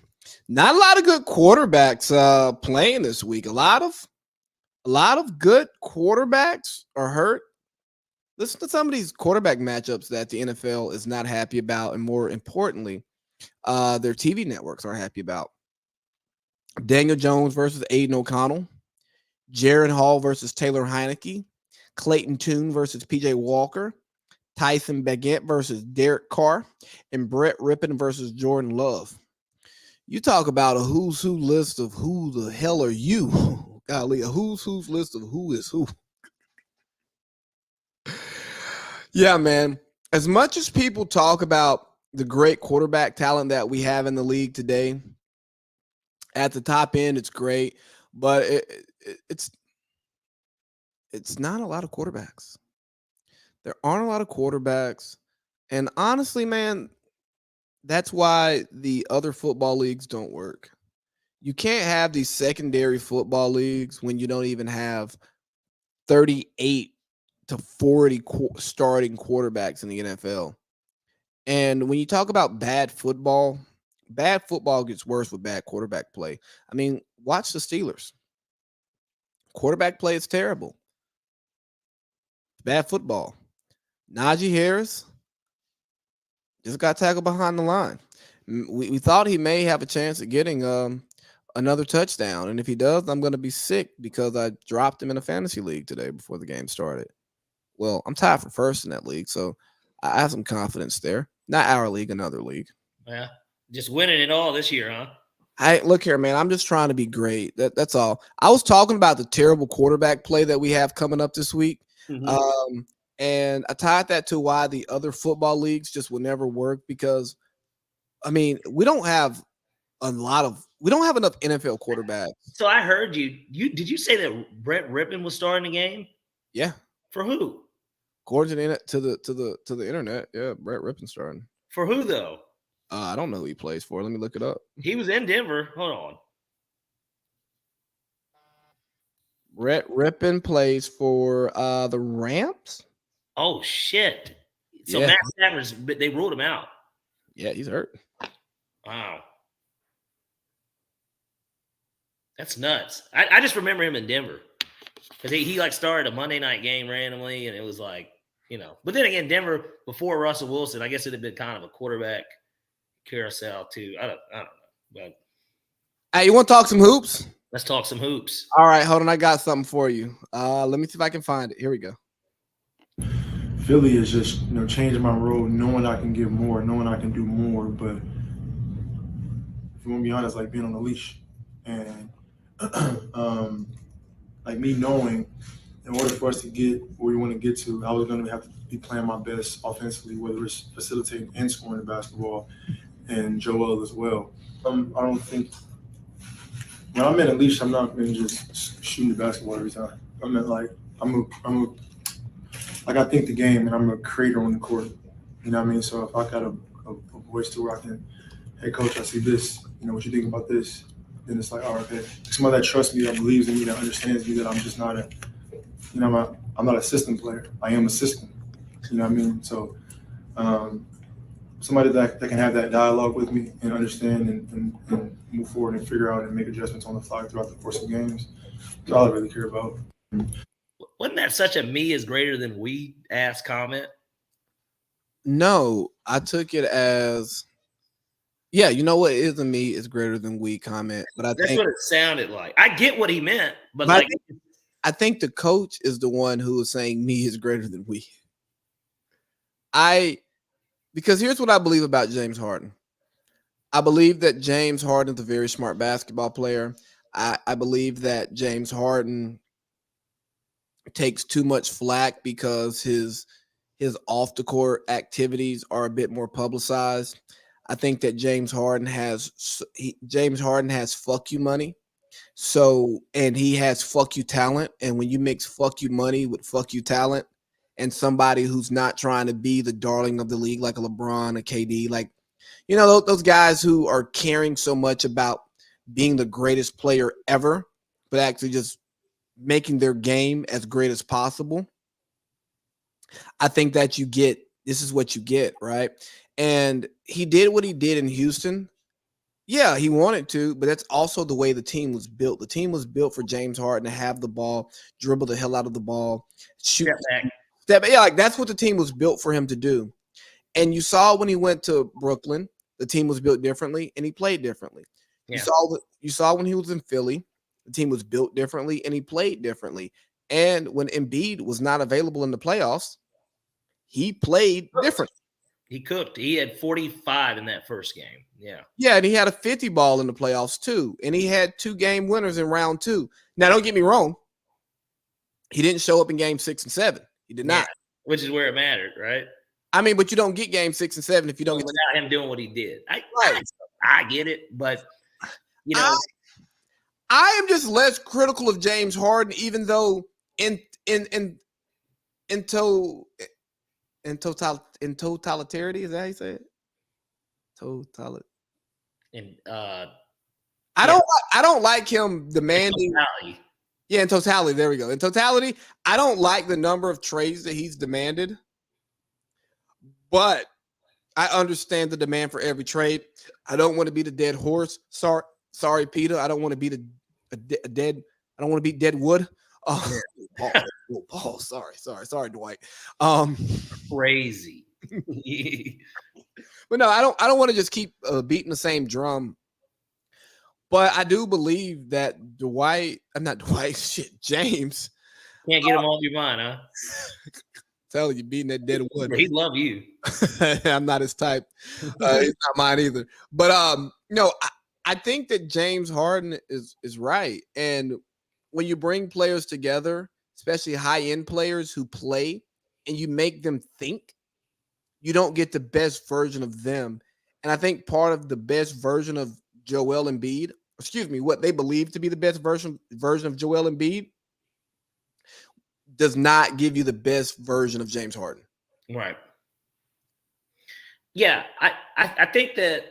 not a lot of good quarterbacks playing this week. A lot of good quarterbacks are hurt. Listen to some of these quarterback matchups that the NFL is not happy about, and more importantly, their TV networks aren't happy about. Daniel Jones versus Aiden O'Connell, Jaron Hall versus Taylor Heineke, Clayton Tune versus PJ Walker, Tyson Bagent versus Derek Carr, and Brett Rippon versus Jordan Love. You talk about a who's who list of who the hell are you? Golly, a who's list of who is who. Yeah, man. As much as people talk about the great quarterback talent that we have in the league today, at the top end, it's great, but it's not a lot of quarterbacks. There aren't a lot of quarterbacks. And honestly, man, that's why the other football leagues don't work. You can't have these secondary football leagues when you don't even have 38 to 40 starting quarterbacks in the NFL. And when you talk about bad football gets worse with bad quarterback play. I mean, watch the Steelers. Quarterback play is terrible. Bad football. Najee Harris just got tackled behind the line. We thought he may have a chance of getting another touchdown. And if he does, I'm going to be sick because I dropped him in a fantasy league today before the game started. Well, I'm tied for first in that league, so I have some confidence there. Not our league, another league. Yeah. Just winning it all this year, huh? Look here, man. I'm just trying to be great. That's all. I was talking about the terrible quarterback play that we have coming up this week. Mm-hmm. And I tied that to why the other football leagues just will never work because, I mean, we don't have enough NFL quarterbacks. So I heard you. Did you say that Brett Rippon was starting the game? Yeah. For who? According to the internet, yeah, Brett Rippon starting. For who though? I don't know who he plays for. Let me look it up. He was in Denver. Hold on. Brett Rippon plays for the Rams. Oh shit! So yeah. Matt Stafford's, they ruled him out. Yeah, he's hurt. Wow, that's nuts. I just remember him in Denver because he like started a Monday night game randomly, and it was like, you know. But then again, Denver before Russell Wilson, I guess it'd have been kind of a quarterback carousel too. I don't know. But hey, you want to talk some hoops? Let's talk some hoops. All right, hold on. I got something for you. Let me see if I can find it. Here we go. Philly is just, changing my role, knowing I can give more, knowing I can do more. But if you want to be honest, like being on a leash and like me knowing in order for us to get where we want to get to, I was going to have to be playing my best offensively, whether it's facilitating and scoring the basketball, and Joel as well. I don't think when I'm in a leash, I'm not going to just shooting the basketball every time. I mean, like I think the game, and I'm a creator on the court. You know what I mean? So if I got a voice to where I can, hey coach, I see this. What you think about this? Then it's like, all right, okay. Somebody that trusts me, that believes in me, that understands me, that I'm just not I'm not a system player. I am a system. You know what I mean? So somebody that can have that dialogue with me and understand and move forward and figure out and make adjustments on the fly throughout the course of games. That's all I really care about. Wasn't that such a me is greater than we ass comment? No, I took it as, yeah, you know what? It is a me is greater than we comment, but I That's think what it sounded like. I get what he meant, but But I like, I think the coach is the one who is saying me is greater than we. Because here's what I believe about James Harden. I believe that James Harden is a very smart basketball player. I believe that James Harden takes too much flack because his off the court activities are a bit more publicized. I think that James Harden has fuck you money. So, and he has fuck you talent. And when you mix fuck you money with fuck you talent and somebody who's not trying to be the darling of the league, like a LeBron, a KD, like, you know, those guys who are caring so much about being the greatest player ever, but actually just making their game as great as possible. I think that this is what you get, right? And he did what he did in Houston. Yeah, he wanted to, but that's also the way the team was built. The team was built for James Harden to have the ball, dribble the hell out of the ball, shoot, step back. yeah, like that's what the team was built for him to do. And you saw when he went to Brooklyn, the team was built differently and he played differently. Yeah. You saw when he was in Philly, the team was built differently and he played differently. And when Embiid was not available in the playoffs, he played different. He cooked. He had 45 in that first game. Yeah. Yeah, and he had a 50 ball in the playoffs too. And he had 2 game winners in round 2. Now, don't get me wrong. He didn't show up in game 6 and 7. He did not. Which is where it mattered, right? I mean, but you don't get game 6 and 7 if you don't get without him doing what he did. right. I get it, but you know, I am just less critical of James Harden, even though in totalitarity, is that how you say it? I don't like him demanding. In totality, there we go. In totality, I don't like the number of trades that he's demanded, but I understand the demand for every trade. I don't want to be the dead horse. Sorry, Peter. I don't want to be a dead. I don't want to be dead wood. Paul. Sorry, Dwight. Crazy. But no, I don't want to just keep beating the same drum. But I do believe that James. Can't get him off your mind, huh? Telling you, beating that dead wood. He love you. I'm not his type. He's not mine either. But no, I think that James Harden is right. And when you bring players together, especially high-end players who play, and you make them think, you don't get the best version of them. And I think part of the best version of Joel Embiid, what they believe to be the best version of Joel Embiid, does not give you the best version of James Harden. Right. Yeah, I think that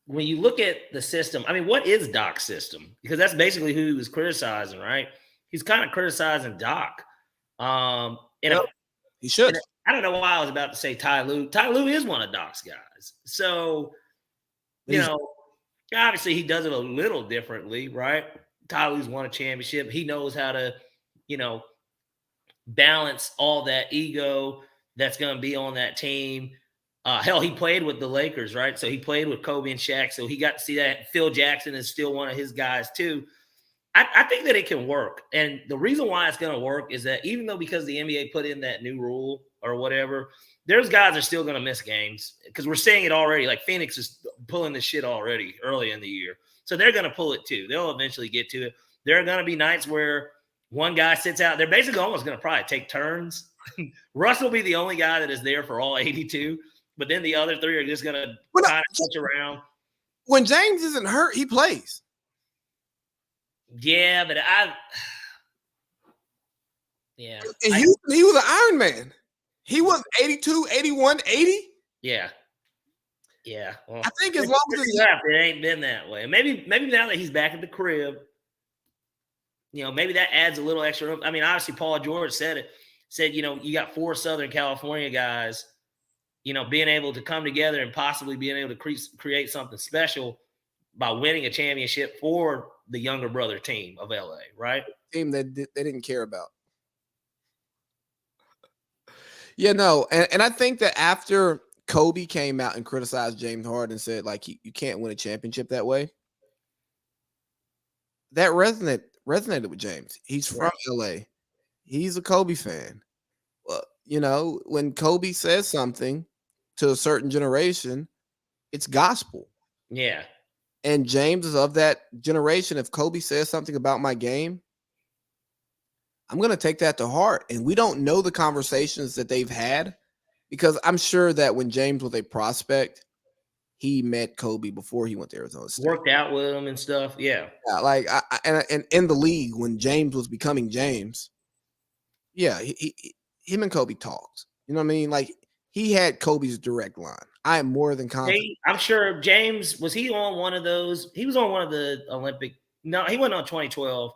when you look at the system, I mean, what is Doc's system? Because that's basically who he was criticizing, right? He's kind of criticizing Doc. He should. I don't know why I was about to say Ty Lue. Ty Lue is one of Doc's guys. So, you know, obviously he does it a little differently, right? Ty Lue's won a championship. He knows how to, you know, balance all that ego that's going to be on that team. Hell, he played with the Lakers, right? So he played with Kobe and Shaq. So he got to see that. Phil Jackson is still one of his guys too. I think that it can work. And the reason why it's going to work is that even though because the NBA put in that new rule or whatever, there's guys that are still going to miss games because we're seeing it already. Like Phoenix is pulling this shit already early in the year. So they're going to pull it too. They'll eventually get to it. There are going to be nights where one guy sits out. They're basically almost going to probably take turns. Russ will be the only guy that is there for all 82, but then the other 3 are just going to kind of switch around. When James isn't hurt, he plays. Yeah, but in Houston, he was an Iron Man. He was 82, 81, 80. Yeah. Yeah. Well, I think as long as it ain't been that way. Maybe now that he's back at the crib, you know, maybe that adds a little extra. I mean, obviously, Paul George said, you know, you got 4 Southern California guys, you know, being able to come together and possibly being able to create something special by winning a championship for the younger brother team of LA, right? Team that they didn't care about. Yeah, no, and I think that after Kobe came out and criticized James Harden and said like you can't win a championship that way, that resonated with James. He's from LA. He's a Kobe fan. Well, you know, when Kobe says something to a certain generation, it's gospel. Yeah. And James is of that generation. If Kobe says something about my game, I'm going to take that to heart. And we don't know the conversations that they've had because I'm sure that when James was a prospect, he met Kobe before he went to Arizona State. Worked out with him and stuff. Yeah. Yeah, like and in the league when James was becoming James, yeah, him and Kobe talked. You know what I mean? Like he had Kobe's direct line. I am more than confident. I'm sure James was he on one of those? He was on one of the Olympic. No, he went on 2012.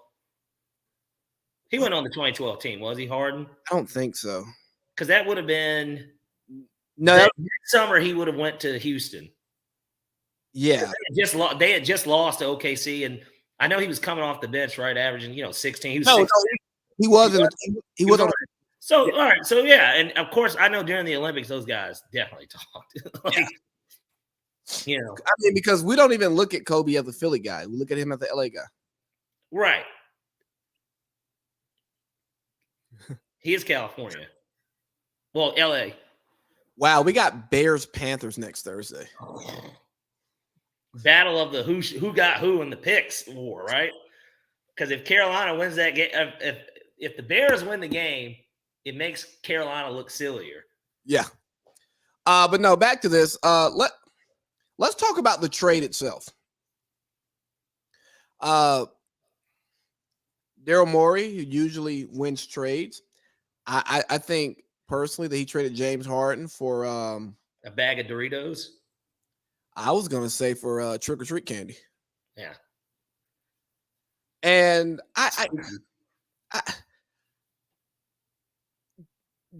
He went on the 2012 team, was he, Harden? I don't think so. Because that would have been no summer. He would have went to Houston. Yeah, they had just lost to OKC, and I know he was coming off the bench, right, averaging 16. He was he wasn't. He was on. So all right, so yeah, and of course I know during the Olympics those guys definitely talked. I mean, because we don't even look at Kobe as a Philly guy; we look at him as the LA guy. Right. He is California. Well, LA. Wow, we got Bears Panthers next Thursday. Battle of the who got who in the picks war, right? Because if Carolina wins that game, if the Bears win the game, it makes Carolina look sillier. Yeah. But no, back to this. Let's talk about the trade itself. Daryl Morey, who usually wins trades, I think personally that he traded James Harden for a bag of Doritos. I was gonna say for trick or treat candy. Yeah. And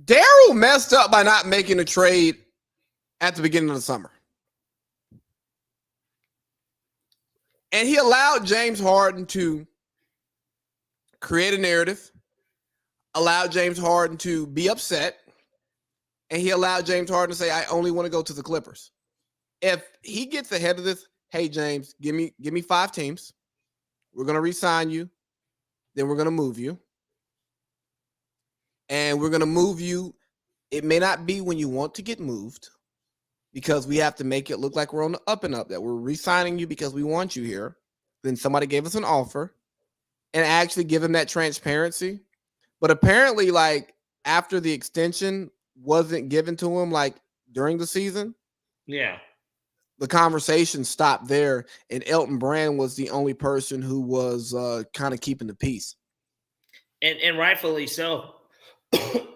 Daryl messed up by not making a trade at the beginning of the summer. And he allowed James Harden to create a narrative, allowed James Harden to be upset, and he allowed James Harden to say, I only want to go to the Clippers. If he gets ahead of this, hey, James, give me 5 teams. We're going to re-sign you. Then we're going to move you. And we're going to move you. It may not be when you want to get moved because we have to make it look like we're on the up and up, that we're re-signing you because we want you here. Then somebody gave us an offer and actually give him that transparency. But apparently, like, after the extension wasn't given to him, like, during the season. Yeah. The conversation stopped there, and Elton Brand was the only person who was kind of keeping the peace. And rightfully so,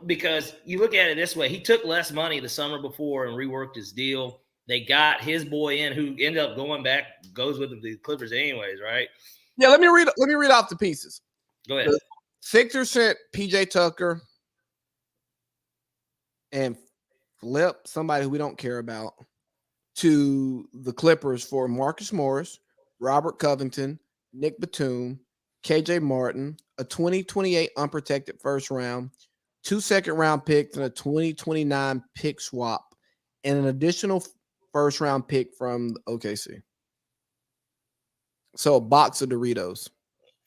because you look at it this way. He took less money the summer before and reworked his deal. They got his boy in who ended up goes with the Clippers anyways, right? Yeah, let me read off the pieces. Go ahead. The Sixers sent PJ Tucker and Flip, somebody who we don't care about, to the Clippers for Marcus Morris, Robert Covington, Nick Batum, KJ Martin, a 2028 unprotected first round, 2 second-round picks, and a 2029 pick swap, and an additional first-round pick from OKC. So a box of Doritos.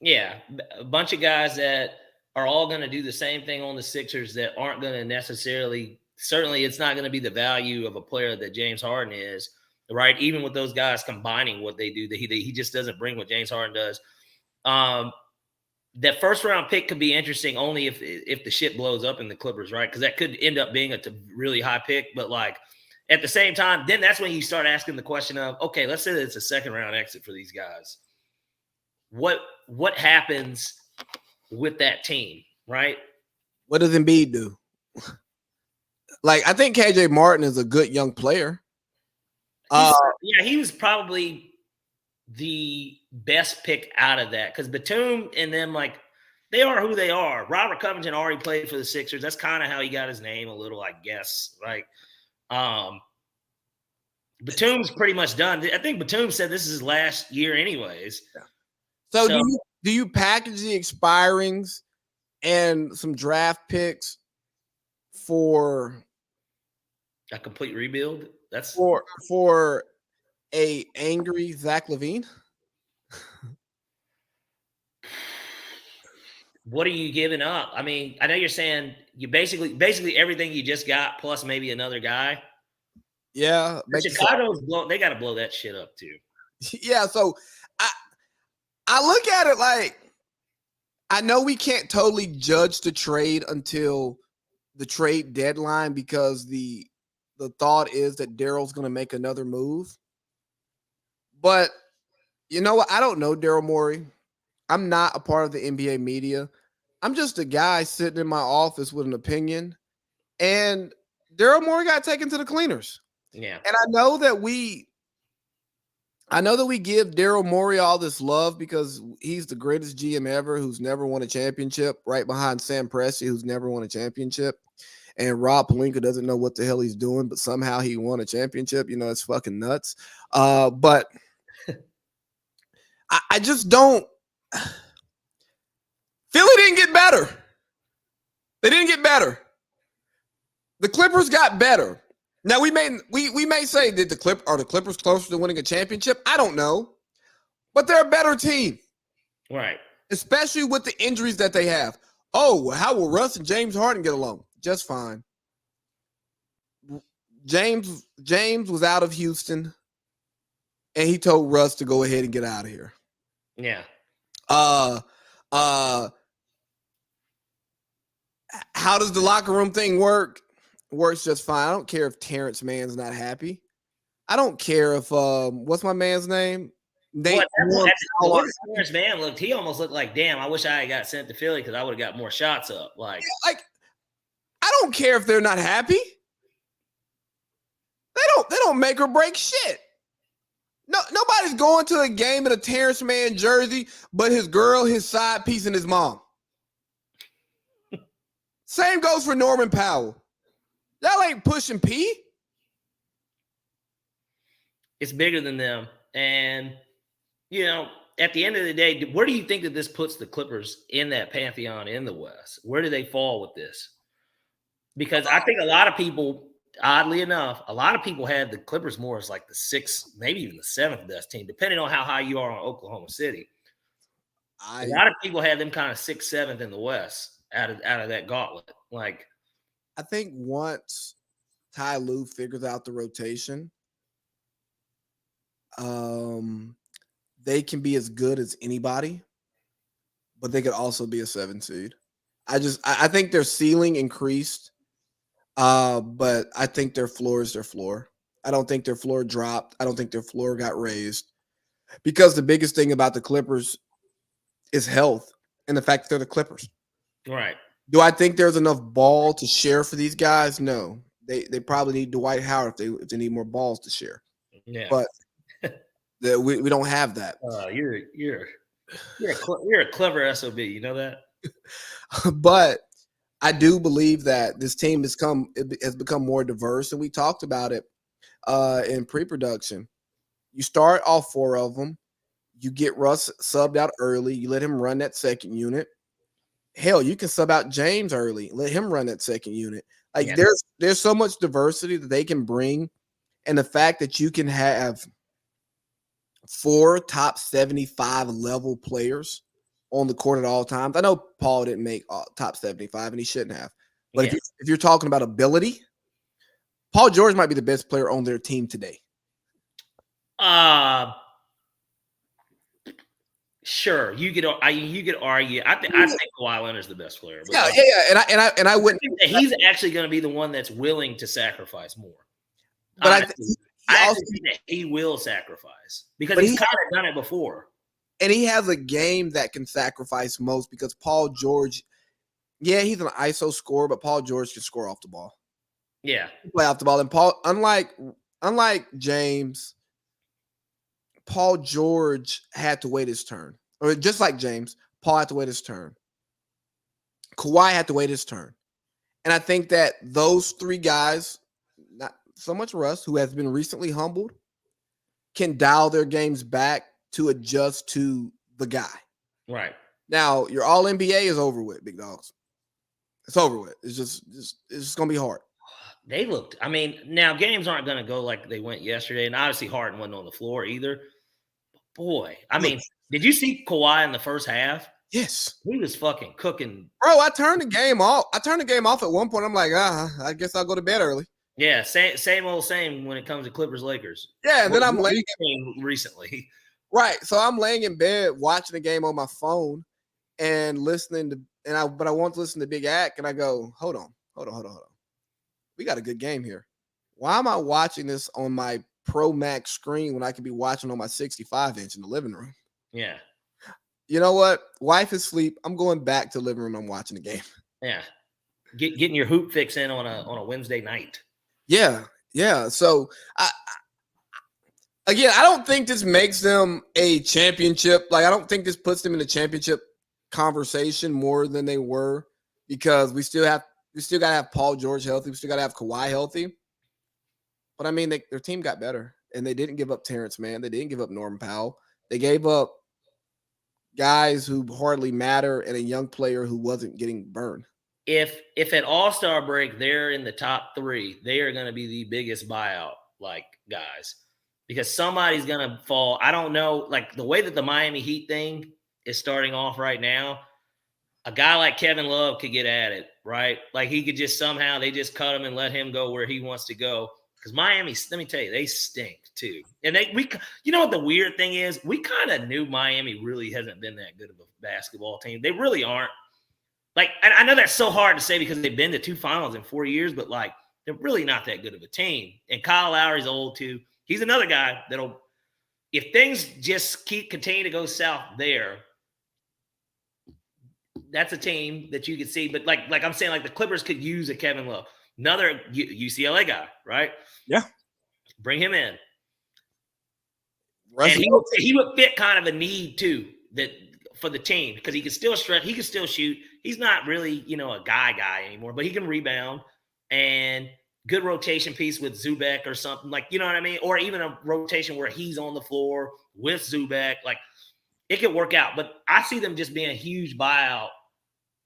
Yeah, a bunch of guys that are all going to do the same thing on the Sixers that aren't going to necessarily – certainly it's not going to be the value of a player that James Harden is, right? Even with those guys combining what they do, that he just doesn't bring what James Harden does. That first-round pick could be interesting only if the shit blows up in the Clippers, right? Because that could end up being a really high pick. But, like, at the same time, then that's when you start asking the question of, okay, let's say that it's a second-round exit for these guys. What happens with that team, right? What does Embiid do? Like, I think KJ Martin is a good young player. Yeah, he was probably the best pick out of that because Batum and them, like, they are who they are. Robert Covington already played for the Sixers. That's kind of how he got his name a little, I guess. Like, Batum's pretty much done. I think Batum said this is his last year, anyways. So do you package the expirings and some draft picks for a complete rebuild? That's for a angry Zach LaVine? What are you giving up? I mean, I know you're saying you basically everything you just got plus maybe another guy. Yeah, Chicago's they got to blow that shit up too. Yeah, so I look at it like I know we can't totally judge the trade until the trade deadline because the thought is that Daryl's going to make another move. But you know what? I don't know Daryl Morey. I'm not a part of the NBA media. I'm just a guy sitting in my office with an opinion. And Daryl Morey got taken to the cleaners. Yeah. And I know that we give Daryl Morey all this love because he's the greatest GM ever who's never won a championship, right behind Sam Presti, who's never won a championship. And Rob Pelinka doesn't know what the hell he's doing, but somehow he won a championship. You know, it's fucking nuts. But I just don't. Philly didn't get better. They didn't get better. The Clippers got better. Now we may say that the Clippers closer to winning a championship? I don't know. But they're a better team. Right. Especially with the injuries that they have. Oh, how will Russ and James Harden get along? Just fine. James was out of Houston, and he told Russ to go ahead and get out of here. Yeah. How does the locker room thing work? Works just fine. I don't care if Terrence Mann's not happy. I don't care if what's my man's name? Terrence Mann looked. He almost looked like, damn. I wish I had got sent to Philly because I would have got more shots up. Like I don't care if they're not happy. They don't make or break shit. No, nobody's going to a game in a Terrence Mann jersey, but his girl, his side piece, and his mom. Same goes for Norman Powell. Y'all ain't pushing P. It's bigger than them. And, you know, at the end of the day, where do you think that this puts the Clippers in that pantheon in the West? Where do they fall with this? Because I think a lot of people, oddly enough, a lot of people had the Clippers more as like the sixth, maybe even the seventh best team, depending on how high you are on Oklahoma City. A lot of people had them kind of sixth, seventh in the West out of that gauntlet. Like, I think once Ty Lue figures out the rotation, they can be as good as anybody, but they could also be a 7 seed. I think their ceiling increased, but I think their floor is their floor. I don't think their floor dropped. I don't think their floor got raised because the biggest thing about the Clippers is health and the fact that they're the Clippers. Right. Do I think there's enough ball to share for these guys? No. They probably need Dwight Howard if they need more balls to share. Yeah. But we don't have that. You're a clever SOB. You know that? But I do believe that this team has become more diverse, and we talked about it in pre-production. You start all four of them. You get Russ subbed out early. You let him run that second unit. Hell, you can sub out James early. Let him run that second unit. Like there's so much diversity that they can bring, and the fact that you can have 4 top 75 level players on the court at all times. I know Paul didn't make top 75, and he shouldn't have. But if you're talking about ability, Paul George might be the best player on their team today. Sure, you could argue. I think Kawhi Leonard's the best player. But yeah, and I wouldn't. Think that he's actually going to be the one that's willing to sacrifice more. But I think that he will sacrifice because he's kind of done it before. And he has a game that can sacrifice most because Paul George, he's an ISO scorer, but Paul George can score off the ball. Yeah, play off the ball. And Paul, unlike James, Paul George had to wait his turn. Or just like James, Paul had to wait his turn. Kawhi had to wait his turn. And I think that those three guys, so much rust, who has been recently humbled, can dial their games back to adjust to the guy. Right. Now, your all NBA is over with, big dogs. It's over with. It's just gonna be hard. They looked, I mean, now games aren't going to go like they went yesterday. And obviously Harden wasn't on the floor either. Boy, I mean, did you see Kawhi in the first half? Yes. He was fucking cooking. Bro, I turned the game off. At one point. I'm like, I guess I'll go to bed early. Yeah, same old same when it comes to Clippers Lakers. Yeah, and then I'm laying recently. Right. So I'm laying in bed watching the game on my phone and listening to but I want to listen to Big Ack, and I go, hold on. We got a good game here. Why am I watching this on my Pro Max screen when I could be watching on my 65-inch in the living room? Yeah. You know what? Wife is asleep. I'm going back to the living room. I'm watching the game. Yeah. Getting your hoop fix in on a Wednesday night. Yeah. So again, I don't think this makes them a championship. Like, I don't think this puts them in the championship conversation more than they were, because we still got to have Paul George healthy. We still got to have Kawhi healthy. But I mean, their team got better, and they didn't give up Terrence Mann. They didn't give up Norman Powell. They gave up guys who hardly matter and a young player who wasn't getting burned. If at All-Star break they're in the top 3, they are going to be the biggest buyout guys, because somebody's going to fall. I don't know, like the way that the Miami Heat thing is starting off right now, a guy like Kevin Love could get at it, right? Like he could just somehow, they just cut him and let him go where he wants to go. Because Miami, let me tell you, they stink too. And you know what the weird thing is? We kind of knew Miami really hasn't been that good of a basketball team. They really aren't. Like, and I know that's so hard to say because they've been to 2 finals in 4 years, but like, they're really not that good of a team. And Kyle Lowry's old too. He's another guy that'll, if things just continue to go south there, that's a team that you could see. But like I'm saying, like the Clippers could use a Kevin Love, another UCLA guy, right? Yeah. Bring him in. And he would fit kind of a need too, that for the team, because he can still stretch, he can still shoot. He's not really, a guy anymore, but he can rebound, and good rotation piece with Zubac or something, like, you know what I mean? Or even a rotation where he's on the floor with Zubac. Like, it could work out. But I see them just being huge buyout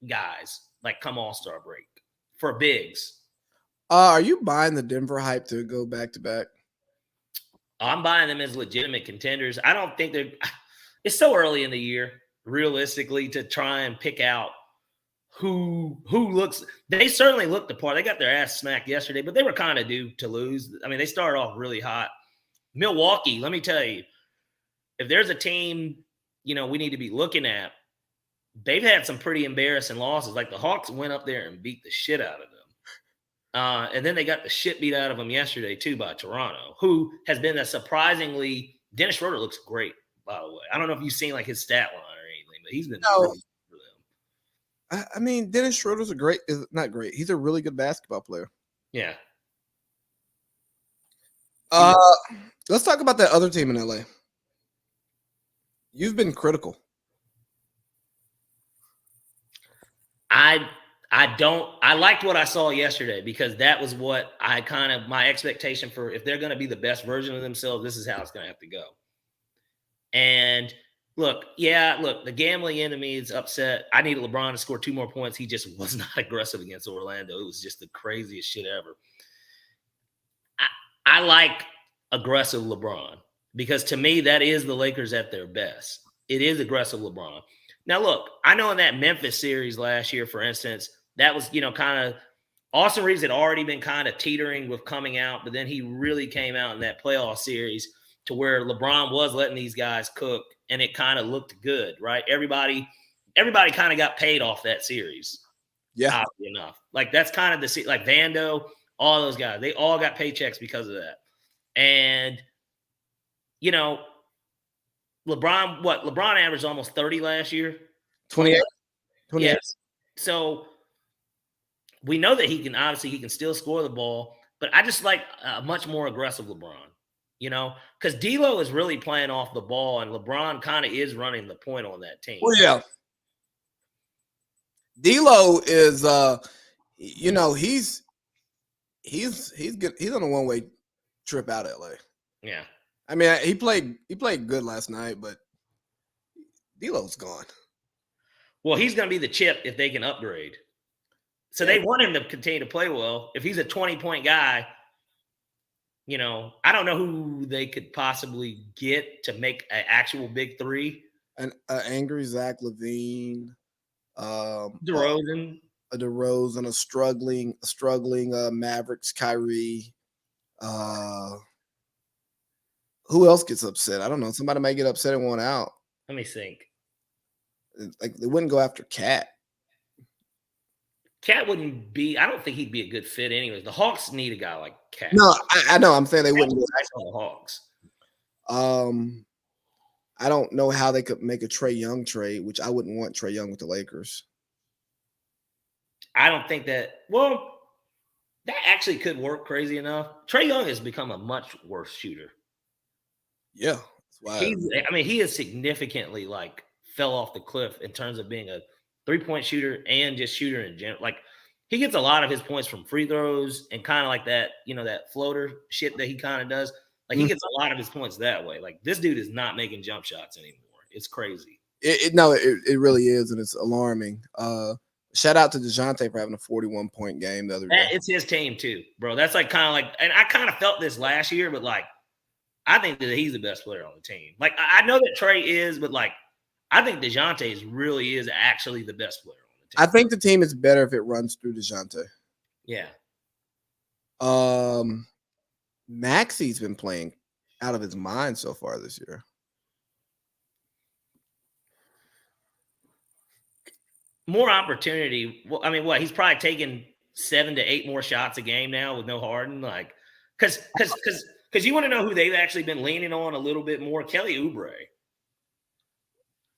guys, like come All-Star break for bigs. Are you buying the Denver hype to go back-to-back? I'm buying them as legitimate contenders. I don't think it's so early in the year, realistically, to try and pick out who looks. They certainly looked the part. They got their ass smacked yesterday, but they were kind of due to lose. I mean, they started off really hot. Milwaukee, let me tell you, if there's a team, we need to be looking at, they've had some pretty embarrassing losses. Like the Hawks went up there and beat the shit out of them. And then they got the shit beat out of them yesterday, too, by Toronto, who has been a surprisingly – Dennis Schroeder looks great, by the way. I don't know if you've seen, like, his stat line or anything, but he's been really good for them. I mean, Dennis Schroeder's not great. He's a really good basketball player. Yeah. Let's talk about that other team in LA. You've been critical. I liked what I saw yesterday, because that was what my expectation for, if they're going to be the best version of themselves, this is how it's going to have to go. And look, the gambling enemy is upset. I needed LeBron to score 2 more points. He just was not aggressive against Orlando. It was just the craziest shit ever. I like aggressive LeBron, because to me, that is the Lakers at their best. It is aggressive LeBron. Now, look, I know in that Memphis series last year, for instance, that was, kind of Austin Reeves had already been kind of teetering with coming out, but then he really came out in that playoff series to where LeBron was letting these guys cook, and it kind of looked good, right? Everybody kind of got paid off that series. Yeah. Oddly enough. Like, that's kind of like Vando, all those guys, they all got paychecks because of that. And, LeBron averaged almost 30 last year. 28. Yes. So we know that he can still score the ball, but I just like a much more aggressive LeBron, because D'Lo is really playing off the ball, and LeBron kind of is running the point on that team. Well, yeah. D'Lo is, he's good. He's on a one-way trip out of LA. Yeah. I mean, he played good last night, but D'Lo's gone. Well, he's going to be the chip if they can upgrade. So they want him to continue to play well. If he's a 20-point guy, you know, I don't know who they could possibly get to make an actual big three. An angry Zach LaVine, DeRozan, a struggling Mavericks Kyrie. Who else gets upset? I don't know. Somebody might get upset and want out. let me think. Like they wouldn't go after Cat. Cat wouldn't be. I don't think he'd be a good fit, anyways. The Hawks need a guy like Cat. No, I know. I'm saying they wouldn't. Nice on the Hawks. I don't know how they could make a Trae Young trade, which I wouldn't want Trae Young with the Lakers. I don't think that. Well, that actually could work. Crazy enough, Trae Young has become a much worse shooter. Yeah, that's why. He has significantly like fell off the cliff in terms of being a 3-point shooter and just shooter in general. Like he gets a lot of his points from free throws and kind of like that, you know, that floater shit that he kind of does. Like he gets a lot of his points that way. Like this dude is not making jump shots anymore. It's crazy. It really is, and it's alarming. Shout out to DeJounte for having a 41-point game the other day. It's his team too, bro. That's like kind of like, and I kind of felt this last year, but like I think that he's the best player on the team. Like I know that Trae is, but like I think DeJounte really is actually the best player on the team. I think the team is better if it runs through DeJounte. Yeah. Maxi's been playing out of his mind so far this year. More opportunity. Well, I mean, what? He's probably taking 7 to 8 more shots a game now with no Harden. Like, because you want to know who they've actually been leaning on a little bit more? Kelly Oubre.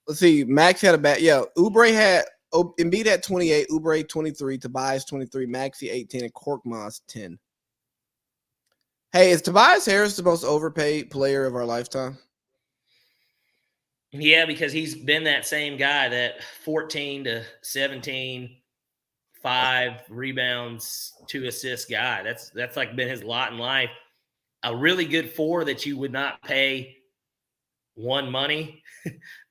Let's see. Max had a bad. Yeah, Embiid had 28, Oubre 23, Tobias 23, Maxey 18, and Korkmaz 10. Hey, is Tobias Harris the most overpaid player of our lifetime? Yeah, because he's been that same guy, that 14 to 17, 5 rebounds, 2 assists guy. That's like been his lot in life. A really good 4 that you would not pay 1 money.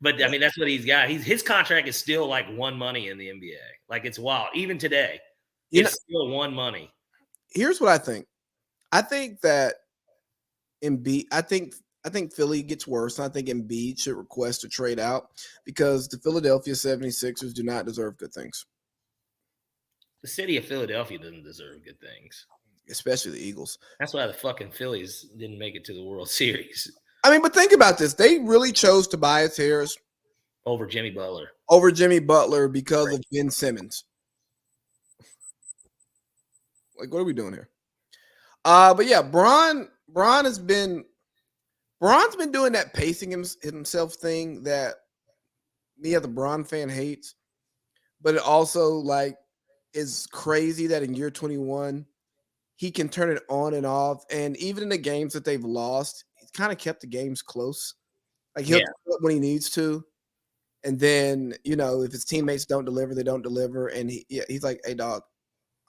But I mean, that's what he's got. His contract is still like 1 money in the NBA. Like it's wild. Even today, it's still 1 money. Here's what I think. I think that Embiid, I think Philly gets worse. I think Embiid should request a trade out because the Philadelphia 76ers do not deserve good things. The city of Philadelphia doesn't deserve good things. Especially the Eagles. That's why the fucking Phillies didn't make it to the World Series. I mean, but think about this. They really chose Tobias Harris over Jimmy Butler because of Ben Simmons. Like, what are we doing here? But yeah, Bron's been doing that pacing himself thing that me as a Bron fan hates. But it also like is crazy that in year 21 he can turn it on and off. And even in the games that they've lost, he's kind of kept the games close. Like he'll do it when he needs to. And then, you know, if his teammates don't deliver, they don't deliver. And he's like, hey, dog,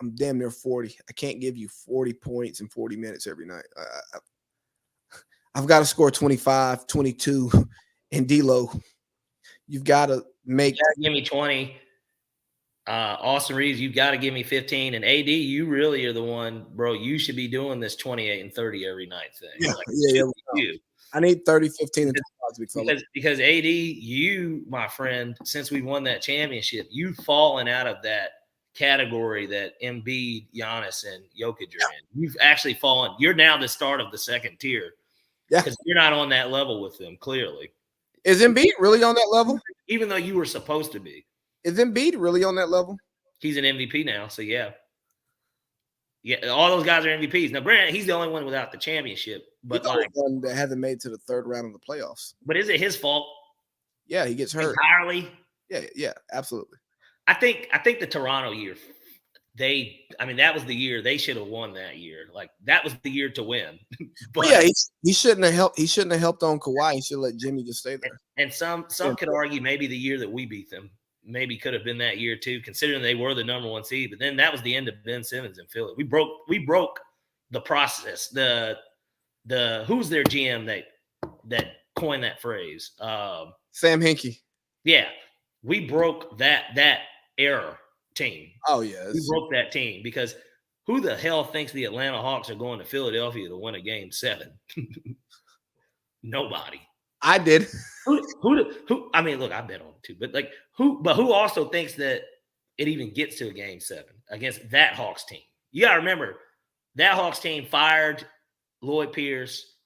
I'm damn near 40. I can't give you 40 points in 40 minutes every night. I've got to score 25, 22, and D'Lo. You've got to make. Give me 20. Austin Reeves, you've got to give me 15. And AD, you really are the one, bro. You should be doing this 28 and 30 every night thing. Yeah, like, yeah. I need 30, 15, and 25 because AD, you, my friend, since we won that championship, you've fallen out of that category that Embiid, Giannis, and Jokic are in. You've actually fallen. You're now the start of the second tier. Yeah. Because you're not on that level with them, clearly. Is Embiid really on that level? Even though you were supposed to be. Is Embiid really on that level? He's an MVP now, so yeah. Yeah, all those guys are MVPs. Now, granted, he's the only one without the championship. But he's the only one that hasn't made to the third round of the playoffs. But is it his fault? Yeah, he gets hurt. Entirely? Yeah, absolutely. I think the Toronto year, that was the year they should have won that year. Like that was the year to win. But yeah, he shouldn't have helped. He shouldn't have helped on Kawhi. He should let Jimmy just stay there. And some could argue maybe the year that we beat them. maybe could have been that year too, considering they were the number 1 seed. But then that was the end of Ben Simmons in Philly. We broke the process. The who's their GM that coined that phrase? Sam Hinkie. Yeah, we broke that era team. Oh yeah, We broke that team because who the hell thinks the Atlanta Hawks are going to Philadelphia to win a game 7? Nobody. I did. Who? I mean, look, I bet on it too, but who also thinks that it even gets to a game 7 against that Hawks team? You got to remember that Hawks team fired Lloyd Pierce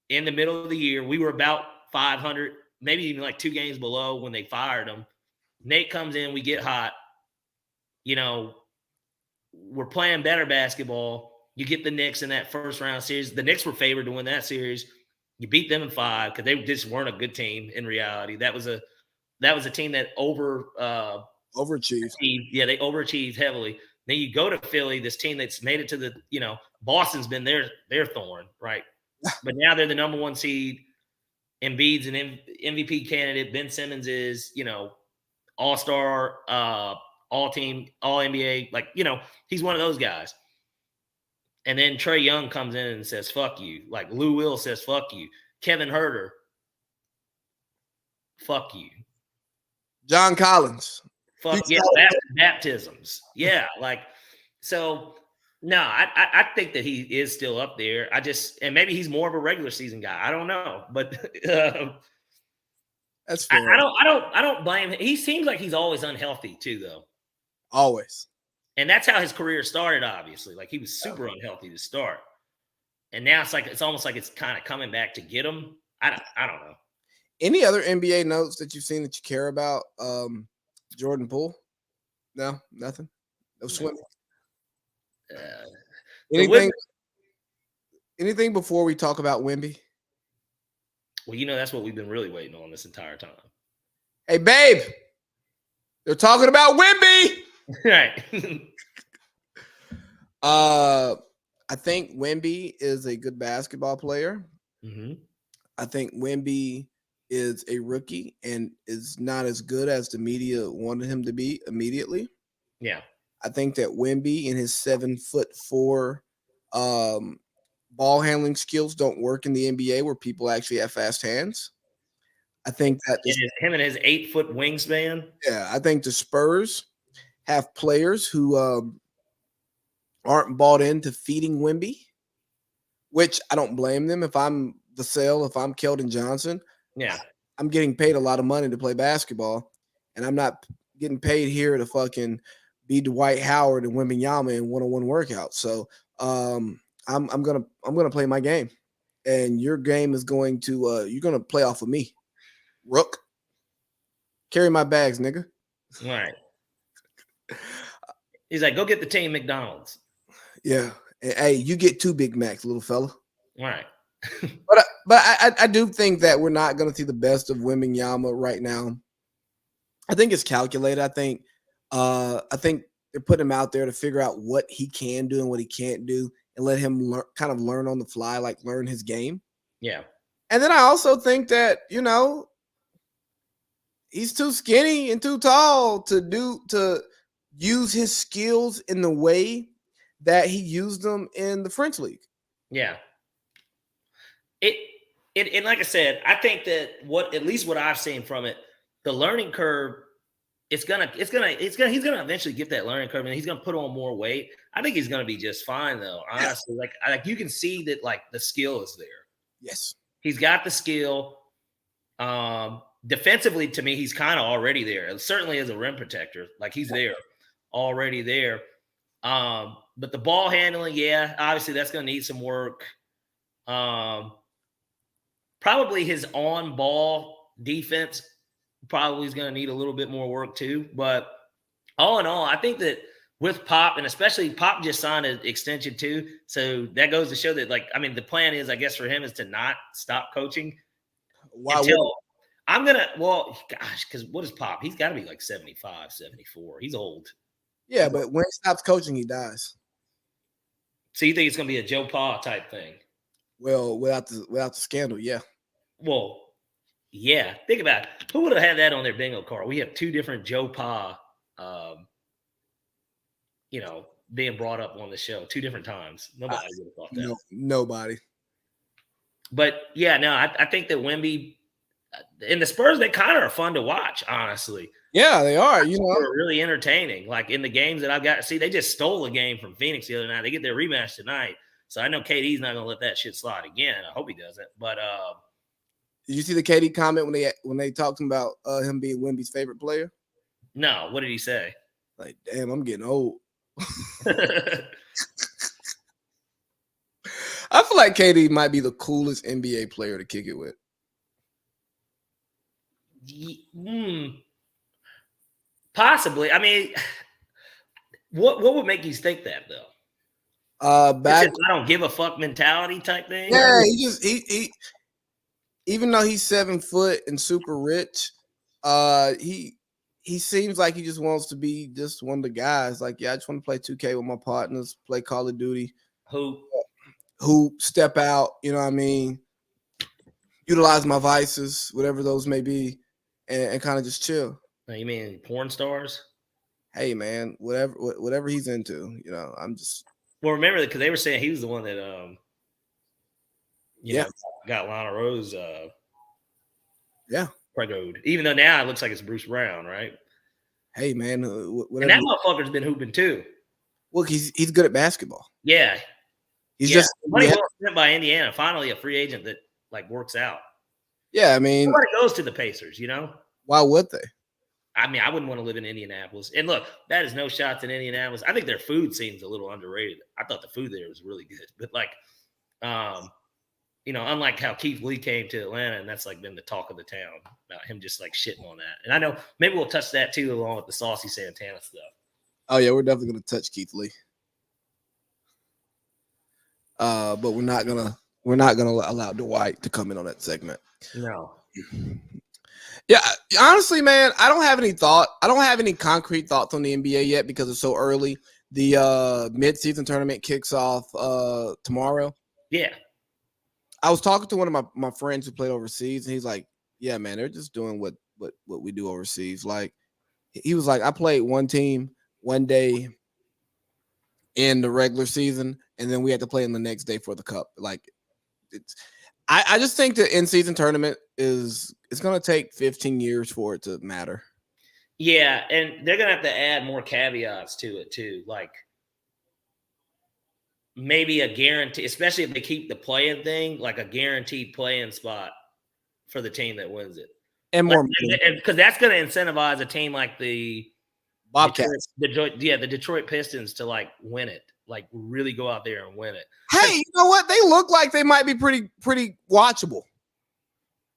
in the middle of the year. We were about 500, maybe even like 2 games below when they fired him. Nate comes in, we get hot. You know, we're playing better basketball. You get the Knicks in that first round series. The Knicks were favored to win that series. You beat them in 5 because they just weren't a good team in reality. That was a team that overachieved. Yeah, they overachieved heavily. Then you go to Philly, this team that's made it to the, Boston's been their thorn, right? But now they're the number 1 seed. Embiid's an MVP candidate. Ben Simmons is, all-star, all-team, all-NBA. Like, he's one of those guys. And then Trae Young comes in and says, fuck you. Like Lou Will says, fuck you. Kevin Huerter, fuck you. John Collins. Fuck yeah, baptisms. Yeah, so no, I think that he is still up there. And maybe he's more of a regular season guy. I don't know. But that's fair. I don't blame him. He seems like he's always unhealthy too, though. Always. And that's how his career started, obviously. Like he was super unhealthy to start. And now it's almost like it's kind of coming back to get him. I don't know. Any other NBA notes that you've seen that you care about? Jordan Poole? No, nothing. No swimming. Anything before we talk about Wemby? Well, that's what we've been really waiting on this entire time. Hey, babe, they're talking about Wemby. Right. I think Wemby is a good basketball player. Mm-hmm. I think Wemby is a rookie and is not as good as the media wanted him to be immediately. Yeah. I think that Wemby and his 7'4" ball handling skills don't work in the NBA where people actually have fast hands. I think that him and his 8-foot wingspan. Yeah, I think the Spurs have players who aren't bought into feeding Wemby, which I don't blame them. If I'm Vassell, if I'm Keldon Johnson, yeah, I'm getting paid a lot of money to play basketball, and I'm not getting paid here to fucking be Dwight Howard and Wembanyama in one-on-one workouts. So I'm gonna play my game, and your game is going to you're gonna play off of me, Rook. Carry my bags, nigga. All right. He's like, go get the team McDonald's. Yeah. Hey, you get 2 Big Macs, little fella. All right. but I do think that we're not going to see the best of Wembanyama right now. I think it's calculated. I think they're putting him out there to figure out what he can do and what he can't do, and let him learn on the fly, like learn his game. Yeah. And then I also think that he's too skinny and too tall to use his skills in the way that he used them in the French league. Yeah. And like I said, I think that at least what I've seen from it, the learning curve, he's gonna eventually get that learning curve, and he's gonna put on more weight. I think he's gonna be just fine though. Honestly, like you can see that like the skill is there. Yes, he's got the skill. Defensively, to me, he's kind of already there. Certainly as a rim protector, like he's there, already there. But the ball handling, yeah, obviously that's going to need some work. Probably his on-ball defense probably is going to need a little bit more work too. But all in all, I think that with Pop, and especially Pop just signed an extension too, so that goes to show that, the plan is, I guess, for him is to not stop coaching until – because what is Pop? He's got to be like 75, 74. He's old. Yeah, but when he stops coaching, he dies. So you think it's going to be a Joe Pa type thing? Well, without the scandal, yeah. Well, Yeah, think about it. Who would have had that on their bingo card? We have two different Joe Pa, being brought up on the show 2 different times. Nobody would have thought that. No, nobody. But yeah, no, I think that Wemby and the Spurs, they kind of are fun to watch, honestly. Yeah, they are. You know, They're really entertaining. Like in the games that I've got to see, they just stole a game from Phoenix the other night. They get their rematch tonight. So I know KD's not going to let that shit slide again. I hope he doesn't. But did you see the KD comment when they talked about him being Wemby's favorite player? no, what did he say? Like, damn, I'm getting old. I feel like KD might be the coolest NBA player to kick it with. Possibly. I mean, what would make you think that though? Back, I don't give a fuck mentality type thing. yeah, he even though he's 7 foot and super rich, he seems like he just wants to be just one of the guys. Like, yeah, I just want to play 2K with my partners, play Call of Duty, who step out, you know what I mean, utilize my vices, whatever those may be, and kind of just chill. You mean porn stars? Hey man, whatever he's into, you know, I'm just. Well, remember that because they were saying he was the one that got Lana Rose pregoed. Even though now it looks like it's Bruce Brown, right? Hey man, and that motherfucker's been hooping too. Well, he's good at basketball. Yeah, he's just money well spent by Indiana. Finally, a free agent that like works out. Yeah, I mean, nobody goes to the Pacers, you know. Why would they? I mean, I wouldn't want to live in Indianapolis. And look, that is no shots in Indianapolis. I think their food seems a little underrated. I thought the food there was really good. But like, unlike how Keith Lee came to Atlanta, and that's like been the talk of the town about him just like shitting on that. And I know maybe we'll touch that too, along with the Saucy Santana stuff. Oh yeah, we're definitely gonna touch Keith Lee. But we're not gonna allow Dwight to come in on that segment. No. Yeah, honestly, man, I don't have any concrete thoughts on the NBA yet because it's so early. The mid-season tournament kicks off tomorrow. Yeah. I was talking to one of my friends who played overseas, and he's like, yeah, man, they're just doing what we do overseas. Like, he was like, I played one team one day in the regular season, and then we had to play them the next day for the cup. Like, I just think the in-season tournament it's going to take 15 years for it to matter. Yeah, and they're going to have to add more caveats to it too, like maybe a guarantee, especially if they keep the playing thing, like a guaranteed playing spot for the team that wins it. And more because that's going to incentivize a team like the Bobcats. The Detroit Pistons to like win it, like really go out there and win it. Hey, you know what? They look like they might be pretty watchable.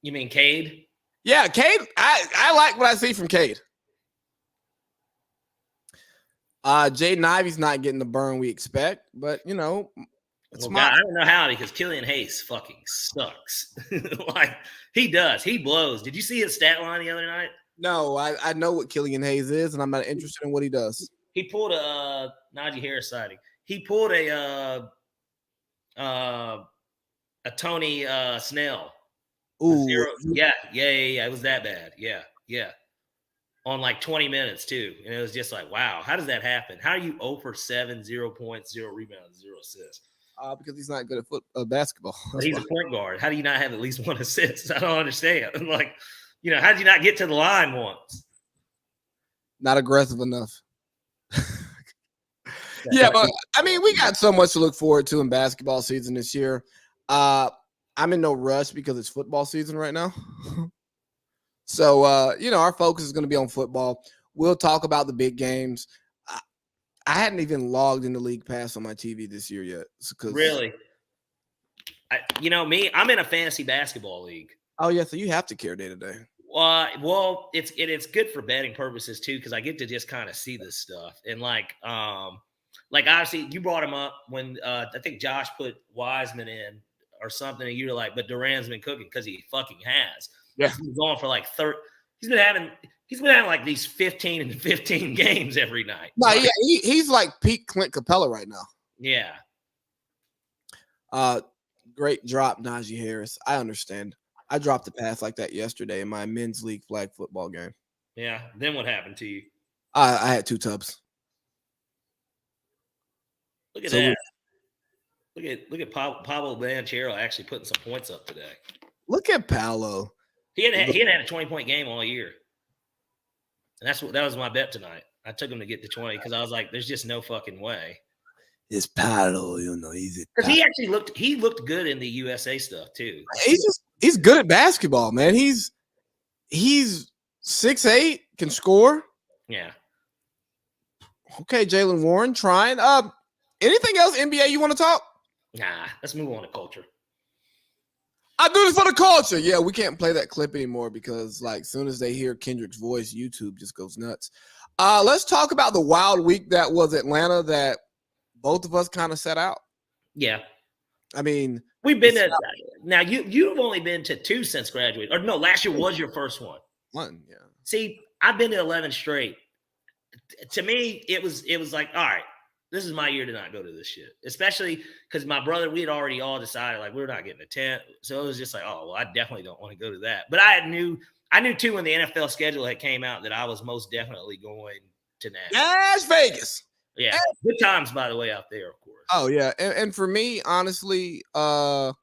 You mean Cade? Yeah, Cade. I like what I see from Cade. Jaden Ivey's not getting the burn we expect, but you know, I don't know how because Killian Hayes fucking sucks. Like he does. He blows. Did you see his stat line the other night? No, I know what Killian Hayes is, and I'm not interested in what he does. He pulled a Najee Harris sighting. He pulled a Tony Snell. Ooh, yeah. It was that bad. Yeah. On like 20 minutes too, and it was just like, wow, how does that happen? How are you 0 for 7, 0 points, 0 rebounds, 0 assists? Because he's not good at basketball. He's a point guard. How do you not have at least 1 assist? I don't understand. Like, you know, how did you not get to the line once? Not aggressive enough. Yeah, but I mean, we got so much to look forward to in basketball season this year. I'm in no rush because it's football season right now. So, our focus is going to be on football. We'll talk about the big games. I hadn't even logged into League Pass on my TV this year yet. Really? I'm in a fantasy basketball league. Oh, yeah, so you have to care day to day. Well, it's good for betting purposes, too, because I get to just kind of see this stuff. And, like obviously, you brought him up when I think Josh put Wiseman in or something, and you were like, but Duran's been cooking because he fucking has. Yeah, he's going for like 30. He's been having like these 15 and 15 games every night. No, yeah, he's like peak Clint Capella right now. Yeah. Great drop, Najee Harris. I understand. I dropped a pass like that yesterday in my men's league flag football game. Yeah. Then what happened to you? I had 2 tubs. Look at So that. Look at Pablo Banchero actually putting some points up today. Look at Paolo. He hadn't had a 20-point game all year. And that was my bet tonight. I took him to get to 20 because I was like, there's just no fucking way. It's Paolo, he's Because he actually looked good in the USA stuff too. He's good at basketball, man. He's 6'8", can score. Yeah. Okay, Jalen Warren trying. Anything else NBA you want to talk? Nah, let's move on to culture. I do this for the culture. Yeah, we can't play that clip anymore because, like, as soon as they hear Kendrick's voice, YouTube just goes nuts. Let's talk about the wild week that was Atlanta that both of us kind of set out. Yeah. I mean, we've been to now. You've only been to 2 since graduating, or no? Last year was your first one. One, yeah. See, I've been to 11 straight. To me, it was like, all right, this is my year to not go to this shit. Especially because my brother, we had already all decided like we're not getting a tent, so it was just like, oh well, I definitely don't want to go to that. But I knew too when the NFL schedule had came out that I was most definitely going to Nashville. Las Vegas. Yeah, good times by the way out there, of course. Oh yeah, and for me, honestly, I'm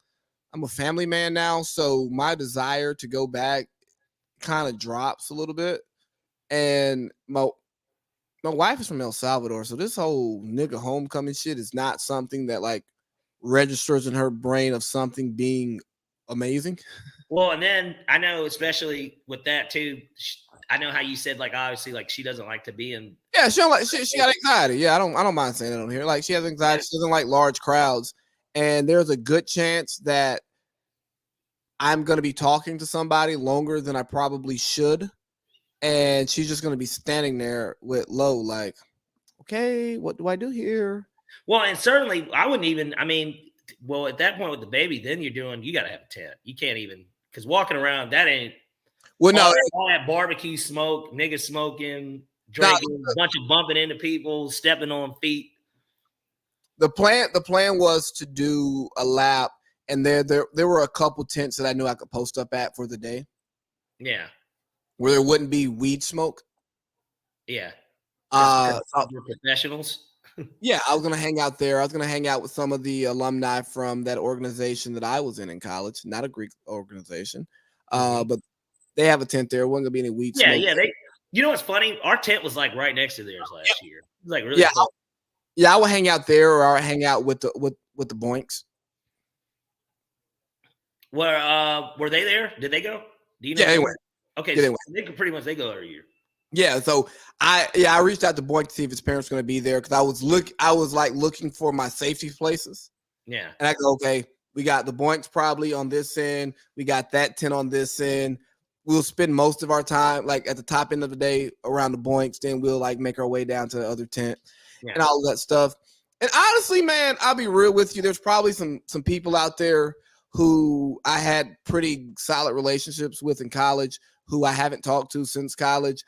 a family man now, so my desire to go back kind of drops a little bit. And my wife is from El Salvador, so this whole nigga homecoming shit is not something that like registers in her brain of something being amazing. Well, and then I know, especially with that too, I know how you said like obviously like she doesn't like to be in. Yeah, she don't like she got anxiety. Yeah, I don't mind saying that on here. Like she has anxiety. She doesn't like large crowds, and there's a good chance that I'm gonna be talking to somebody longer than I probably should. And she's just going to be standing there with Lo, like, okay, what do I do here? Well, and certainly I wouldn't even, I mean, well, at that point with the baby, then you got to have a tent. You can't even, because walking around, that ain't, well, no, all that barbecue smoke, niggas smoking, drinking, a bunch of bumping into people, stepping on feet. The plan was to do a lap, and there were a couple tents that I knew I could post up at for the day. Yeah. Where there wouldn't be weed smoke. Yeah. We're professionals. Yeah, I was going to hang out there. I was going to hang out with some of the alumni from that organization that I was in college, not a Greek organization. But they have a tent there. There wasn't going to be any weed smoke. Yeah. You know what's funny? Our tent was like right next to theirs last year. It was like really cool. I would hang out there, or I would hang out with the boinks. Were they there? Did they go? Do you know? Yeah, they went. Okay, yeah, so they could pretty much they go every year. Yeah, so I reached out to Boink to see if his parents were going to be there because I was looking for my safety places. Yeah, and I go, okay, we got the Boinks probably on this end, we got that tent on this end. We'll spend most of our time like at the top end of the day around the Boinks, then we'll like make our way down to the other tent and all that stuff. And honestly, man, I'll be real with you. There's probably some people out there who I had pretty solid relationships with in college, who I haven't talked to since college,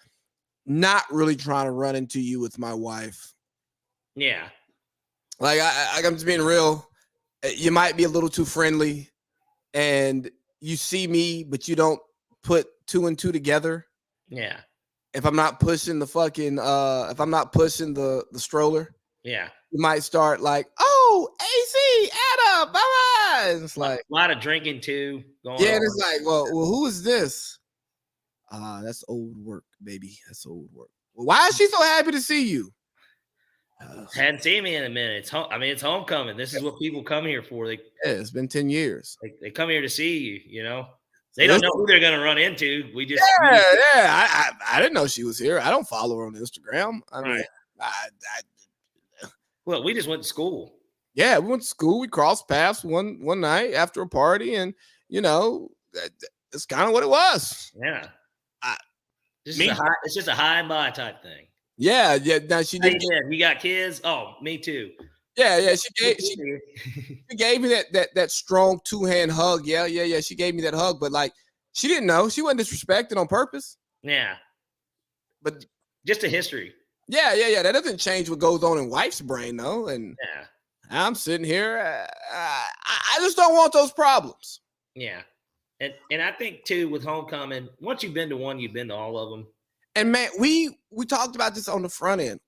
not really trying to run into you with my wife. Yeah. Like, I'm just being real. You might be a little too friendly, and you see me, but you don't put 2 and 2 together. Yeah. If I'm not pushing the fucking, if I'm not pushing the stroller. Yeah. You might start like, oh, AC, Adam, bye-bye. It's like a lot of drinking too. Going yeah, on. and it's like, well, who is this? That's old work, baby. That's old work. Well, why is she so happy to see you? Hadn't seen me in a minute. It's homecoming. This is what people come here for. It's been 10 years. They come here to see you, you know. They don't know who they're going to run into. We just I didn't know she was here. I don't follow her on Instagram. I mean, well, we just went to school. Yeah, we went to school. We crossed paths one night after a party, and you know, it's kind of what it was. Yeah, it's just a high and by type thing. Yeah. Now she did. You got kids? Oh, me too. Yeah. She gave me that strong 2-hand hug. Yeah. She gave me that hug, but like she didn't know. She wasn't disrespected on purpose. Yeah, but just a history. Yeah. That doesn't change what goes on in wife's brain, though. And I'm sitting here. I just don't want those problems. Yeah. And I think too with homecoming, once you've been to one, you've been to all of them. And man, we talked about this on the front end.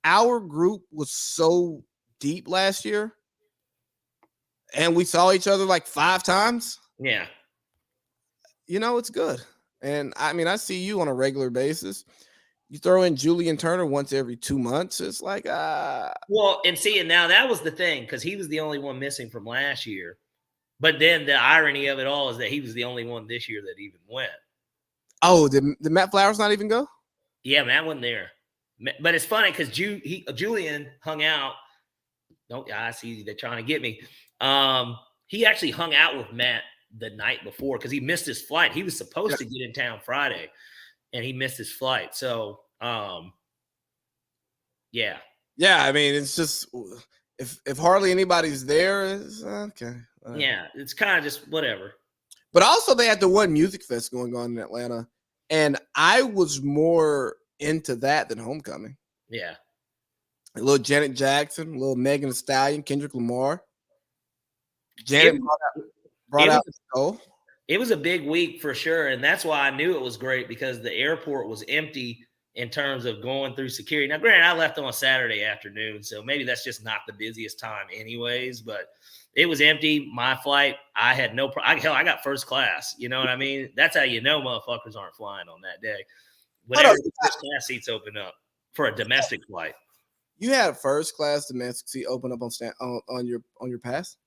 Our group was so deep last year, and we saw each other like 5 times. Yeah. It's good. And I mean, I see you on a regular basis. You throw in Julian Turner once every 2 months. It's like, Well, and now that was the thing, because he was the only one missing from last year. But then the irony of it all is that he was the only one this year that even went. Oh, did Matt Flowers not even go? Yeah, Matt wasn't there. But it's funny because Julian hung out. I see they're trying to get me. He actually hung out with Matt the night before because he missed his flight. He was supposed to get in town Friday, and he missed his flight. So, yeah. Yeah, I mean, it's just if hardly anybody's there, it's okay. Yeah, it's kind of just whatever. But also, they had the one music fest going on in Atlanta, and I was more into that than homecoming. Yeah. A little Janet Jackson, a little Megan Thee Stallion, Kendrick Lamar. Janet brought out the soul. It was a big week for sure, and that's why I knew it was great because the airport was empty in terms of going through security. Now, granted, I left on a Saturday afternoon, so maybe that's just not the busiest time anyways, but it was empty. My flight, I had no problem. Hell, I got first class. You know what I mean? That's how you know motherfuckers aren't flying on that day. Whenever the first class seats open up for a domestic flight. You had a first class domestic seat open up on your pass?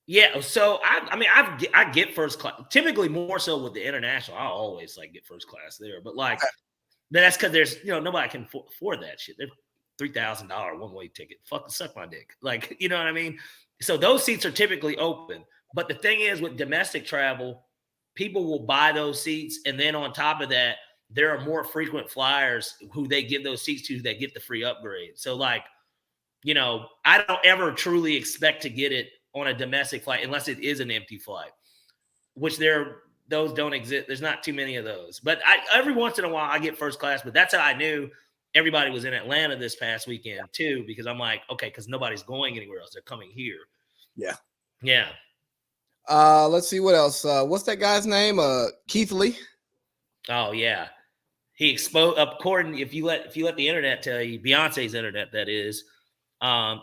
Yeah, so I get first class. Typically more so with the international. I always get first class there, but that's because there's nobody can afford that shit. They're $3,000 one-way ticket. Fucking suck my dick. You know what I mean? So those seats are typically open. But the thing is, with domestic travel, people will buy those seats, and then on top of that, there are more frequent flyers who they give those seats to that get the free upgrade. So I don't ever truly expect to get it on a domestic flight unless it is an empty flight, which those don't exist. There's not too many of those. But every once in a while I get first class, but that's how I knew everybody was in Atlanta this past weekend too, because I'm like, okay, because nobody's going anywhere else. They're coming here. Yeah. Yeah. Let's see what else. What's that guy's name? Keith Lee. Oh yeah. He exposed, according, if you let the internet tell you, Beyonce's internet, that is,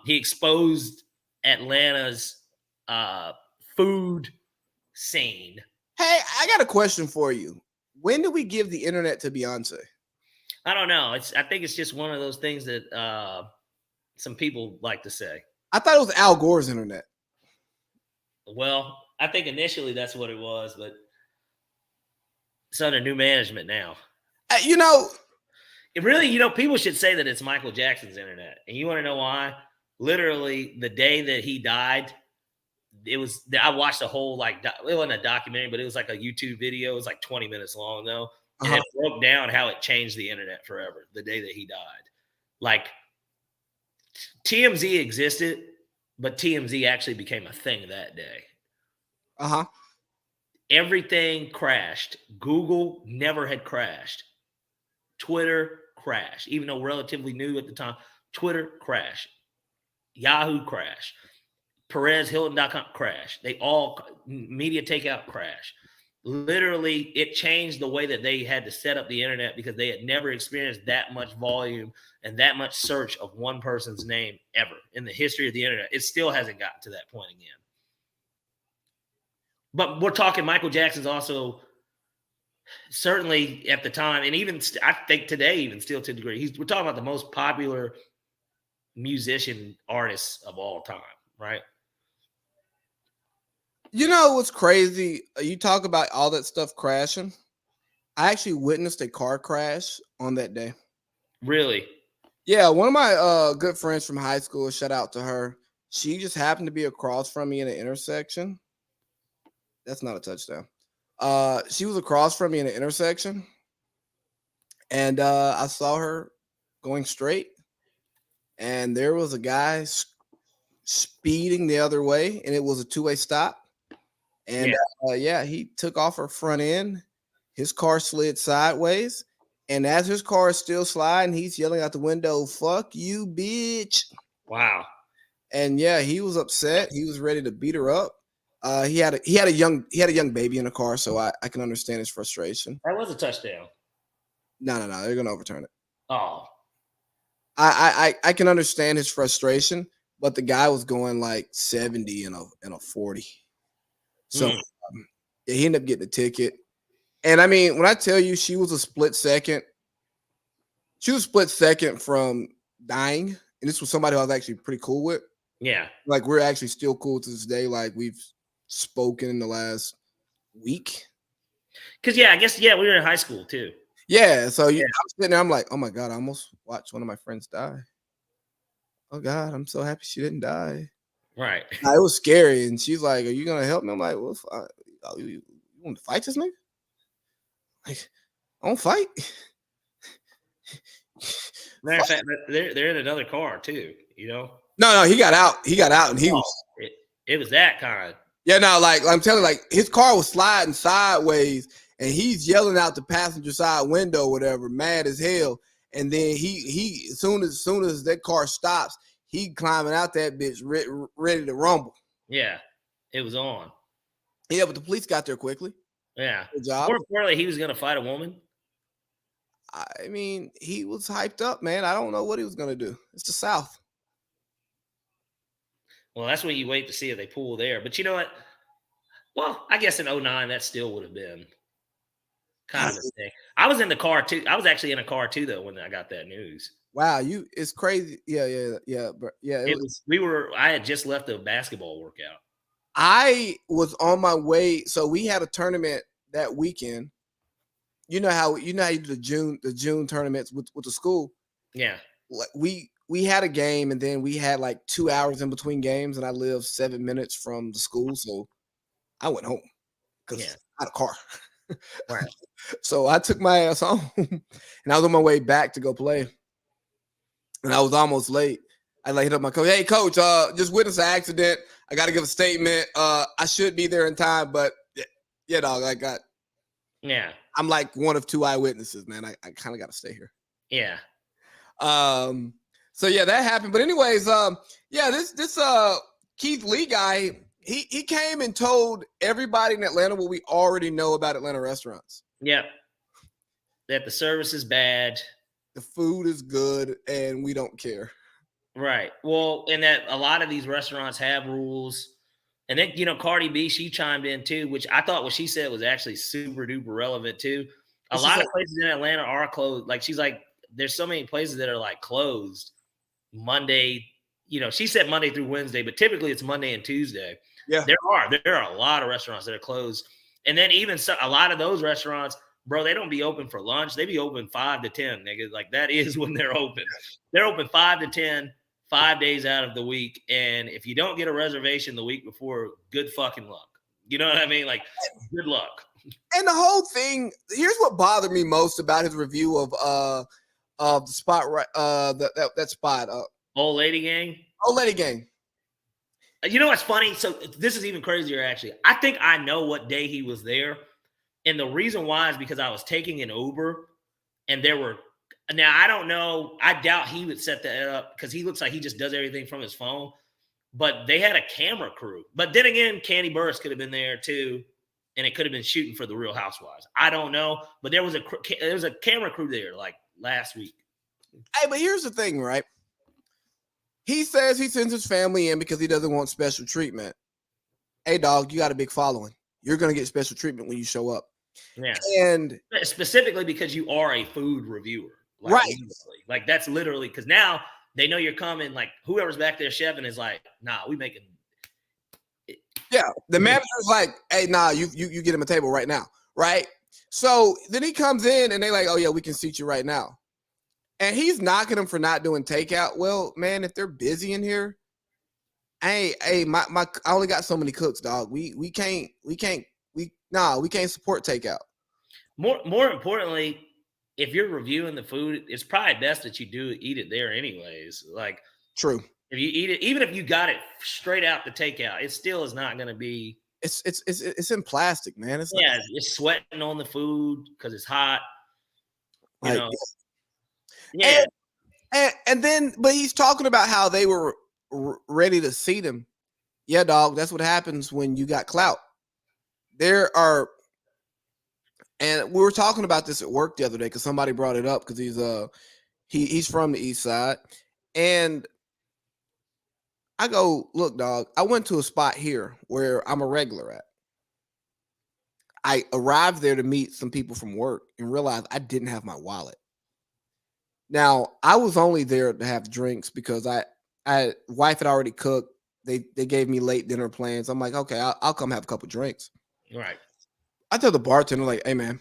he exposed Atlanta's food scene. Hey, I got a question for you. When do we give the internet to Beyonce? I don't know. I think it's just one of those things that some people like to say. I thought it was Al Gore's internet. Well, I think initially that's what it was, but it's under new management now. It really, people should say that it's Michael Jackson's internet. And you want to know why? Literally, the day that he died, I watched the whole, it wasn't a documentary, but it was like a YouTube video. It was 20 minutes long, though. And it broke down how it changed the internet forever, the day that he died. TMZ existed, but TMZ actually became a thing that day. Everything crashed. Google never had crashed. Twitter crashed, even though relatively new at the time. Twitter crashed. Yahoo crashed. PerezHilton.com crashed. They all, media takeout crashed. Literally, it changed the way that they had to set up the internet because they had never experienced that much volume and that much search of one person's name ever in the history of the internet. It still hasn't gotten to that point again. But we're talking Michael Jackson's also certainly at the time, and even I think today, even still to a degree, we're talking about the most popular musician artists of all time, right? You know what's crazy? You talk about all that stuff crashing. I actually witnessed a car crash on that day. Really? Yeah, one of my good friends from high school, shout out to her. She just happened to be across from me in an intersection. That's not a touchdown. She was across from me in an intersection, and I saw her going straight, and there was a guy speeding the other way, and it was a two-way stop. And he took off her front end. His car slid sideways, and as his car is still sliding, he's yelling out the window, "Fuck you, bitch!" Wow. And yeah, he was upset. He was ready to beat her up. He had a young baby in the car, so I can understand his frustration. That was a touchdown. No, they're gonna overturn it. Oh, I can understand his frustration, but the guy was going like 70 in a 40. So yeah, he ended up getting a ticket. And I mean, when I tell you she was a split second from dying, and this was somebody who I was actually pretty cool with. yeah. Like we're actually still cool to this day. Like we've spoken in the last week. Because I guess we were in high school too. Yeah. So I'm sitting there, I'm like, oh my God, I almost watched one of my friends die. Oh God, I'm so happy she didn't die. Right. It was scary. And she's like, are you gonna help me? I'm like, well, you want to fight this nigga? Like, I don't fight. Matter of fact, they're in another car too, No, he got out. He got out and he was it was that kind. Yeah, no, like I'm telling you, like his car was sliding sideways and he's yelling out the passenger side window, whatever, mad as hell. And then he as soon as that car stops, he climbing out that bitch ready to rumble. Yeah, it was on. Yeah, but the police got there quickly. Yeah. Good job. More importantly, he was gonna fight a woman. I mean, he was hyped up, man. I don't know what he was gonna do. It's the South. Well, that's when you wait to see if they pull there. But you know what? Well, I guess in 2009, that still would have been kind of a thing. I was in the car too. I was actually in a car too, though, when I got that news. Wow, it's crazy. Yeah, bro. Yeah, I had just left a basketball workout. I was on my way. So we had a tournament that weekend. You know how you do the June tournaments with the school. Yeah. Like we had a game and then we had like 2 hours in between games, and I lived 7 minutes from the school, so I went home because I had a car. Right. So I took my ass home and I was on my way back to go play. And I was almost late. I hit up my coach. Hey, coach, just witnessed an accident. I got to give a statement. I should be there in time, but yeah, dog, I'm like one of two eyewitnesses, man. I kind of got to stay here. Yeah. So yeah, that happened. But anyways, this Keith Lee guy, he came and told everybody in Atlanta what we already know about Atlanta restaurants. Yep. That the service is bad. The food is good, and we don't care. Right. Well, and that a lot of these restaurants have rules. And then, Cardi B, she chimed in too, which I thought what she said was actually super duper relevant too. A lot of places in Atlanta are closed. Like she's like, there's so many places that are like closed Monday. She said Monday through Wednesday, but typically it's Monday and Tuesday. Yeah. There are a lot of restaurants that are closed. And then even a lot of those restaurants, bro, they don't be open for lunch. They be open 5 to 10, nigga. Like that is when they're open. They're open 5 to 10, 5 days out of the week. And if you don't get a reservation the week before, good fucking luck. You know what I mean? Like, good luck. And the whole thing, here's what bothered me most about his review of the spot, right? That spot. Old Lady Gang. Old Lady Gang. You know what's funny? So this is even crazier, actually. I think I know what day he was there. And the reason why is because I was taking an Uber and now I don't know. I doubt he would set that up because he looks like he just does everything from his phone. But they had a camera crew. But then again, Candy Burris could have been there too. And it could have been shooting for the Real Housewives. I don't know. But there was a camera crew there like last week. Hey, but here's the thing, right? He says he sends his family in because he doesn't want special treatment. Hey, dog, you got a big following. You're going to get special treatment when you show up. Yeah. And specifically because you are a food reviewer. Like, right. Literally. Like that's literally because now they know you're coming. Like whoever's back there chefing is like, nah, we making. Yeah. The manager's like, hey, nah, you get him a table right now. Right. So then he comes in and they like, oh yeah, we can seat you right now. And he's knocking them for not doing takeout. Well, man, if they're busy in here, I only got so many cooks, dog. We can't support takeout. More importantly, if you're reviewing the food, it's probably best that you do eat it there anyways. Like true. If you eat it, even if you got it straight out the takeout, it still is not going to be. It's in plastic, man. It's it's sweating on the food because it's hot. You know. Yeah. And then, but he's talking about how they were ready to seat him. Yeah, dog. That's what happens when you got clout. There are, and we were talking about this at work the other day because somebody brought it up because he's from the East Side, and I go, look, dog. I went to a spot here where I'm a regular at. I arrived there to meet some people from work and realized I didn't have my wallet. Now, I was only there to have drinks because wife had already cooked. They gave me late dinner plans. I'm like, okay, I'll come have a couple drinks. Right. I tell the bartender, like, hey man,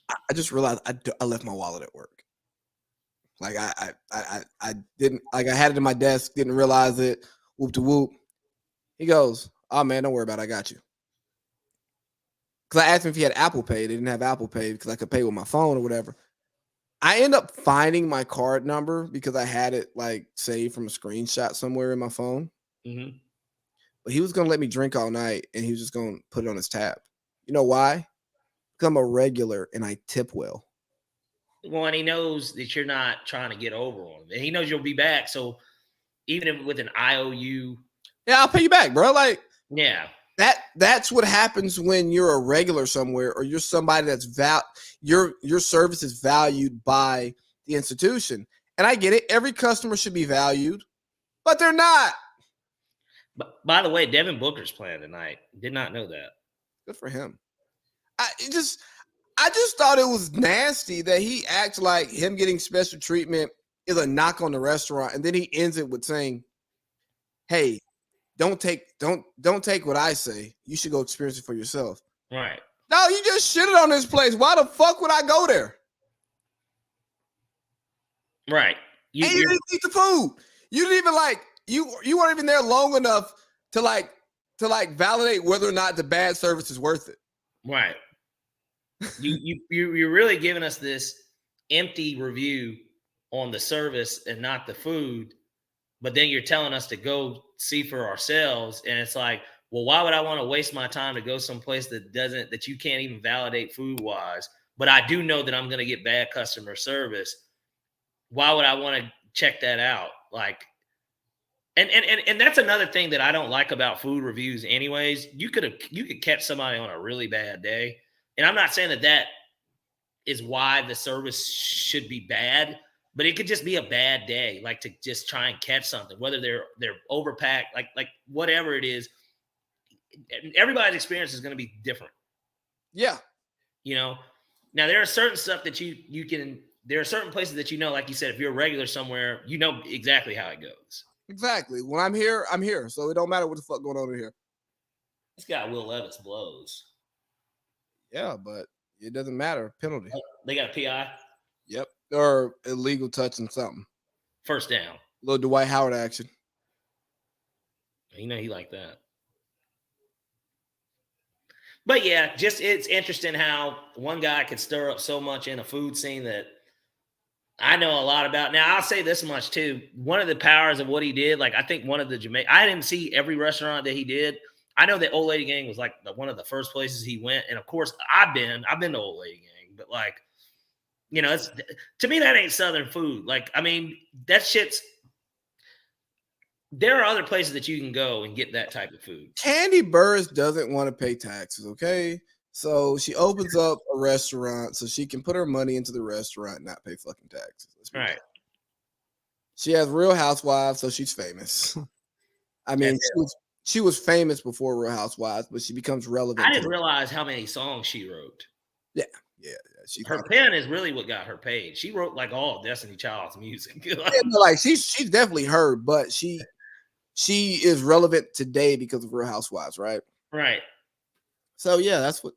I just realized I left my wallet at work. Like I didn't, like I had it in my desk, didn't realize it. Whoop to whoop. He goes, oh man, don't worry about it. I got you. Because I asked him if he had Apple Pay. They didn't have Apple Pay because I could pay with my phone or whatever. I end up finding my card number because I had it like saved from a screenshot somewhere in my phone. Mm-hmm. But he was going to let me drink all night and he was just going to put it on his tab. You know why? Because I'm a regular and I tip well. Well, and he knows that you're not trying to get over on him. And he knows you'll be back. So even if with an IOU. Yeah, I'll pay you back, bro. Like, yeah. That's what happens when you're a regular somewhere or you're somebody that's your service is valued by the institution. And I get it. Every customer should be valued, but they're not. But by the way, Devin Booker's playing tonight. Did not know that. Good for him. I just thought it was nasty that he acts like him getting special treatment is a knock on the restaurant. And then he ends it with saying, hey, don't take what I say. You should go experience it for yourself. Right. No, you just shitted on this place. Why the fuck would I go there? Right. You didn't eat the food. You didn't even you weren't even there long enough to validate whether or not the bad service is worth it. Right. You're really giving us this empty review on the service and not the food, but then you're telling us to go see for ourselves, and it's like, well, why would I want to waste my time to go someplace that you can't even validate food wise, but I do know that I'm going to get bad customer service? Why would I want to check that out? Like, and that's another thing that I don't like about food reviews anyways. You could catch somebody on a really bad day, and I'm not saying that is why the service should be bad, but it could just be a bad day, like to just try and catch something, whether they're overpacked, like whatever it is. Everybody's experience is going to be different. Yeah. You know, now there are certain stuff that there are certain places that, like you said, if you're a regular somewhere, you know exactly how it goes. Exactly. When I'm here, I'm here. So it don't matter what the fuck going on in here. This guy, Will Levis, blows. Yeah, but it doesn't matter. Penalty. They got a PI? Yep. Or illegal touching something. First down. Little Dwight Howard action. You know he like that. But yeah, just it's interesting how one guy could stir up so much in a food scene that I know a lot about. Now, I'll say this much too. One of the powers of what he did, like I think one of the I didn't see every restaurant that he did. I know that Old Lady Gang was like one of the first places he went. And of course, I've been to Old Lady Gang, but like, it's to me, that ain't Southern food. Like, I mean, that shit's, there are other places that you can go and get that type of food. Candy Burris doesn't want to pay taxes, okay? So she opens up a restaurant so she can put her money into the restaurant and not pay fucking taxes. Right. She has Real Housewives, so she's famous. I mean, she was famous before Real Housewives, but she becomes relevant. I didn't realize how many songs she wrote. Yeah. Her pen is really what got her paid. She wrote like all Destiny Child's music. Like she's definitely heard, but she is relevant today because of Real Housewives, right? Right. So yeah, that's what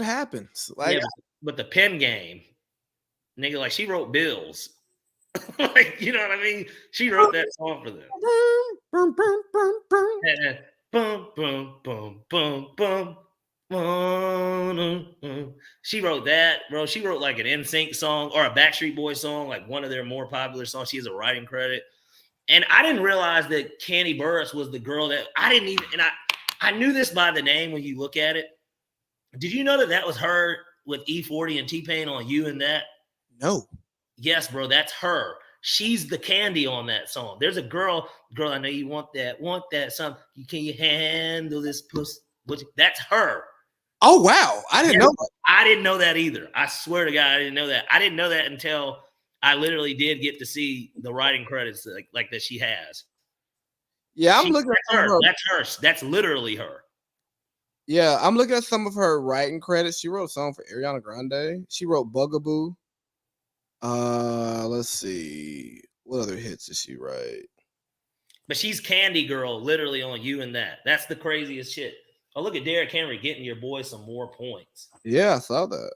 happens. Like, yeah, but the pen game, nigga, like she wrote Bills. Like, you know what I mean? She wrote that song for them. Boom, boom, boom, boom. And boom, boom, boom, boom, boom. She wrote that, bro. She wrote like an NSYNC song or a Backstreet Boys song, like one of their more popular songs. She has a writing credit. And I didn't realize that Candy Burris was the girl that I knew this by the name when you look at it. Did you know that was her with E40 and T-Pain on You and That? No. Yes, bro, that's her. She's the Candy on that song. There's a girl, I know you want that song. Can you handle this pussy? That's her. Oh wow, I didn't know that. I didn't know that either. I swear to God, I didn't know that. I didn't know that until I literally did get to see the writing credits like that she has. Yeah, I'm looking at her. That's her. That's literally her. Yeah, I'm looking at some of her writing credits. She wrote a song for Ariana Grande. She wrote Bugaboo. Let's see. What other hits did she write? But she's Candy Girl, literally on You and That. That's the craziest shit. Oh, look at Derrick Henry getting your boy some more points. Yeah, I saw that.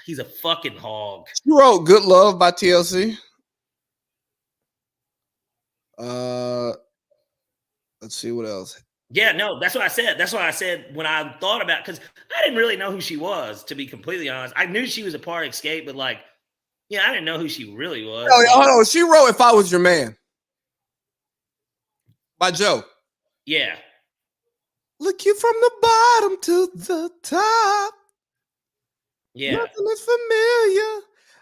He's a fucking hog. She wrote Good Love by TLC. Let's see what else. Yeah, no, that's what I said. That's what I said when I thought about, because I didn't really know who she was, to be completely honest. I knew she was a part of Escape, but I didn't know who she really was. Oh, she wrote If I Was Your Man by Joe. Yeah. Look you from the bottom to the top. Yeah. Nothing is familiar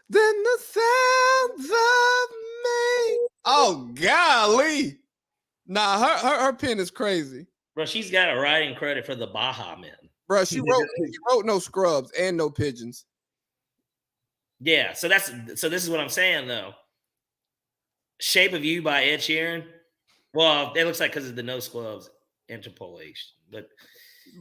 than the sounds of me. Oh, golly. Nah, her pen is crazy. Bro, she's got a writing credit for the Baja Men. Bro, she wrote No Scrubs and No Pigeons. Yeah, so this is what I'm saying though. Shape of You by Ed Sheeran. Well, it looks like because of the No Scrubs interpolation, but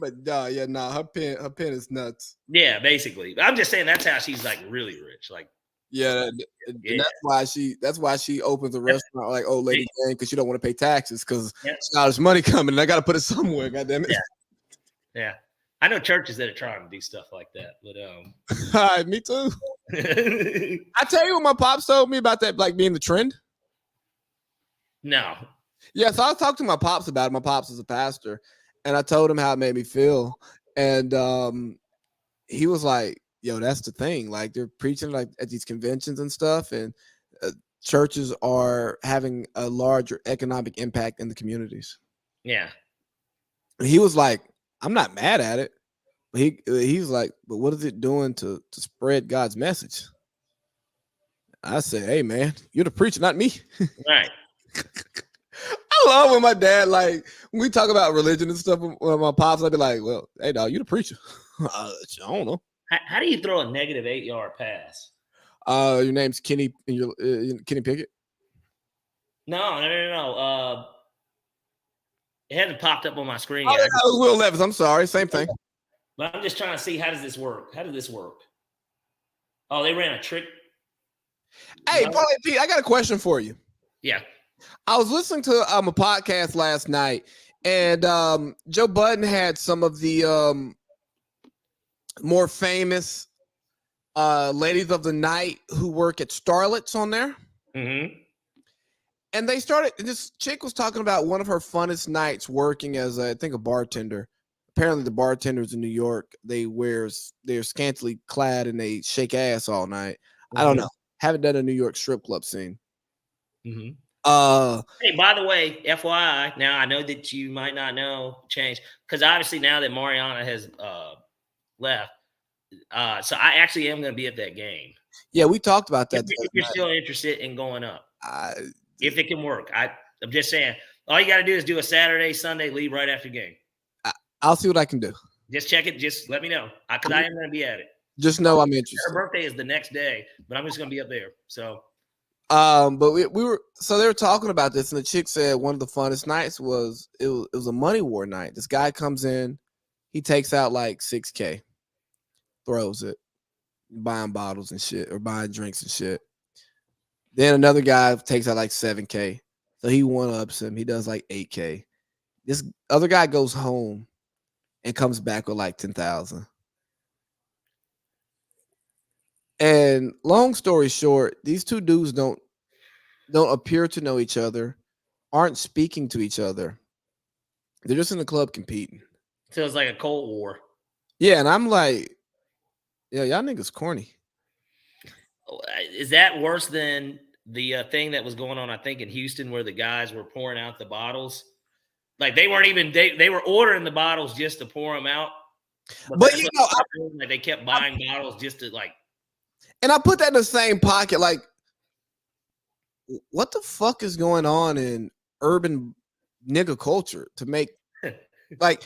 her pen is nuts. Yeah, basically. I'm just saying that's how she's like really rich. Like, yeah, that's why she opens a restaurant like Old Lady Jane, because she don't want to pay taxes because it's not as money coming. And I got to put it somewhere. Goddamn it. Yeah. I know churches that are trying to do stuff like that, but me too. I tell you what my pops told me about that, like being the trend. No. Yeah, so I talked to my pops about it. My pops is a pastor, and I told him how it made me feel, and he was like, "Yo, that's the thing. Like they're preaching like at these conventions and stuff, and churches are having a larger economic impact in the communities." Yeah. And he was like, "I'm not mad at it." But he's like, "But what is it doing to spread God's message?" I said, "Hey, man, you're the preacher, not me." Right. I love when my dad, like, when we talk about religion and stuff with my pops, I'd be like, "Well, hey, dog, you the preacher." I don't know. How do you throw a negative 8-yard pass? Your name's Kenny, and you're Kenny Pickett. No. It hasn't popped up on my screen yet. That was Will Levis. I'm sorry, same thing. But I'm just trying to see, how does this work? How did this work? Oh, they ran a trick. Hey, Paulie P, I got a question for you. Yeah. I was listening to a podcast last night, and Joe Budden had some of the more famous ladies of the night who work at Starlets on there. Mm-hmm. And this chick was talking about one of her funnest nights working as I think a bartender. Apparently the bartenders in New York, they're scantily clad and they shake ass all night. Mm-hmm. I don't know. Haven't done a New York strip club scene. Mm-hmm. Hey, by the way, FYI, now I know that you might not know change, because obviously now that Mariana has left, so I actually am going to be at that game. Yeah, we talked about that. If you're still interested in going up, if it can work, I'm just saying, all you got to do is do a Saturday, Sunday, leave right after the game. I'll see what I can do. Just check it. Just let me know, because I am going to be at it. Just know I'm interested. Her birthday is the next day, but I'm just going to be up there. So. But they were talking about this, and the chick said one of the funnest nights was a money war night. This guy comes in, he takes out like $6K, throws it, buying bottles and shit, or buying drinks and shit. Then another guy takes out like $7K, so he one-ups him. He does like $8K. This other guy goes home and comes back with like $10,000. And long story short, these two dudes don't appear to know each other, aren't speaking to each other. They're just in the club competing. Feels like a Cold War. Yeah, and I'm like, yeah, y'all niggas corny. Is that worse than the thing that was going on, I think, in Houston, where the guys were pouring out the bottles? Like they weren't even they were ordering the bottles just to pour them out. But you know, like they kept buying bottles just to like. And I put that in the same pocket. Like, what the fuck is going on in urban nigga culture to make like,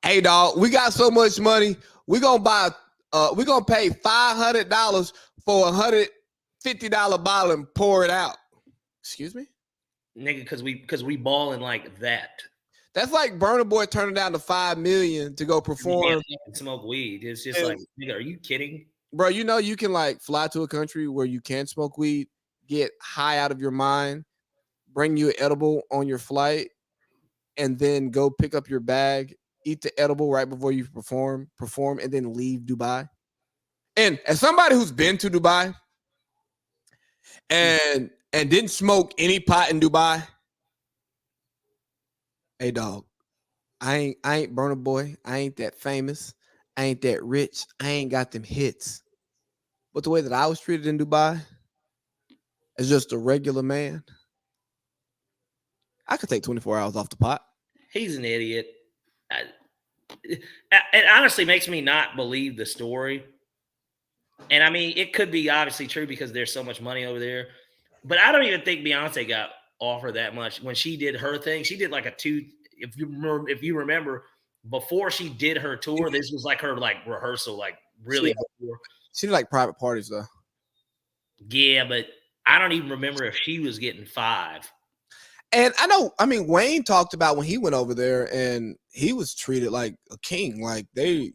hey dog, we got so much money, we gonna pay $500 for $150 bottle and pour it out. Excuse me? Nigga, because we balling like that. That's like Burna Boy turning down to $5 million to go perform. And smoke weed. It's just like, nigga, are you kidding? Bro, you know you can like fly to a country where you can smoke weed, get high out of your mind, bring you an edible on your flight, and then go pick up your bag, eat the edible right before you perform, and then leave Dubai. And as somebody who's been to Dubai and didn't smoke any pot in Dubai, hey dog, I ain't Burna Boy. I ain't that famous. I ain't that rich. I ain't got them hits. But the way that I was treated in Dubai as just a regular man, I could take 24 hours off the pot. He's an idiot. It honestly makes me not believe the story. And I mean, it could be obviously true because there's so much money over there. But I don't even think Beyonce got offered that much when she did her thing. She did like a two. If you remember, before she did her tour, this was like her like rehearsal, like really. She did like private parties though. Yeah, but I don't even remember if she was getting 5. And I mean, Wayne talked about when he went over there and he was treated like a king. Like they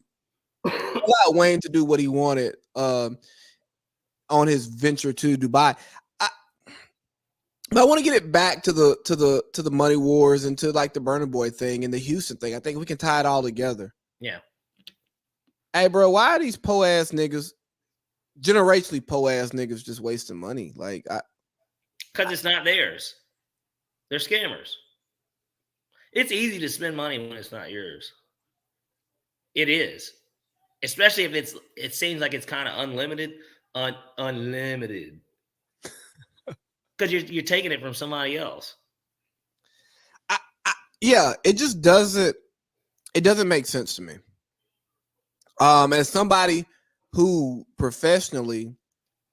allowed Wayne to do what he wanted on his venture to Dubai. But I want to get it back to the money wars and to like the Burna Boy thing and the Houston thing. I think we can tie it all together. Yeah. Hey, bro, why are these po-ass niggas, generationally po-ass niggas, just wasting money? Like, because it's not theirs. They're scammers. It's easy to spend money when it's not yours. It is, especially if it seems like it's kind of unlimited, unlimited. Because you're taking it from somebody else. Yeah, it just doesn't. It doesn't make sense to me. As somebody who professionally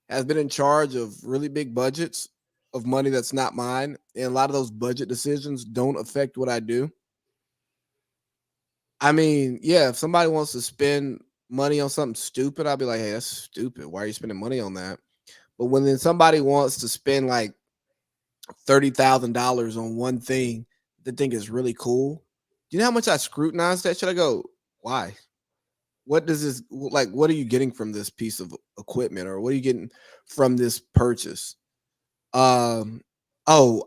has been in charge of really big budgets of money that's not mine, and a lot of those budget decisions don't affect what I do. I mean, yeah, if somebody wants to spend money on something stupid, I'll be like, hey, that's stupid. Why are you spending money on that? But when then somebody wants to spend like $30,000 on one thing they think is really cool, do you know how much I scrutinize that? Should I go, why? What does this like? What are you getting from this piece of equipment, or what are you getting from this purchase? Oh,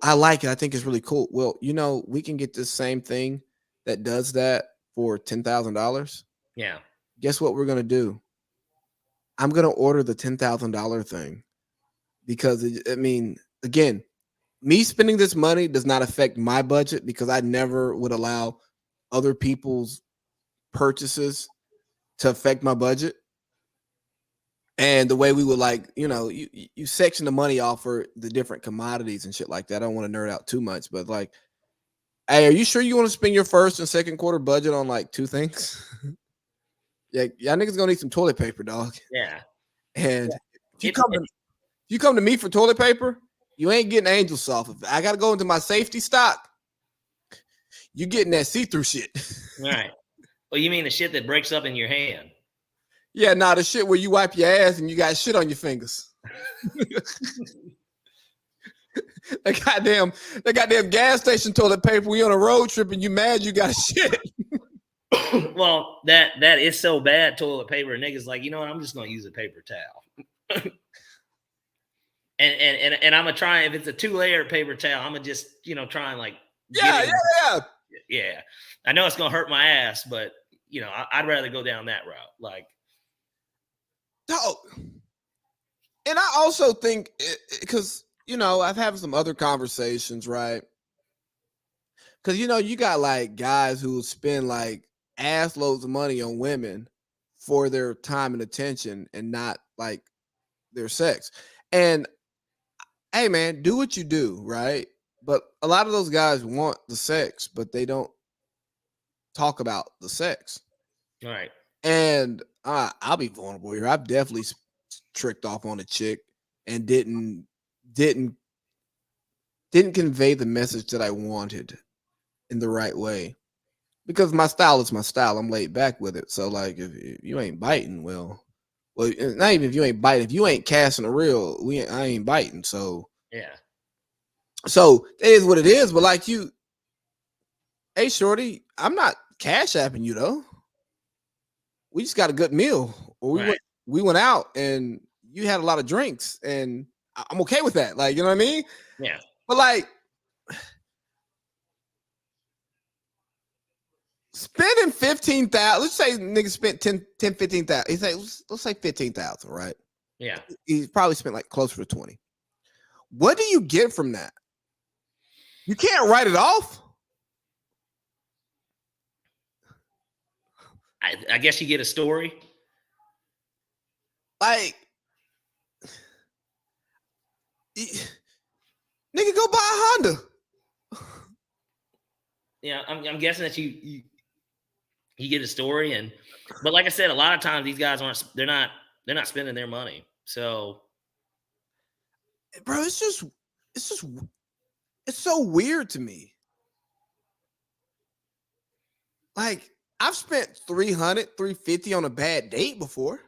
I like it. I think it's really cool. Well, you know, we can get this same thing that does that for $10,000. Yeah. Guess what we're gonna do? I'm gonna order the $10,000 thing because I mean, again, me spending this money does not affect my budget because I never would allow other people's purchases to affect my budget. And the way we would like, you know, you section the money off for the different commodities and shit like that. I don't want to nerd out too much, but like, hey, are you sure you want to spend your first and second quarter budget on like 2 things? Yeah, y'all niggas gonna need some toilet paper, dog. Yeah. And if you come to me for toilet paper, you ain't getting Angel Soft. If I gotta go into my safety stock, you getting that see-through shit. Right. Well, you mean the shit that breaks up in your hand? Yeah, nah, the shit where you wipe your ass and you got shit on your fingers. that goddamn gas station toilet paper. We on a road trip and you mad you got shit. Well, that is so bad, toilet paper. Niggas like, you know what? I'm just gonna use a paper towel. and I'm gonna try, if it's a 2-layer paper towel, I'm gonna just, you know, try and like yeah. I know it's gonna hurt my ass, but you know, I'd rather go down that route. Like, no. And I also think because you know, I've had some other conversations, right? Because you know, you got like guys who spend like ass loads of money on women for their time and attention and not like their sex. And hey man, do what you do, right? But a lot of those guys want the sex, but they don't talk about the sex. all right. And I'll be vulnerable here. I've definitely tricked off on a chick and didn't didn't convey the message that I wanted in the right way. Because my style is my style. I'm laid back with it. So like if you ain't biting, well, not even if you ain't biting, if you ain't casting a reel, I ain't biting. So Yeah. So it is what it is. But like hey Shorty, I'm not cash apping you though. We just got a good meal, or we went out and you had a lot of drinks, and I'm okay with that. Like, you know what I mean? Yeah. But like spending 15,000, let's say niggas spent 10, 15,000. He's like, let's say 15,000, right? Yeah. He probably spent like closer to 20. What do you get from that? You can't write it off. I guess you get a story. Like, nigga, go buy a Honda. Yeah, I'm guessing that you get a story, but like I said, a lot of times these guys they're not spending their money. So, bro, it's so weird to me. Like, I've spent 300, 350 on a bad date before.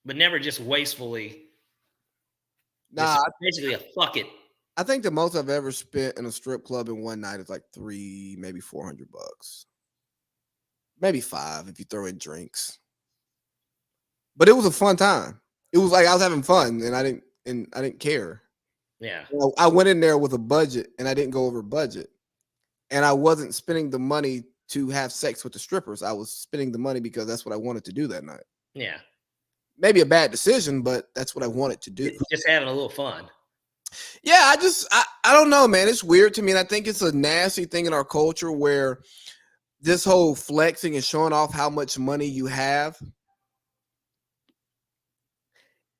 But never just wastefully. Nah, Just basically a fuck it. I think the most I've ever spent in a strip club in one night is like maybe $400. Maybe $5 if you throw in drinks. But it was a fun time. It was like I was having fun and I didn't care. Yeah. You know, I went in there with a budget and I didn't go over budget. And I wasn't spending the money to have sex with the strippers. I was spending the money because that's what I wanted to do that night. Yeah. Maybe a bad decision, but that's what I wanted to do. Just having a little fun. Yeah, I don't know, man. It's weird to me. And I think it's a nasty thing in our culture where this whole flexing and showing off how much money you have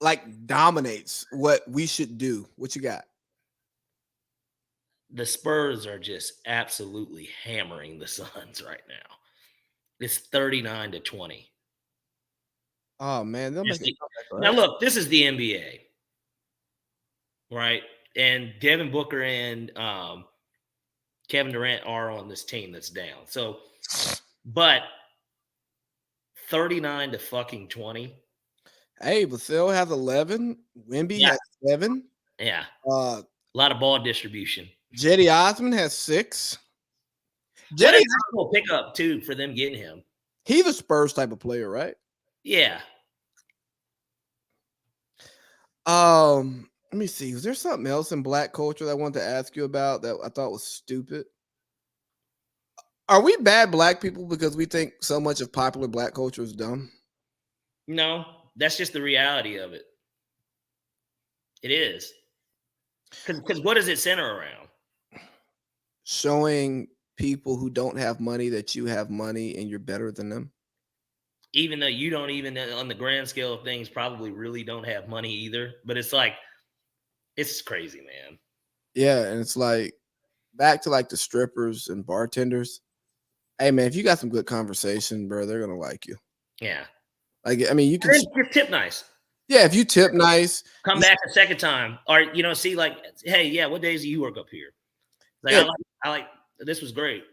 like dominates what we should do. What you got? The Spurs are just absolutely hammering the Suns right now. It's 39-20. Oh man, they'll make it now look, this is the NBA, right? And Devin Booker and Kevin Durant are on this team that's down. So, but 39-20. Hey, Vasil has 11. Wemby has 7. Yeah. A lot of ball distribution. Jetty Osman has 6. Jetty will pick up too for them getting him. He's a Spurs type of player, right? Yeah. Let me see. Was there something else in black culture that I wanted to ask you about that I thought was stupid? Are we bad black people because we think so much of popular black culture is dumb? No, that's just the reality of it. It is. Because what does it center around? Showing people who don't have money that you have money and you're better than them. Even though you don't even, on the grand scale of things, probably really don't have money either. But it's like, it's crazy, man. Yeah, and it's like, back to like the strippers and bartenders. Hey, man, if you got some good conversation, bro, they're going to like you. Yeah. Like, I mean, you can just tip nice. Yeah, if you tip nice. Come back a second time. Or, see, like, hey, yeah, what days do you work up here? Like, yeah. I like, this was great.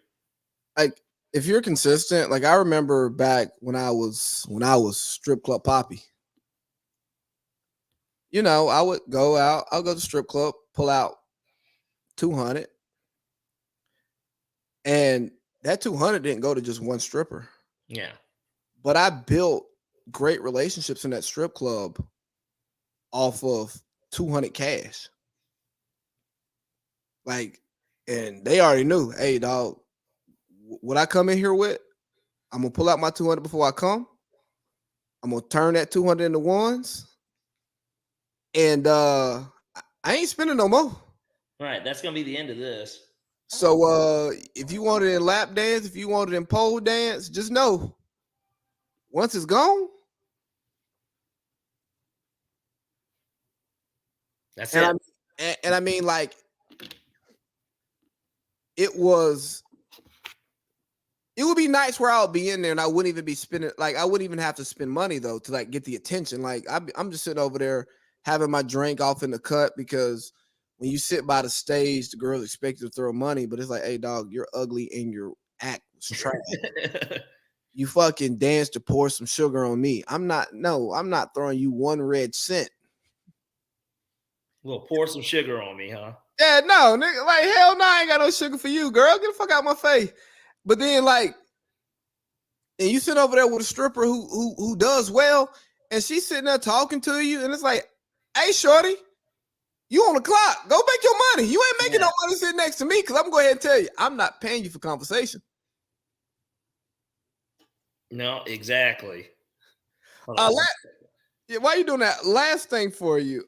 Like, if you're consistent, like I remember back when I was strip club poppy. You know, I would go out, I'll go to strip club, pull out 200. And that 200 didn't go to just one stripper. Yeah. But I built great relationships in that strip club off of 200 cash. Like, and they already knew, hey, dog, what I come in here with, I'm going to pull out my 200 before I come. I'm going to turn that 200 into ones. And I ain't spending no more. Right. That's going to be the end of this. So if you want it in lap dance, if you want it in pole dance, just know once it's gone. That's and it. I mean, like, it would be nice where I'll be in there and I wouldn't even be spending, like, I wouldn't even have to spend money though to like get the attention. Like I'm just sitting over there having my drink off in the cut because when you sit by the stage, the girls expect you to throw money, but it's like, hey, dog, you're ugly and your act was trash. You fucking danced to pour some sugar on me. I'm not throwing you 1 red cent. Well, pour some sugar on me, huh? Yeah, no, nigga, like, hell no, I ain't got no sugar for you, girl. Get the fuck out my face. But then, like, and you sit over there with a stripper who does well, and she's sitting there talking to you, and it's like, hey, shorty, you on the clock. Go make your money. You ain't making no money sitting next to me because I'm going to go ahead and tell you, I'm not paying you for conversation. No, exactly. Why are you doing that? Last thing for you.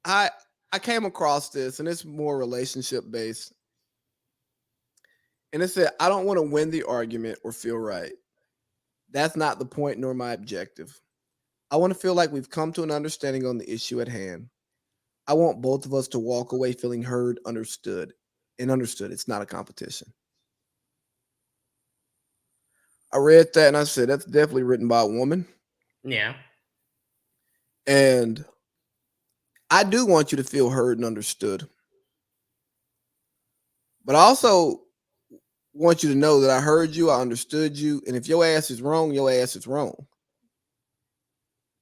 I came across this, and it's more relationship based. And it said, I don't want to win the argument or feel right. That's not the point nor my objective. I want to feel like we've come to an understanding on the issue at hand. I want both of us to walk away feeling heard, understood. It's not a competition. I read that and I said, that's definitely written by a woman. Yeah. And I do want you to feel heard and understood. But I also want you to know that I heard you, I understood you, and if your ass is wrong, your ass is wrong.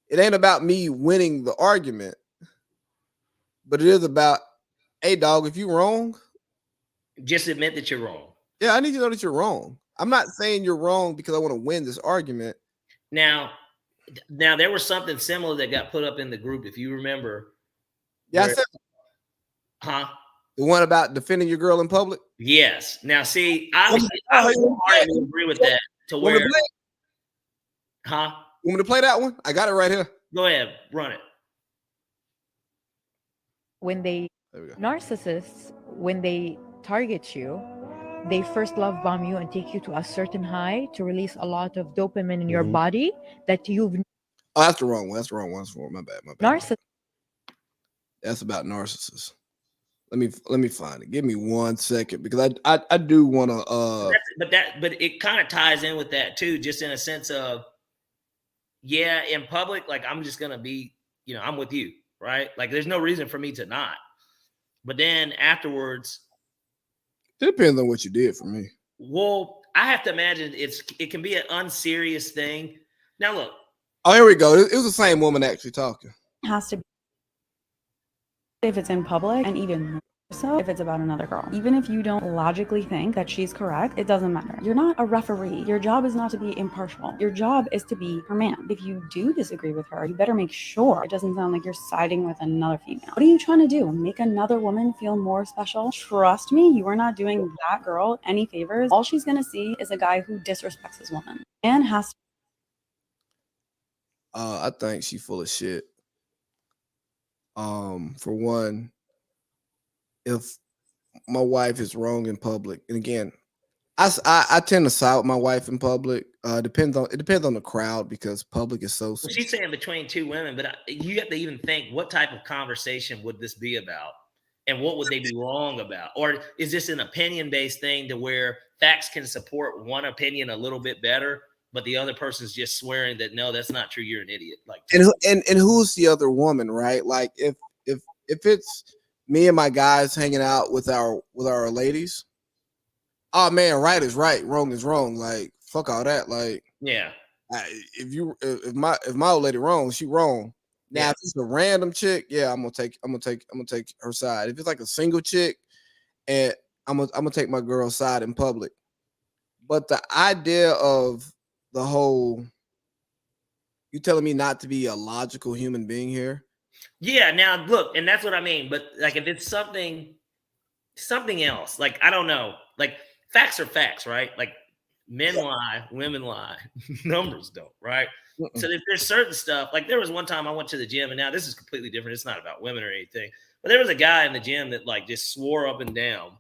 It ain't about me winning the argument, but it is about, hey, dog, if you're wrong, just admit that you're wrong. Yeah, I need you to know that you're wrong. I'm not saying you're wrong because I want to win this argument. Now there was something similar that got put up in the group, if you remember. Yeah, I said, huh? The one about defending your girl in public? Yes. Now, see, I was hard to agree with that. To where, huh? You want me to play that one? I got it right here. Go ahead, run it. Narcissists, when they target you, they first love bomb you and take you to a certain high to release a lot of dopamine in your body that you've. Oh, that's the wrong one. That's the wrong one. My bad. Narcissist. That's about narcissists. Let me find it. Give me 1 second because I do want to. But it kind of ties in with that too, just in a sense of, yeah, in public, like I'm just gonna be, I'm with you, right? Like there's no reason for me to not. But then afterwards, it depends on what you did for me. Well, I have to imagine it can be an unserious thing. Now look. Oh, here we go. It was the same woman actually talking. It has to be if it's in public, and even more so if it's about another girl. Even if you don't logically think that she's correct, it doesn't matter. You're not a referee. Your job is not to be impartial. Your job is to be her man. If you do disagree with her, you better make sure it doesn't sound like you're siding with another female. What are you trying to do? Make another woman feel more special? Trust me, you are not doing that girl any favors. All she's gonna see is a guy who disrespects his woman and has to. I think she's full of shit. For one, if my wife is wrong in public, and again, I tend to side with my wife in public. It depends on the crowd because public is so. Well, she's saying between two women, but you have to even think what type of conversation would this be about, and what would they be wrong about, or is this an opinion-based thing to where facts can support one opinion a little bit better, but the other person's just swearing that no, that's not true. You're an idiot. Like, and who's the other woman, right? Like if it's me and my guys hanging out with our ladies, oh man, right is right, wrong is wrong. Like fuck all that. Like yeah, if my old lady wrong, she wrong. Now if it's a random chick, yeah, I'm gonna take her side. If it's like a single chick, and I'm gonna take my girl's side in public. But the idea of the whole, you telling me not to be a logical human being here? Yeah, now look, and that's what I mean. But like if it's something else, like I don't know, like facts are facts, right? Like men lie, women lie, numbers don't, right? So if there's certain stuff, like there was one time I went to the gym, and now this is completely different. It's not about women or anything, but there was a guy in the gym that like just swore up and down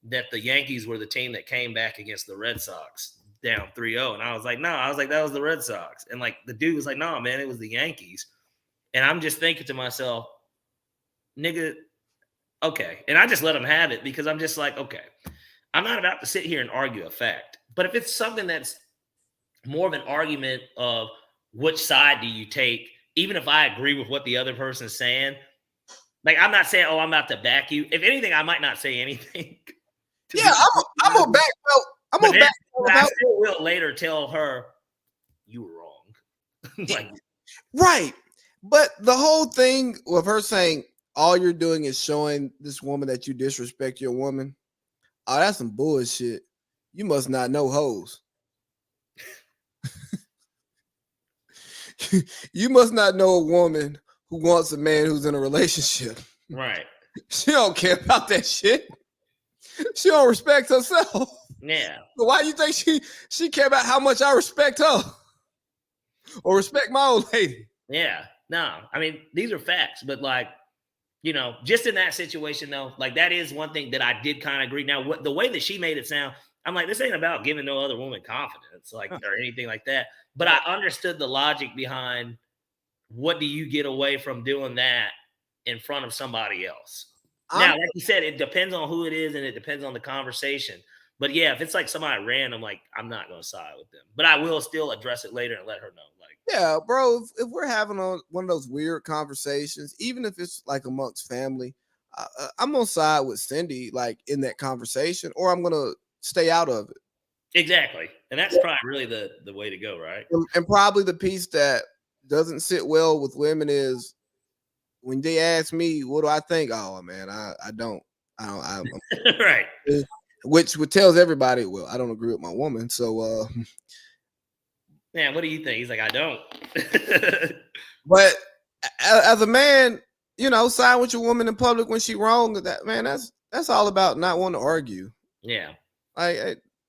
that the Yankees were the team that came back against the Red Sox down 3-0. And I was like, no, that was the Red Sox. And like the dude was like, no, man, it was the Yankees. And I'm just thinking to myself, nigga, okay. And I just let him have it because I'm just like, okay, I'm not about to sit here and argue a fact. But if it's something that's more of an argument of which side do you take even if I agree with what the other person's saying, like I'm not saying, oh, I'm about to back you. If anything, I might not say anything. Yeah, I'm gonna back. I'm But gonna then, back. I still will later tell her you were wrong. Like, Right. But the whole thing with her saying all you're doing is showing this woman that you disrespect your woman. Oh, that's some bullshit. You must not know hoes. You must not know a woman who wants a man who's in a relationship. right. She don't care about that shit. She don't respect herself. Yeah. So why do you think she care about how much I respect her or respect my old lady? Yeah. No, I mean, these are facts, but like, you know, just in that situation though, like that is one thing that I did kind of agree. Now, the way that she made it sound, I'm like, this ain't about giving no other woman confidence, like, or anything like that. But I understood the logic behind what do you get away from doing that in front of somebody else. Now, like you said, it depends on who it is and it depends on the conversation. But yeah, if it's like somebody random, like I'm not going to side with them, but I will still address it later and let her know. Like, yeah, bro, if we're having one of those weird conversations, even if it's like amongst family, I'm gonna side with Cindy, like in that conversation, or I'm gonna stay out of it. exactly, and that's probably really the way to go, right? And probably the piece that doesn't sit well with women is when they ask me, "What do I think?" Oh man, I don't. Right. Which tells everybody, well, I don't agree with my woman, so Man, what do you think? He's like, I don't. but as a man, you know, side with your woman in public when she wrong. That man, that's all about not wanting to argue. Yeah.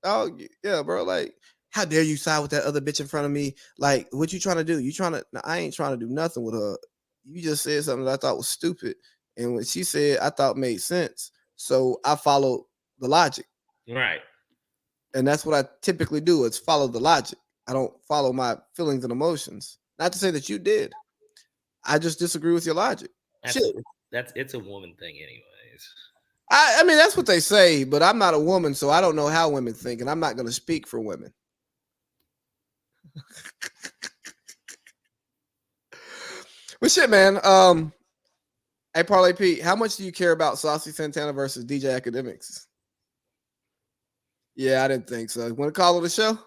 Oh yeah, bro. Like, how dare you side with that other bitch in front of me? Like, what you trying to do? You trying to? No, I ain't trying to do nothing with her. You just said something that I thought was stupid, and what she said I thought made sense. So I followed the logic. Right. And that's what I typically do. Is follow the logic. I don't follow my feelings and emotions. Not to say that you did. I just disagree with your logic. It's a woman thing, anyways. I mean, that's what they say, but I'm not a woman, so I don't know how women think, and I'm not going to speak for women. But shit, man. Hey, Parlay Pete, how much do you care about Saucy Santana versus DJ Academics? Yeah, I didn't think so. Want to call it a show?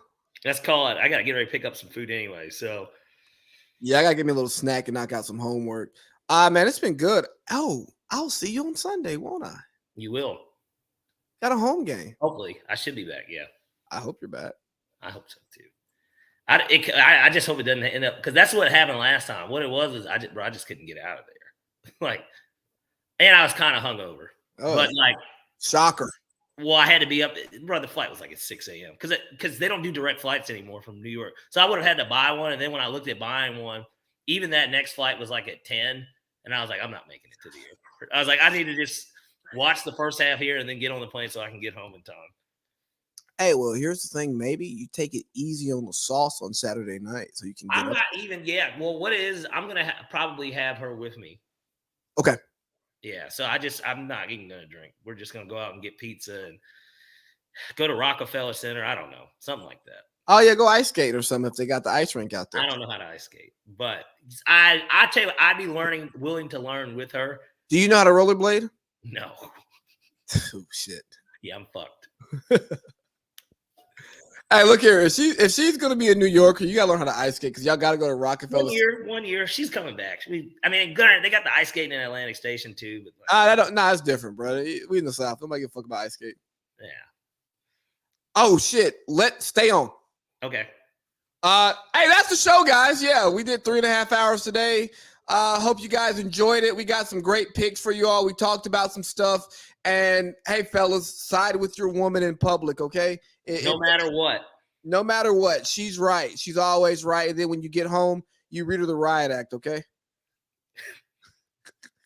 Let's call it. I got to get ready to pick up some food anyway, so. Yeah, I got to give me a little snack and knock out some homework. Man, it's been good. Oh, I'll see you on Sunday, won't I? You will. Got a home game. Hopefully. I should be back, yeah. I hope you're back. I hope so, too. I just hope it doesn't end up, because that's what happened last time. What it was is I just couldn't get out of there. Like, and I was kind of hungover. Oh, but like. Shocker. Well, I had to be up. Bro, the flight was like at 6 a.m. because they don't do direct flights anymore from New York. So I would have had to buy one. And then when I looked at buying one, even that next flight was like at 10. And I was like, I'm not making it to the airport. I was like, I need to just watch the first half here and then get on the plane so I can get home in time. Hey, well, here's the thing. Maybe you take it easy on the sauce on Saturday night so you can get I'm up. not even, yeah. Well, what it is, I'm going to probably have her with me. Okay. Yeah, so I'm not even going to drink. We're just going to go out and get pizza and go to Rockefeller Center. I don't know. Something like that. Oh, yeah, go ice skate or something if they got the ice rink out there. I don't know how to ice skate, but I tell you, I'd be willing to learn with her. Do you know how to rollerblade? No. Oh, shit. Yeah, I'm fucked. Hey, look here. If she's going to be a New Yorker, you got to learn how to ice skate because y'all got to go to Rockefeller. 1 year. She's coming back. I mean, they got the ice skating in Atlantic Station too. But it's different, bro. We in the South. Nobody give a fuck about ice skate. Yeah. Oh, shit. Stay on. Okay. Hey, that's the show, guys. Yeah, we did 3.5 hours today. Hope you guys enjoyed it. We got some great picks for you all. We talked about some stuff. And hey, fellas, side with your woman in public, okay? No matter what. No matter what. She's right. She's always right. And then when you get home, you read her the riot act, okay?